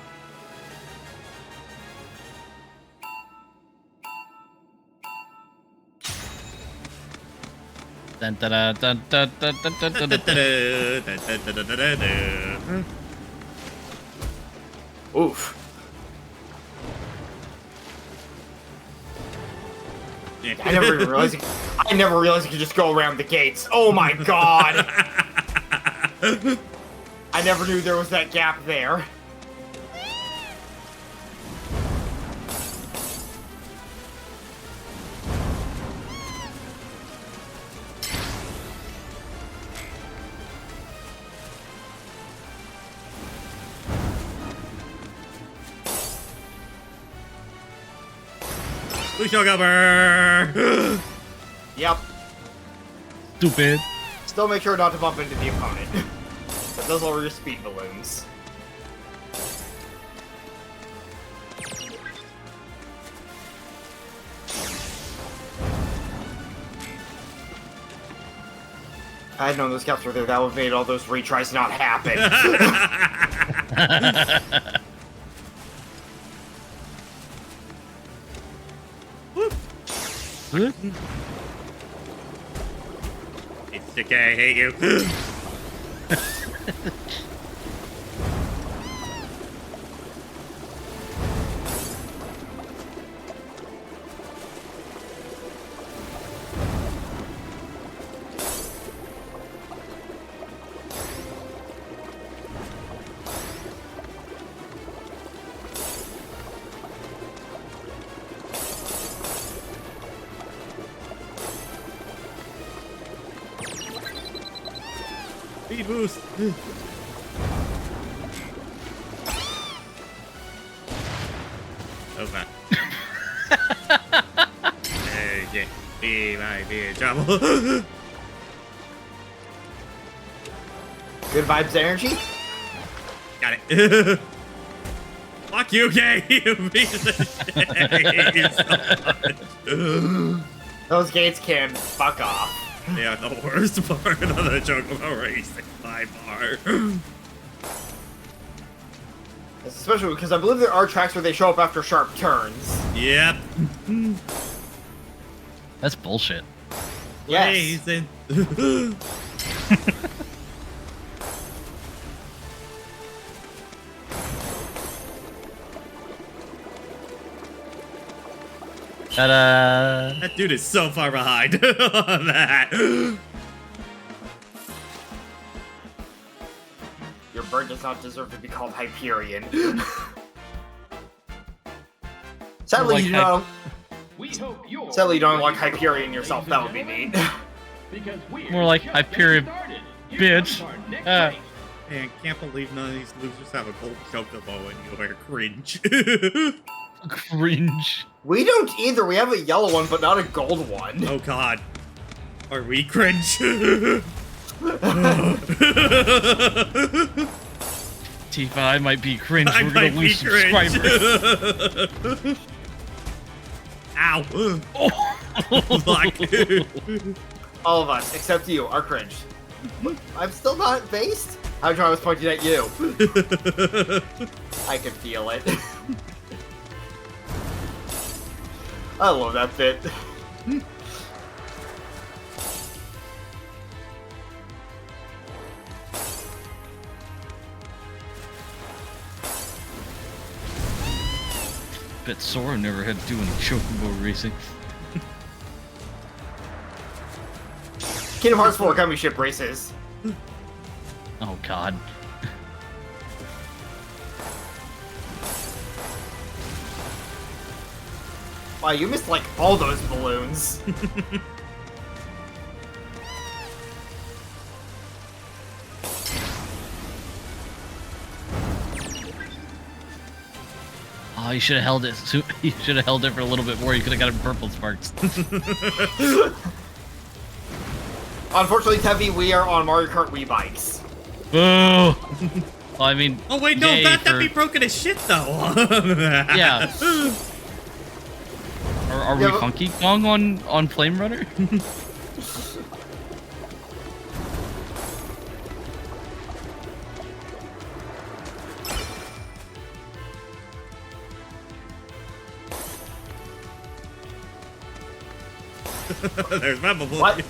Dun, dun, dun, dun, dun, dun, dun, dun, dun, dun. Oof. I never even realized. I never realized you could just go around the gates. Oh my god! I never knew there was that gap there. We shall go burr. Yep. Stupid. Still make sure not to bump into the opponent. That does lower your speed balloons. If I had known those gaps were there, that would have made all those retries not happen. It's okay, I hate you. Speed boost. Okay. Okay. We might be in trouble. Good vibes energy? Got it. Fuck you, Kay. You piece of shit. I hate you so much. Those gates can fuck off. They are the worst part of the Chocobo racing by far. Especially because I believe there are tracks where they show up after sharp turns. Yep. That's bullshit. Yes. Racing. Ta-da! That dude is so far behind on that. Your bird does not deserve to be called Hyperion. Sadly, Like you don't. We hope you're Sadly, you don't like Hyperion yourself. That would be neat. because we're More like just Hyperion, getting started. Here bitch. comes our next Ah. race. Man, can't believe none of these losers have a gold Chocobo and you are cringe. Cringe. We don't either. We have a yellow one, but not a gold one. Oh god. Are we cringe? Tifa, I might be cringe. I We're gonna might be lose cringe. subscribers. Ow. Fuck. All of us, except you, are cringe. I'm still not based? I was pointing at you. I can feel it. I love that bit. Bet Sora never had to do any Chocobo racing. Kingdom Hearts 4 Gummy Ship races. Oh god. Wow, you missed like all those balloons. Oh, you should have held it. You should have held it for a little bit more. You could have got him purple sparks. Unfortunately, Tevi, we are on Mario Kart Wii bikes. Boo! Well, I mean, Oh wait, no, yay that'd for- be broken as shit though. Yeah. Are Yeah, we but- Funky Kong on Flame Runner? There's my bubble. What?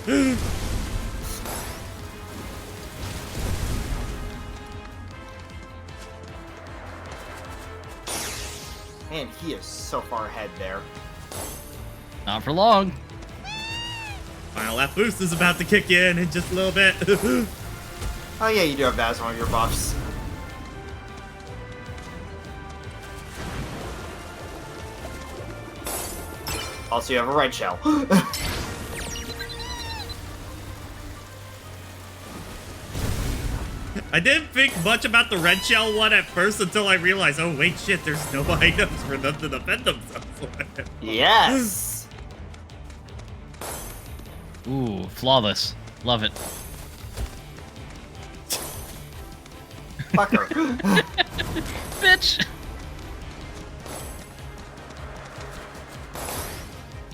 Man, he is so far ahead there. Not for long. Final lap boost is about to kick in just a little bit. Oh yeah, you do have that as one of your buffs. Also, you have a red shell. I didn't think much about the red shell one at first until I realized, oh wait, shit, there's no items for them to defend themselves with. Yes! Ooh, flawless. Love it. Fucker. Bitch!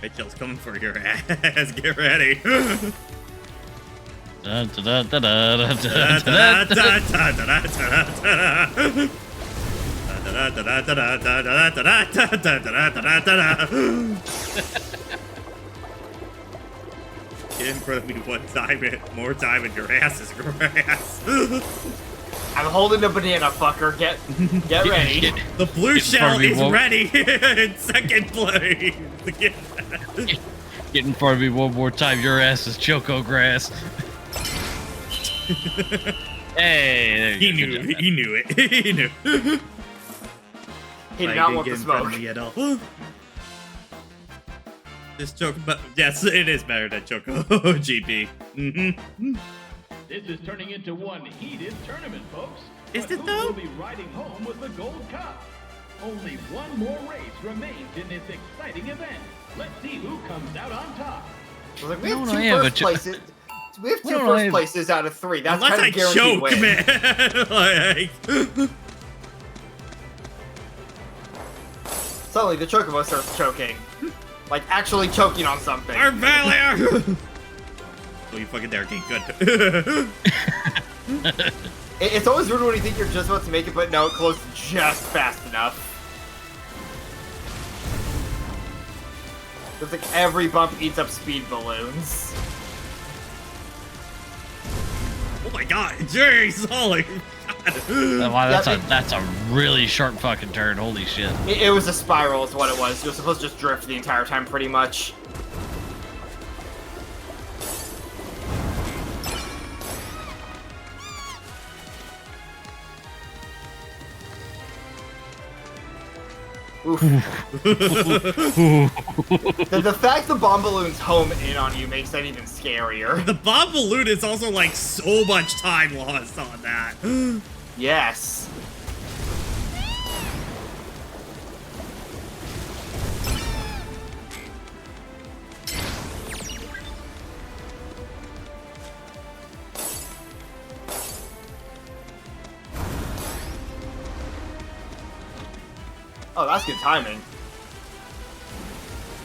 Red shell's coming for your ass. Get ready. Da, da, da, da, da, da, da, Get in front of me one time, more time, and your ass is grass. I'm holding a banana, fucker. Get ready. The blue Get in front shell of me, is Wolf. ready in second place. Get in front of me one more time. Your ass is Choco grass. Hey, there He you go. knew. Good job. He knew it. He knew. He did Like, not they want get the in front of smoke. me at all. This Choco, yes, it is better than Choco GP. This is turning into one heated tournament, folks. Is But it who though? will be riding home with the Gold Cup? Only one more race remains in this exciting event. Let's see who comes out on top. I was like, we have No, two I have a first places. We have two No, I first have- places out of three. That's Unless kind I of guaranteed choke, win. man. Like, Suddenly, the Chocobo starts choking. Like, actually choking on something. our valor. Oh, you fucking dare, King. Good. It's always rude when you think you're just about to make it, but no, it closed just fast enough. It's like every bump eats up speed balloons. Oh my god, jeez, holy god. Wow, that's a really sharp fucking turn. Holy shit. It was a spiral is what it was. You're supposed to just drift the entire time pretty much. Oof. the fact the bomb balloons home in on you makes that even scarier. The bomb balloon is also like so much time lost on that. Yes. Oh, that's good timing.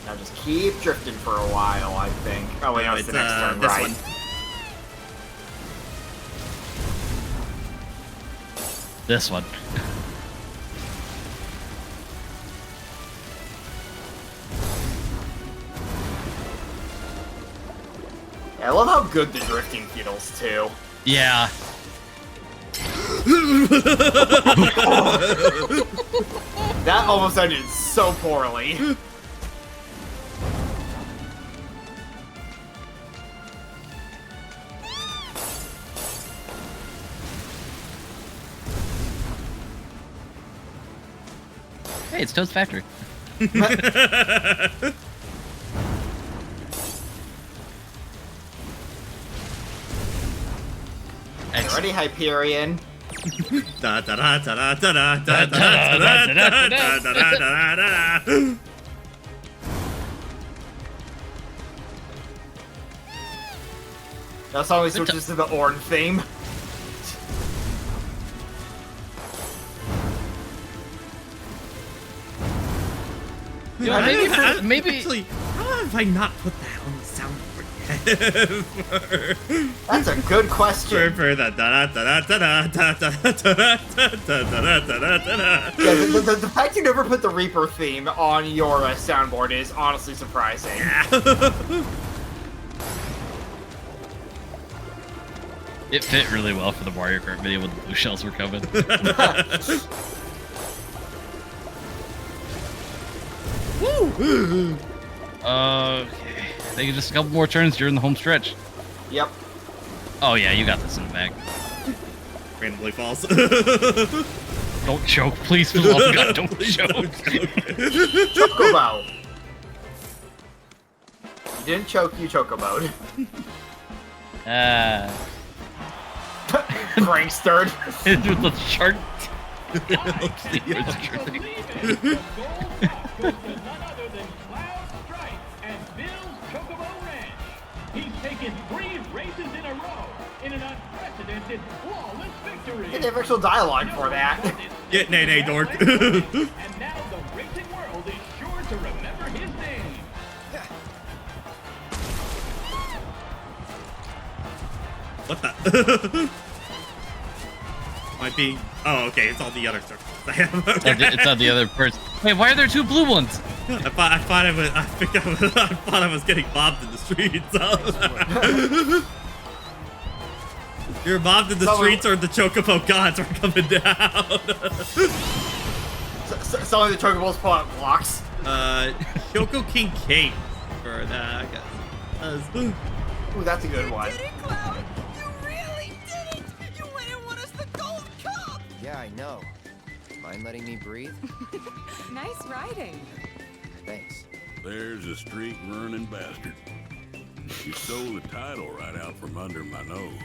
Now just keep drifting for a while, I think. Oh wait, no, it's the next turn, this right? one. This one. Yeah, I love how good the drifting feels, too. Yeah. That almost ended so poorly. Hey, it's Toad's Factory. Ready, Hyperion? Da da da da da da da da da da da da da. That song switches to the Orn theme. Yeah, maybe. Actually, how have I not put that on the soundboard yet? That's a good question. For the da da da da da da da da da da. Yeah, the fact you never put the Reaper theme on your soundboard is honestly surprising. It fit really well for the Mario Kart video when the blue shells were coming. Woo! Okay. I think just a couple more turns during the home stretch. Yep. Oh yeah, you got this in the bag. Randomly falls. Don't choke, please, for the love of God, don't choke. Chocobo. You didn't choke, you chocoboed. Prankstered. With the shark. He's taken 3 races in a row in an unprecedented, flawless victory. They have actual dialogue for that. Get nay dork. And now the racing world is sure to remember his name. What the? Might be. Oh, okay. It's all the other circles. It's on the other person. Wait, why are there 2 blue ones? I thought I was getting mobbed in the streets. You're mobbed in the streets, or the chocobo gods are coming down. Some of the chocobos pull out blocks. Choco King Cake for that, I guess. Ooh, that's a good one. Yeah, I know. Mind letting me breathe? Nice riding. Thanks. There's a streak-running bastard. You stole the title right out from under my nose.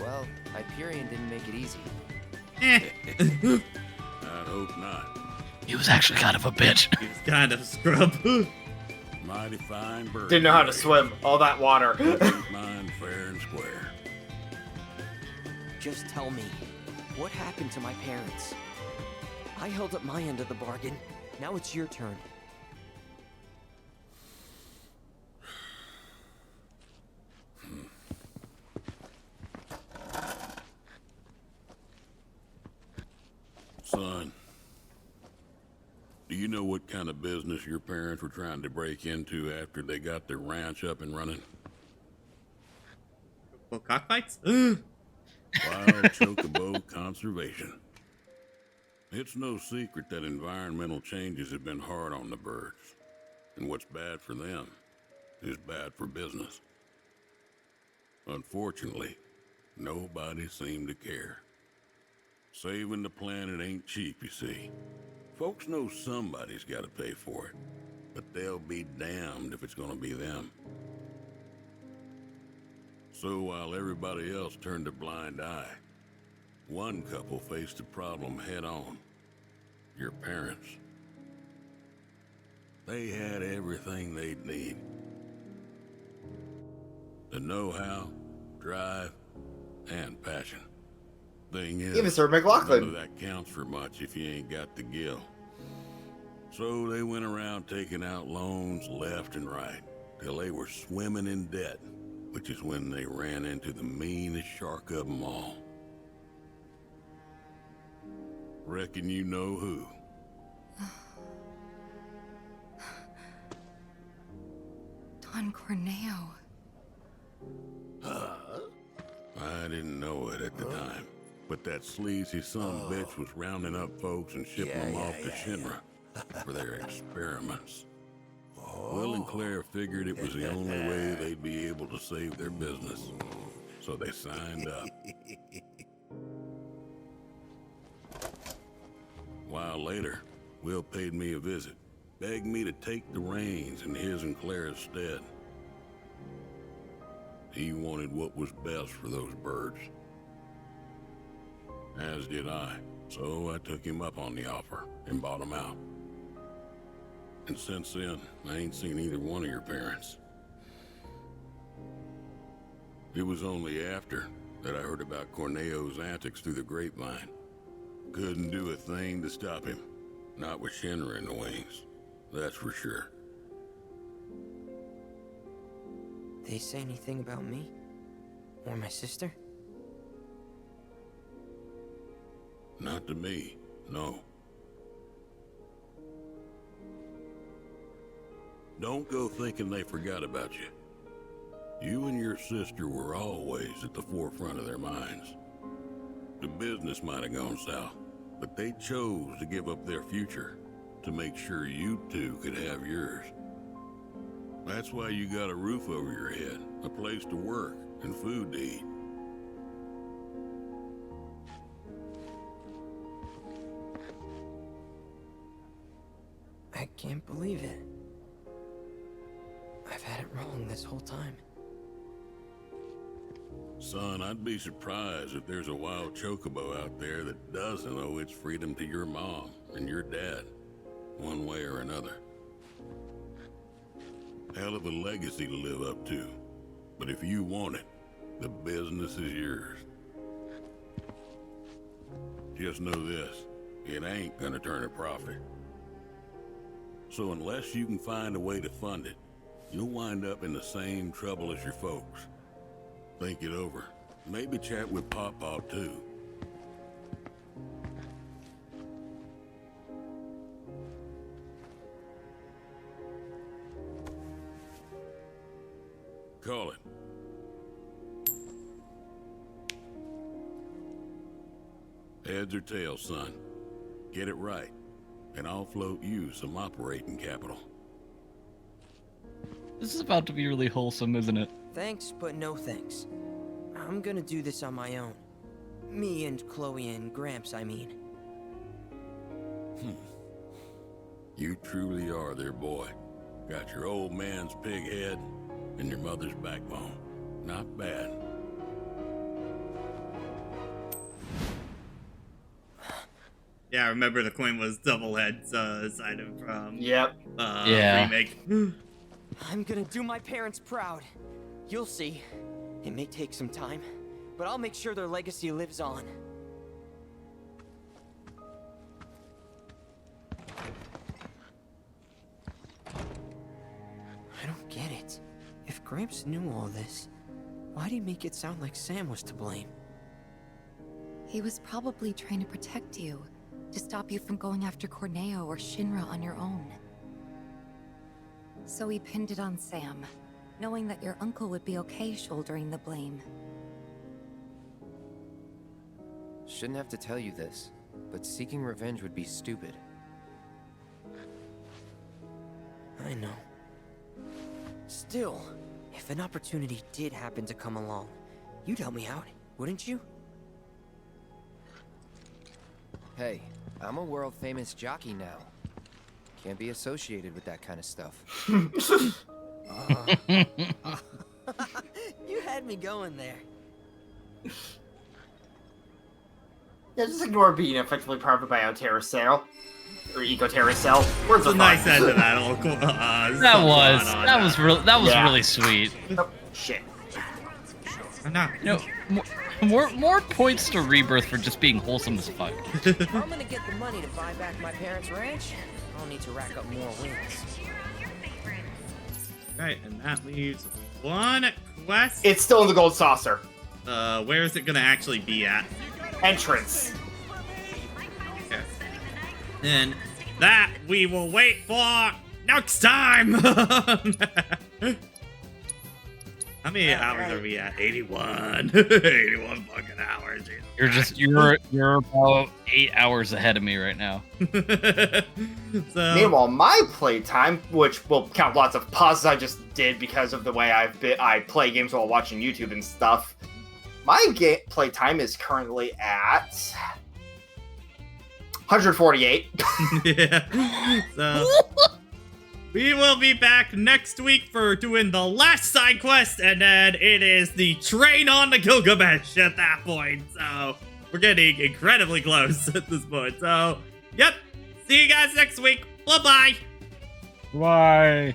Well, Hyperion didn't make it easy. I hope not. He was actually kind of a bitch. He was kind of a scrub. Mighty fine bird. Didn't know how to swim. All that water. Mine fair and square. Just tell me, what happened to my parents? I held up my end of the bargain. Now it's your turn. Son, do you know what kind of business your parents were trying to break into after they got their ranch up and running? Well, cockfights? Wild chocobo conservation. It's no secret that environmental changes have been hard on the birds, and what's bad for them is bad for business. Unfortunately, nobody seemed to care. Saving the planet ain't cheap, you see. Folks know somebody's got to pay for it, but they'll be damned if it's gonna be them. So while everybody else turned a blind eye, one couple faced the problem head on. Your parents. They had everything they'd need. The know-how, drive, and passion. Thing is, Even Sir McLaughlin. none of that counts for much if you ain't got the gill. So they went around taking out loans left and right, till they were swimming in debt, which is when they ran into the meanest shark of them all. Reckon you know who. Don Corneo. I didn't know it at the time, but that sleazy bitch was rounding up folks and shipping them off to Shinra for their experiments. Will and Claire figured it was the only way they'd be able to save their business, so they signed up. A while later, Will paid me a visit, begged me to take the reins in his and Claire's stead. He wanted what was best for those birds. As did I, so I took him up on the offer and bought him out. And since then, I ain't seen either one of your parents. It was only after that I heard about Corneo's antics through the grapevine. Couldn't do a thing to stop him. Not with Shinra in the wings, that's for sure. They say anything about me? Or my sister? Not to me, no. Don't go thinking they forgot about you. You and your sister were always at the forefront of their minds. The business might have gone south, but they chose to give up their future to make sure you two could have yours. That's why you got a roof over your head, a place to work, and food to eat. I can't believe it. I've had it wrong this whole time. Son, I'd be surprised if there's a wild chocobo out there that doesn't owe its freedom to your mom and your dad, one way or another. Hell of a legacy to live up to, but if you want it, the business is yours. Just know this, it ain't gonna turn a profit. So unless you can find a way to fund it, you'll wind up in the same trouble as your folks. Think it over. Maybe chat with Pawpaw too. Call it. Heads or tails, son. Get it right, and I'll float you some operating capital. This is about to be really wholesome, isn't it? Thanks, but no thanks. I'm gonna do this on my own. Me and Chloe and Gramps, I mean. You truly are their boy. Got your old man's pig head and your mother's backbone. Not bad. Yeah, I remember the coin was double heads sided from Yeah. Remake. I'm gonna do my parents proud. You'll see. It may take some time, but I'll make sure their legacy lives on. I don't get it. If Gramps knew all this, why'd he make it sound like Sam was to blame? He was probably trying to protect you. to stop you from going after Corneo or Shinra on your own. So he pinned it on Sam, knowing that your uncle would be okay shouldering the blame. Shouldn't have to tell you this, but seeking revenge would be stupid. I know. Still, if an opportunity did happen to come along, you'd help me out, wouldn't you? Hey, I'm a world-famous jockey now. Can't be associated with that kind of stuff. You had me going there. Yeah, just ignore being effectively powered by Terracell. Or Eco Terracell. Words It's a nice end to that little that was really sweet. Oh, shit. No. You know, more points to Rebirth for just being wholesome as fuck. If I'm gonna get the money to buy back my parents' ranch, I'll need to rack up more wins. Right, and that leaves one quest. It's still in the gold saucer. Where is it gonna actually be at? Entrance. Okay. And that we will wait for next time. How many hours are we at? 81. 81 fucking hours. You're about 8 hours ahead of me right now. So, meanwhile, my playtime, which will count lots of pauses I just did because of the way I play games while watching YouTube and stuff. My playtime is currently at 148. Yeah. So we will be back next week for doing the last side quest, and then it is the train on to Gilgamesh at that point. So we're getting incredibly close at this point. So, yep. See you guys next week. Bye-bye. Bye.